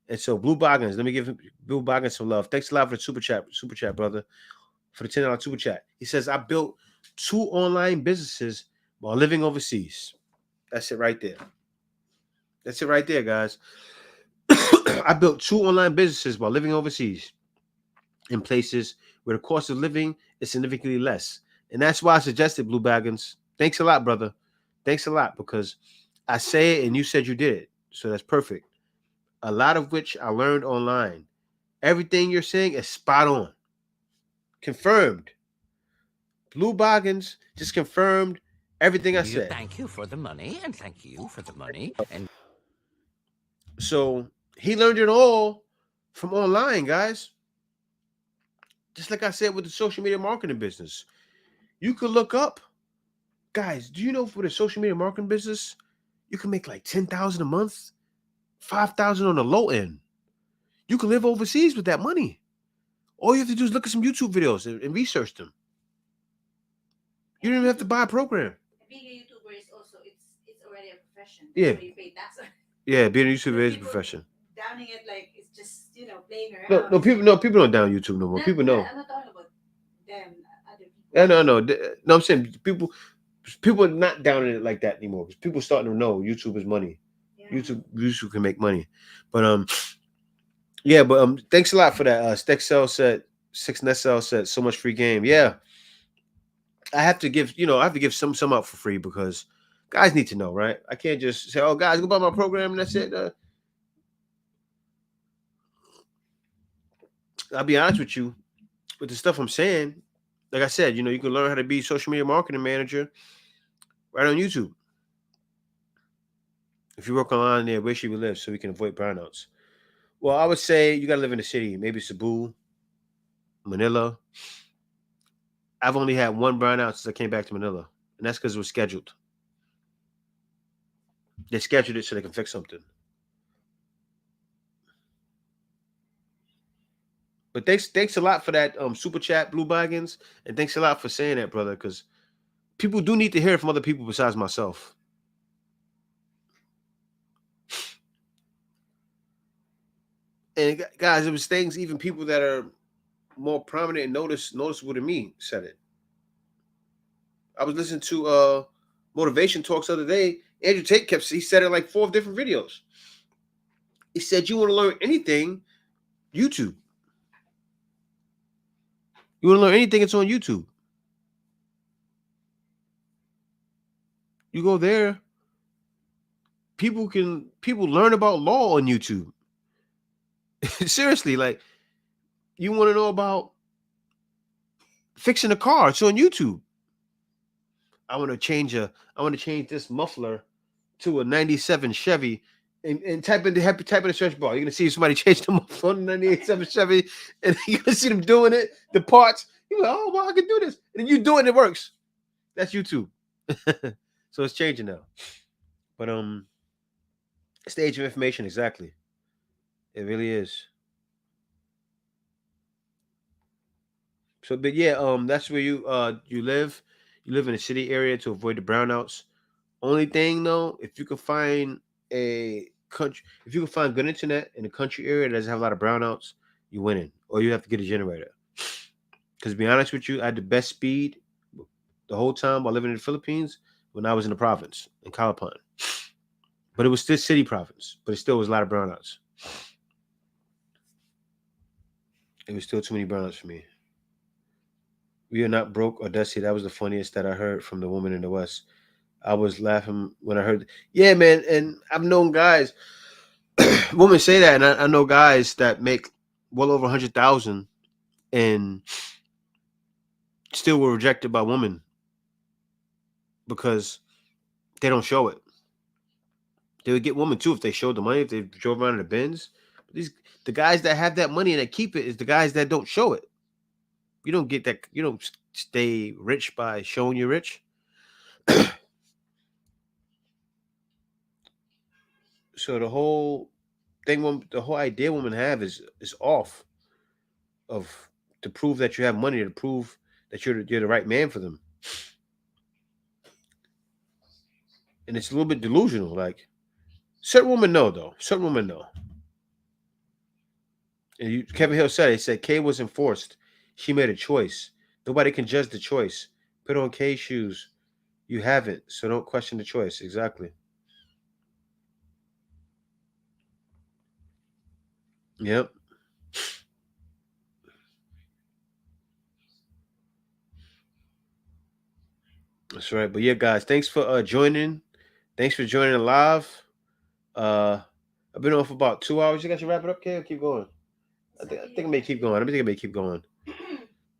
And so Blue Boggins, let me give Blue Boggins some love. Thanks a lot for the super chat, brother. For the $10 super chat. He says, I built 2 online businesses while living overseas. That's it right there. That's it right there, guys. I built 2 online businesses while living overseas in places where the cost of living is significantly less. And that's why I suggested Blue Baggins. Thanks a lot, brother. Thanks a lot because I say it and you said you did it. So that's perfect. A lot of which I learned online. Everything you're saying is spot on. Confirmed. Blue Boggins just confirmed everything I said. Thank you for the money, and thank you for the money, and so he learned it all from online, guys. Just like I said with the social media marketing business, you could look up, guys. Do you know for the social media marketing business, you can make like 10,000 a month, 5,000 on the low end. You can live overseas with that money. All you have to do is look at some YouTube videos and research them. You don't even have to buy a program. Being a YouTuber is also it's already a profession. Yeah. So you pay tax. Yeah, being a YouTuber is a profession. Downing it like it's just playing around. People don't down YouTube no more. People know. I'm not talking about them. Other people. Yeah, no. I'm saying people are not downing it like that anymore because people starting to know YouTube is money. Yeah. YouTube can make money, but yeah, but thanks a lot for that. Stexel said 6Nessel said so much free game. Yeah, I have to give some out for free because guys need to know, right? I can't just say, oh guys, go buy my program and that's it. I'll be honest with you, with the stuff I'm saying, like I said, you can learn how to be a social media marketing manager right on YouTube. If you work online there, where should we live so we can avoid brownouts? Well, I would say you got to live in the city, maybe Cebu, Manila. I've only had 1 brownout since I came back to Manila, and that's because it was scheduled. They scheduled it so they can fix something. But thanks a lot for that super chat, Blue Baggins, and thanks a lot for saying that, brother, because people do need to hear it from other people besides myself. And guys, it was things even people that are more prominent and noticeable than me said it. I was listening to motivation talks the other day. Andrew Tate he said it like 4 different videos. He said, you want to learn anything, YouTube. You want to learn anything, it's on YouTube. You go there, people learn about law on YouTube. Seriously, like you want to know about fixing a car, it's on YouTube. I want to change this muffler to a 97 Chevy and type in the search bar. You're gonna see somebody change the muffler on a 98 Chevy, and you're gonna see them doing it, the parts. You're like, oh well, I can do this. And then you do it and it works. That's YouTube. So it's changing now. But it's the age of information, exactly. It really is. So but yeah, that's where you live. You live in a city area to avoid the brownouts. Only thing though, if you can find if you can find good internet in a country area that doesn't have a lot of brownouts, you winning. Or you have to get a generator. Because to be honest with you, I had the best speed the whole time while living in the Philippines when I was in the province in Calapan. But it was still city province, but it still was a lot of brownouts. It was still too many brownouts for me. We are not broke or dusty. That was the funniest that I heard from the woman in the West. I was laughing when I heard, yeah, man. And I've known guys, women say that, and I know guys that make well over 100,000 and still were rejected by women because they don't show it. They would get women too if they showed the money, if they drove around in the Benz. The guys that have that money and that keep it is the guys that don't show it. You don't get that. You don't stay rich by showing you're rich. So the whole thing, the whole idea women have is off of to prove that you have money, to prove that you're the right man for them, and it's a little bit delusional. Like certain women know though, certain women know. And Kevin Hill said, he said Kay wasn't forced. She made a choice. Nobody can judge the choice. Put on Kay's shoes. You haven't, so don't question the choice. Exactly. Yep. That's right. But yeah, guys, thanks for joining. Thanks for joining live. Uh I've been on for about 2 hours. You guys should wrap it up, Kay, or keep going? I think I may keep going. I think I may keep going.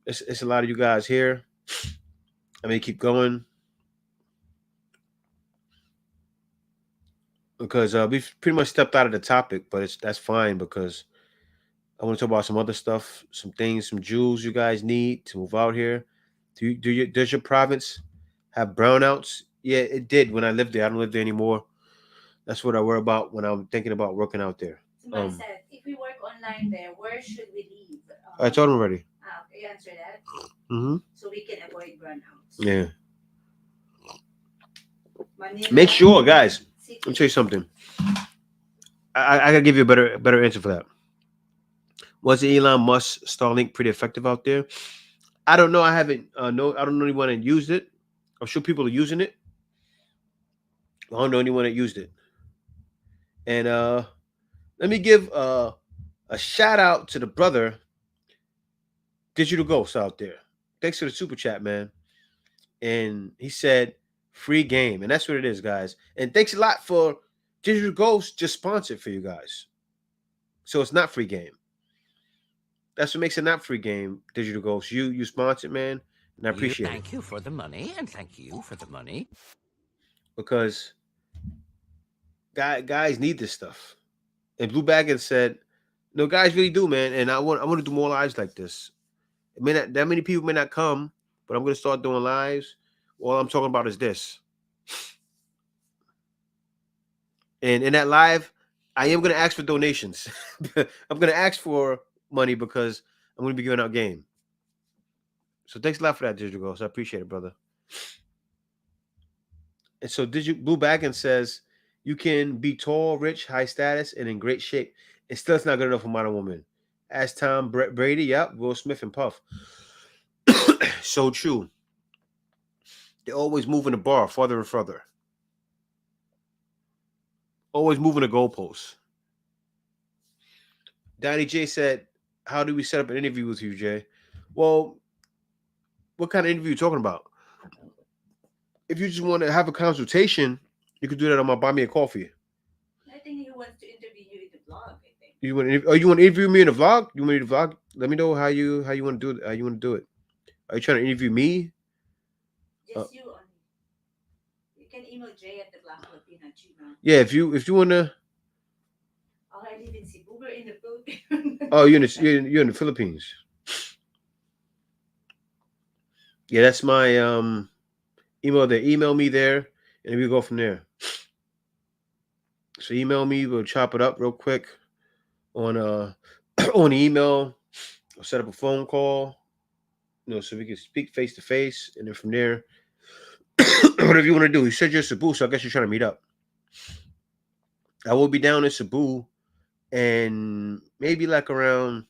It's a lot of you guys here. I may keep going because we've pretty much stepped out of the topic, but that's fine because I want to talk about some other stuff, some things, some jewels you guys need to move out here. Does your province have brownouts? Yeah, it did when I lived there. I don't live there anymore. That's what I worry about when I'm thinking about working out there. Somebody said, if we work online there, where should we leave? I told him already. You answer that. Mm-hmm. So we can avoid burnouts. Yeah. Manila, Make sure, guys. City. Let me tell you something. I gotta give you a better answer for that. Was Elon Musk Starlink pretty effective out there? I don't know. I haven't. I don't know anyone that used it. I'm sure people are using it. I don't know anyone that used it. And let me give a shout out to the brother Digital Ghost out there. Thanks for the super chat, man. And he said free game, and that's what it is, guys. And thanks a lot for Digital Ghost just sponsored for you guys. So it's not free game. That's what makes it not free game, Digital Ghost. You sponsored, man, and I appreciate it. Thank you for the money, and thank you for the money. Because guys need this stuff. And Blue Baggins said, "No, guys really do, man. And I want to do more lives like this. It may not, that many people may not come, but I'm going to start doing lives. All I'm talking about is this. And in that live, I am going to ask for donations. I'm going to ask for money because I'm going to be giving out game. So thanks a lot for that, Digital Ghost. I appreciate it, brother. And so Blue Baggins says, you can be tall, rich, high status, and in great shape. And still it's not good enough for modern woman. As Tom Brady, yep, Will Smith and Puff. So true. They're always moving the bar further and further. Always moving the goalposts. Donnie J said, how do we set up an interview with you, Jay? Well, what kind of interview are you talking about? if you just want to have a consultation, you could do that on my Buy Me a Coffee. I think he wants to interview you in the vlog. I think. You want? You want to interview me in a vlog? You want me to vlog? Let me know how you want to do it. How you want to do it? Are you trying to interview me? Just you only. You can email Jay at the Black Filipina Gmail. Yeah, if you want to. Oh, I live in Cebu. We're in the Philippines. Oh, you're in the Philippines. Yeah, that's my email. There, email me there, and we go from there. So email me. We'll chop it up real quick on on email. I'll set up a phone call. So we can speak face to face, and then from there, whatever you want to do. You said you're Cebu, so I guess you're trying to meet up. I will be down in Cebu, and maybe like around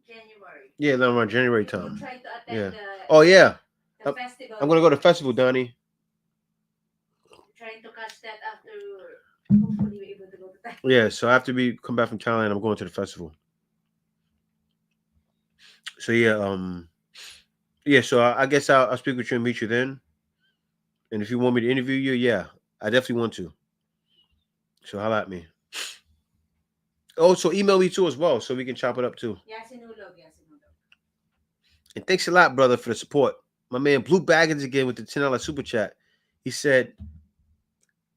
January. around January You time. try to attend Yeah. the, Oh yeah, the festival. I'm gonna go to the festival, Donnie. Trying to catch that after. Hopefully, we're able to go to that. Yeah, so after we come back from Thailand, I'm going to the festival. So yeah, so I guess I'll speak with you and meet you then. And if you want me to interview you, yeah, I definitely want to. So holla at me. Also, email me too as well, so we can chop it up too. Yasinulog. And thanks a lot, brother, for the support. My man Blue Baggins again with the $10 super chat. He said,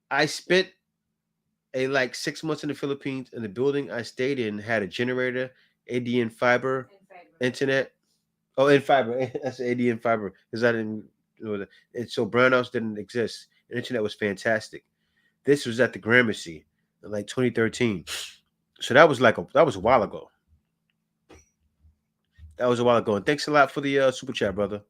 I spent like 6 months in the Philippines, and the building I stayed in had a generator, ADN fiber, internet. Oh, in fiber. That's ADN fiber because I didn't know that. And so brownouts didn't exist. The internet was fantastic. This was at the Gramercy in like 2013. So that was a while ago. That was a while ago. And thanks a lot for the super chat, brother.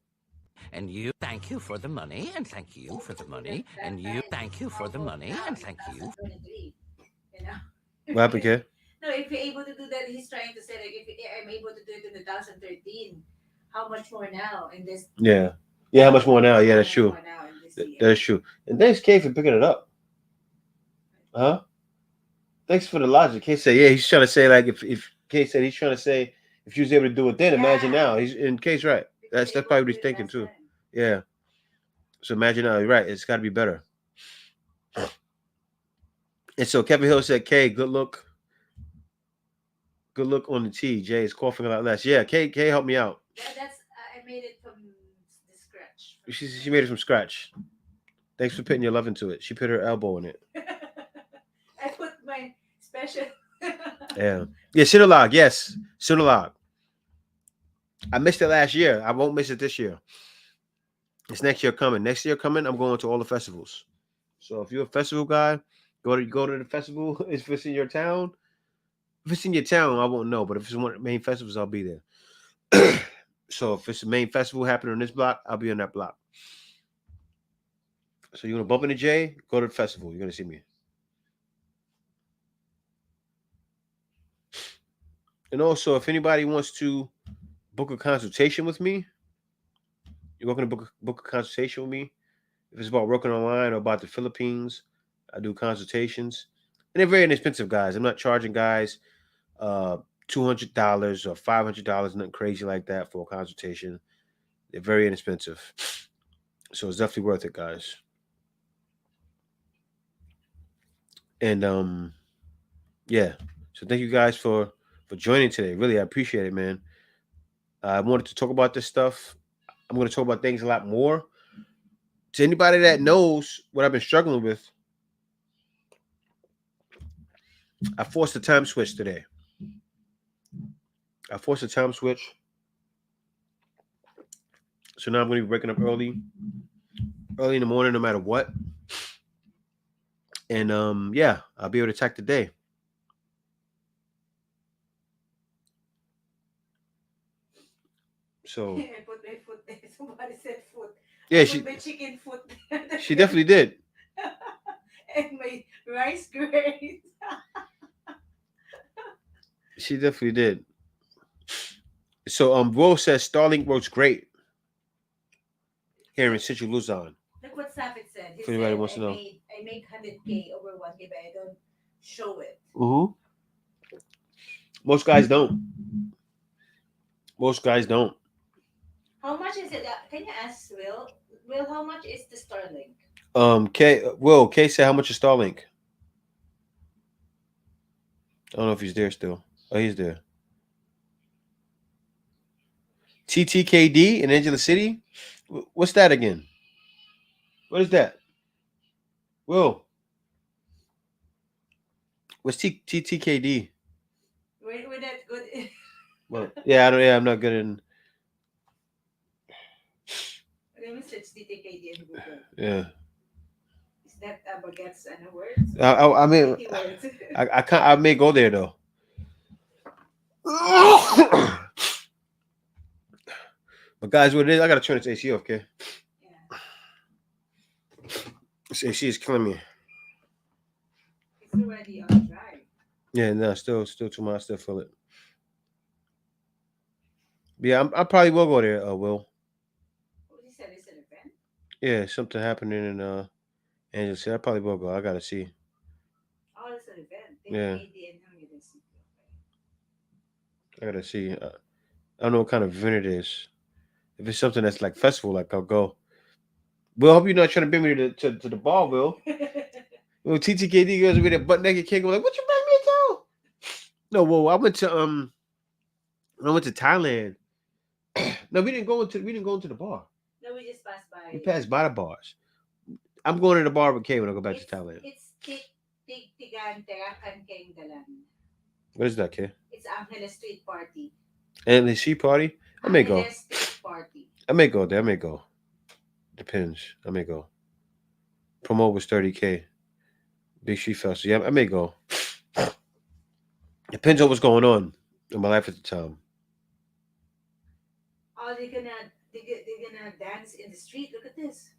And you, thank you for the money, and thank you for the money, and you, thank you for the money, and thank you. 2023. You know. What happened, kid? No, if you're able to do that, he's trying to say like if I'm able to do it in 2013, how much more now in this? Yeah. Yeah, how much more now? Yeah, that's true. That is true. And thanks, Kay, for picking it up. Huh? Thanks for the logic. Kay said, yeah, he's trying to say like if Kay said he's trying to say if you was able to do it then, imagine now. He's in Kay's right. That's probably what he's thinking too. Yeah. So imagine now, you're right. It's got to be better. And so Kevin Hill said, Kay, good look. Good look on the T. Jay is coughing a lot less. Yeah, Kay helped me out. That's I made it from the scratch. She made it from scratch. Thanks for putting your love into it. She put her elbow in it. I put my special. Yeah. Yeah, Sinulog. Yes. Sinulog. I missed it last year. I won't miss it this year. It's next year coming. Next year coming, I'm going to all the festivals. So if you're a festival guy, go to the festival. If it's in your town, if it's in your town, I won't know. But if it's one of the main festivals, I'll be there. So if it's the main festival happening on this block, I'll be on that block. So you want to bump into Jay? Go to the festival. You're gonna see me. And also, if anybody wants to book a consultation with me, you're welcome to book a consultation with me. If it's about working online or about the Philippines, I do consultations. And they're very inexpensive, guys. I'm not charging guys $200 or $500, nothing crazy like that for a consultation. They're very inexpensive. So it's definitely worth it, guys. And yeah. So thank you guys for joining today. Really, I appreciate it, man. I wanted to talk about this stuff. I'm going to talk about things a lot more. To anybody that knows what I've been struggling with, I forced a time switch today. So now I'm going to be waking up early in the morning, no matter what. And yeah, I'll be able to attack the day. So I put my foot there. Somebody said foot. Yeah, put my chicken foot there. She definitely did. And my rice grains. She definitely did. So Will says Starlink works great here in Central Luzon. Look what Sapit said. He If anybody said, wants to know. I make 100K over 1K, but I don't show it. Most guys don't. Most guys don't. How much is it? Can you ask Will? Well, how much is the Starlink? K said how much is Starlink? I don't know if he's there still. Oh, he's there. TTKD in Angela City. What's that again? What is that? Will, what's TTKD? We're not good. Well, yeah, I don't. Yeah, I'm not good in. Let me search DTKD in Google. Yeah, Is that baguettes and words or I mean, pretty words? I can't. I may go there though. But guys, what it is? I gotta turn this AC off. Okay, Yeah, this AC is killing me. it's already on dry. Yeah, no, still too much. I still feel it. But yeah, I probably will go there. Will. What you said is an event? Yeah, something happening in Angela City. I probably will go. I gotta see. Oh, it's an event. Yeah, DTKD and Hungary City. I gotta see. I don't know what kind of event it is. If it's something that's like festival, like I'll go. Will, I hope you're not trying to bring me to the bar, Will. Okay. Well, TTKD girls with that butt naked kid go like, "What you bring me to?" No, well, I went to when I went to Thailand. No, we didn't go into the bar. No, we just passed We by. passed by the bars. I'm going to the bar with Kay when I go back to It's Thailand. it's Tigan Terakan Keng Dalan. What is that, Kay? It's Angeles Street Party. And the she party? I may go. Angeles Street Party. I may go there. I may go. Depends. I may go. Promo was 30K. Big Street Festival. Yeah, I may go. Depends on what's going on in my life at the time. Oh, they're gonna dance in the street. Look at this.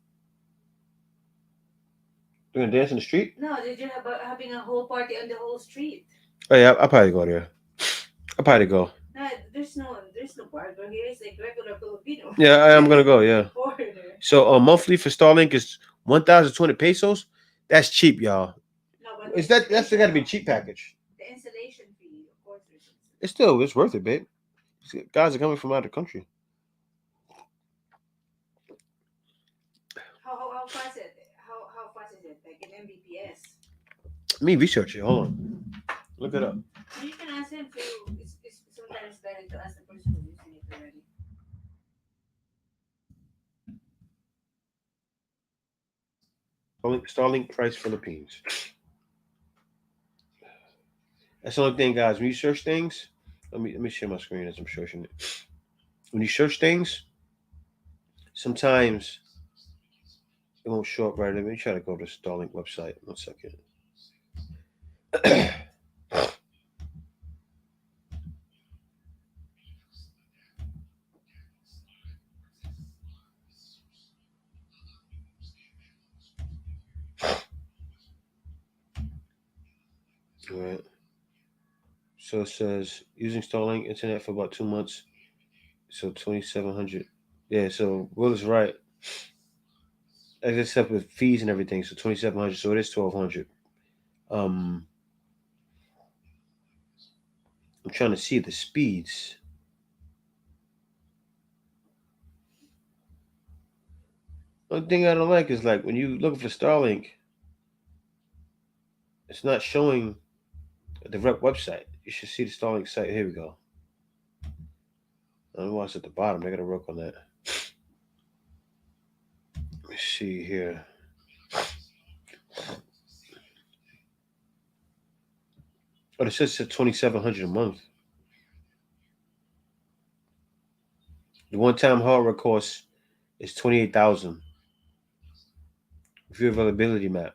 We're gonna dance in the street? No, they're just having a whole party on the whole street. Oh yeah, I'll probably go there. I'll probably go. No, there's no barber here. It's like regular Filipino. Yeah, I am gonna go. Yeah. Foreigner. So monthly for Starlink is 1,020 pesos. That's cheap, y'all. No, but Is that's got to be a cheap package? the installation fee, of course. There's It's worth it, babe. Guys are coming from out of the country. how fast it? How fast is it? Like in Mbps? Let me research it. Hold on. Look it up. You can ask him to. It's sometimes better to ask the person who's using it already. Starlink price Philippines. That's the only thing, guys. When you search things, let me share my screen as I'm searching it. When you search things, sometimes it won't show up right. Let me try to go to Starlink website. 1 second. All right. So it says using Starlink internet for about 2 months. So 2,700. Yeah. So Will is right. Except with fees and everything. So 2,700. So it is 1,200. Um, I'm trying to see the speeds. One thing I don't like is like when you look for Starlink, it's not showing a direct website. You should see the Starlink site. Here we go. I don't know why it's at the bottom. They gotta work on that. Let me see here. But it says it's 2,700 a month. The one-time hardware cost is 28,000. View availability map.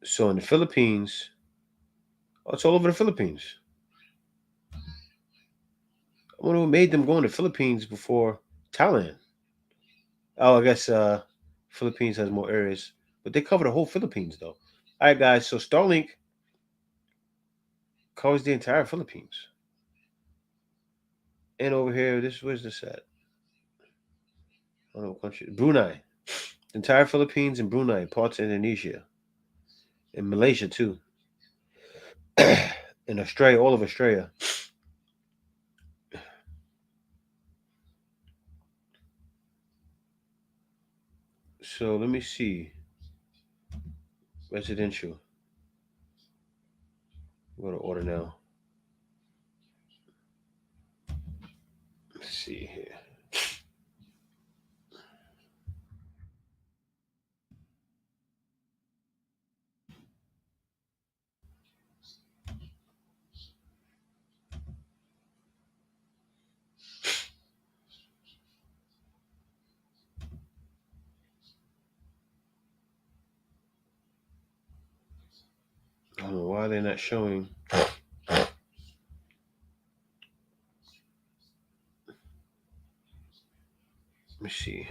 So in the Philippines, oh, it's all over the Philippines. I wonder what made them go in the Philippines before Thailand. Oh, I guess Philippines has more areas, but they cover the whole Philippines though. All right, guys. So Starlink covers the entire Philippines, and over here, where's this at? I don't know what country. Brunei, the entire Philippines and Brunei, parts of Indonesia, and Malaysia too, and Australia, all of Australia. So let me see. Residential. Go to order now. Let's see here. I don't know why they're not showing. Let me see.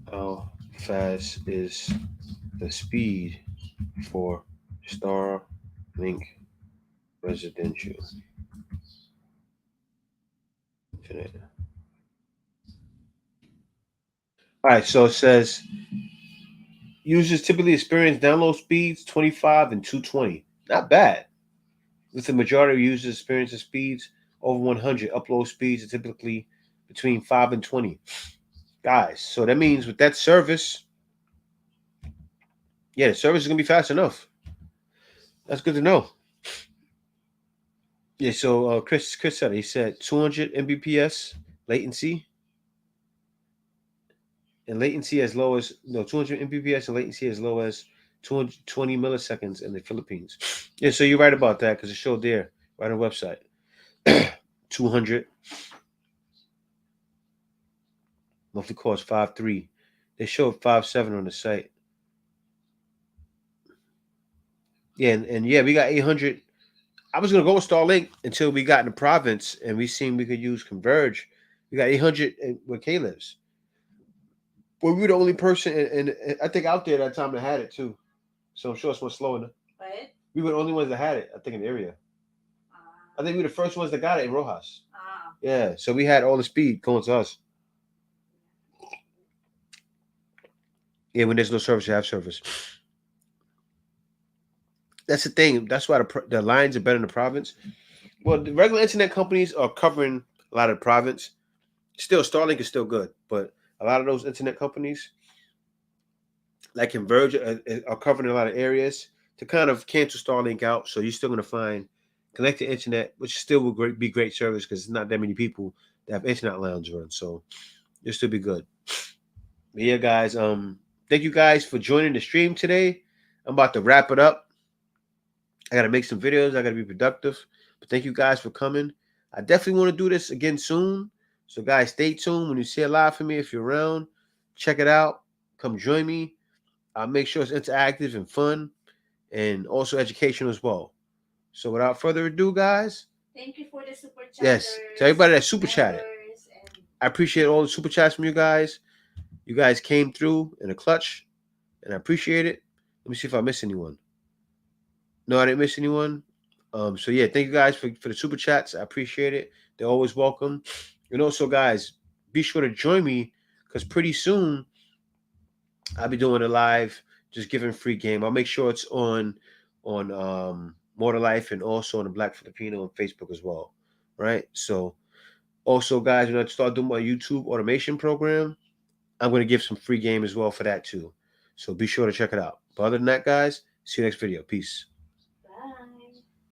How fast is the speed for Starlink residential internet? All right, so it says users typically experience download speeds 25 and 220. Not bad. With the majority of users experiencing speeds over 100, upload speeds are typically between 5 and 20. Guys, so that means with that service, yeah, the service is going to be fast enough. That's good to know. Yeah, so Chris said, he said 200 Mbps latency, and latency as low as 200 Mbps and latency as low as 220 milliseconds in the Philippines. Yeah, so you're right about that because it showed there right on the website. 200 monthly cost 5.3. They showed 5.7 on the site. Yeah, and yeah, we got 800. I was gonna go with Starlink until we got in the province and we seen we could use Converge. We got 800 where Kay lives. Well, we were the only person, and I think out there that time that had it too. So I'm sure it's more slow enough. What? We were the only ones that had it, I think, in the area. I think we were the first ones that got it in Rojas. Yeah, so we had all the speed going to us. Yeah, when there's no service, you have service. That's the thing. That's why the lines are better in the province. Well, the regular internet companies are covering a lot of the province. Still, Starlink is still good, but a lot of those internet companies, like Converge, are covering a lot of areas to kind of cancel Starlink out. So you're still going to find connected internet, which still will be great service because there's not that many people that have internet lines run. So you'll still be good. But yeah, guys, thank you guys for joining the stream today. I'm about to wrap it up. I got to make some videos. I got to be productive. But thank you guys for coming. I definitely want to do this again soon. So guys, stay tuned. When you see it live for me, if you're around, check it out. Come join me. I'll make sure it's interactive and fun and also educational as well. So without further ado, guys. Thank you for the super chat. Yes, to everybody that super chatted. I appreciate all the super chats from you guys. You guys came through in a clutch, and I appreciate it. Let me see if I missed anyone. No, I didn't miss anyone. So yeah, thank you guys for the super chats. I appreciate it. They're always welcome. And also, guys, be sure to join me because pretty soon I'll be doing a live, just giving free game. I'll make sure it's on More to Life and also on the Black Filipino on Facebook as well. Right. So also, guys, when I start doing my YouTube automation program, I'm going to give some free game as well for that too. So be sure to check it out. But other than that, guys, see you next video. Peace.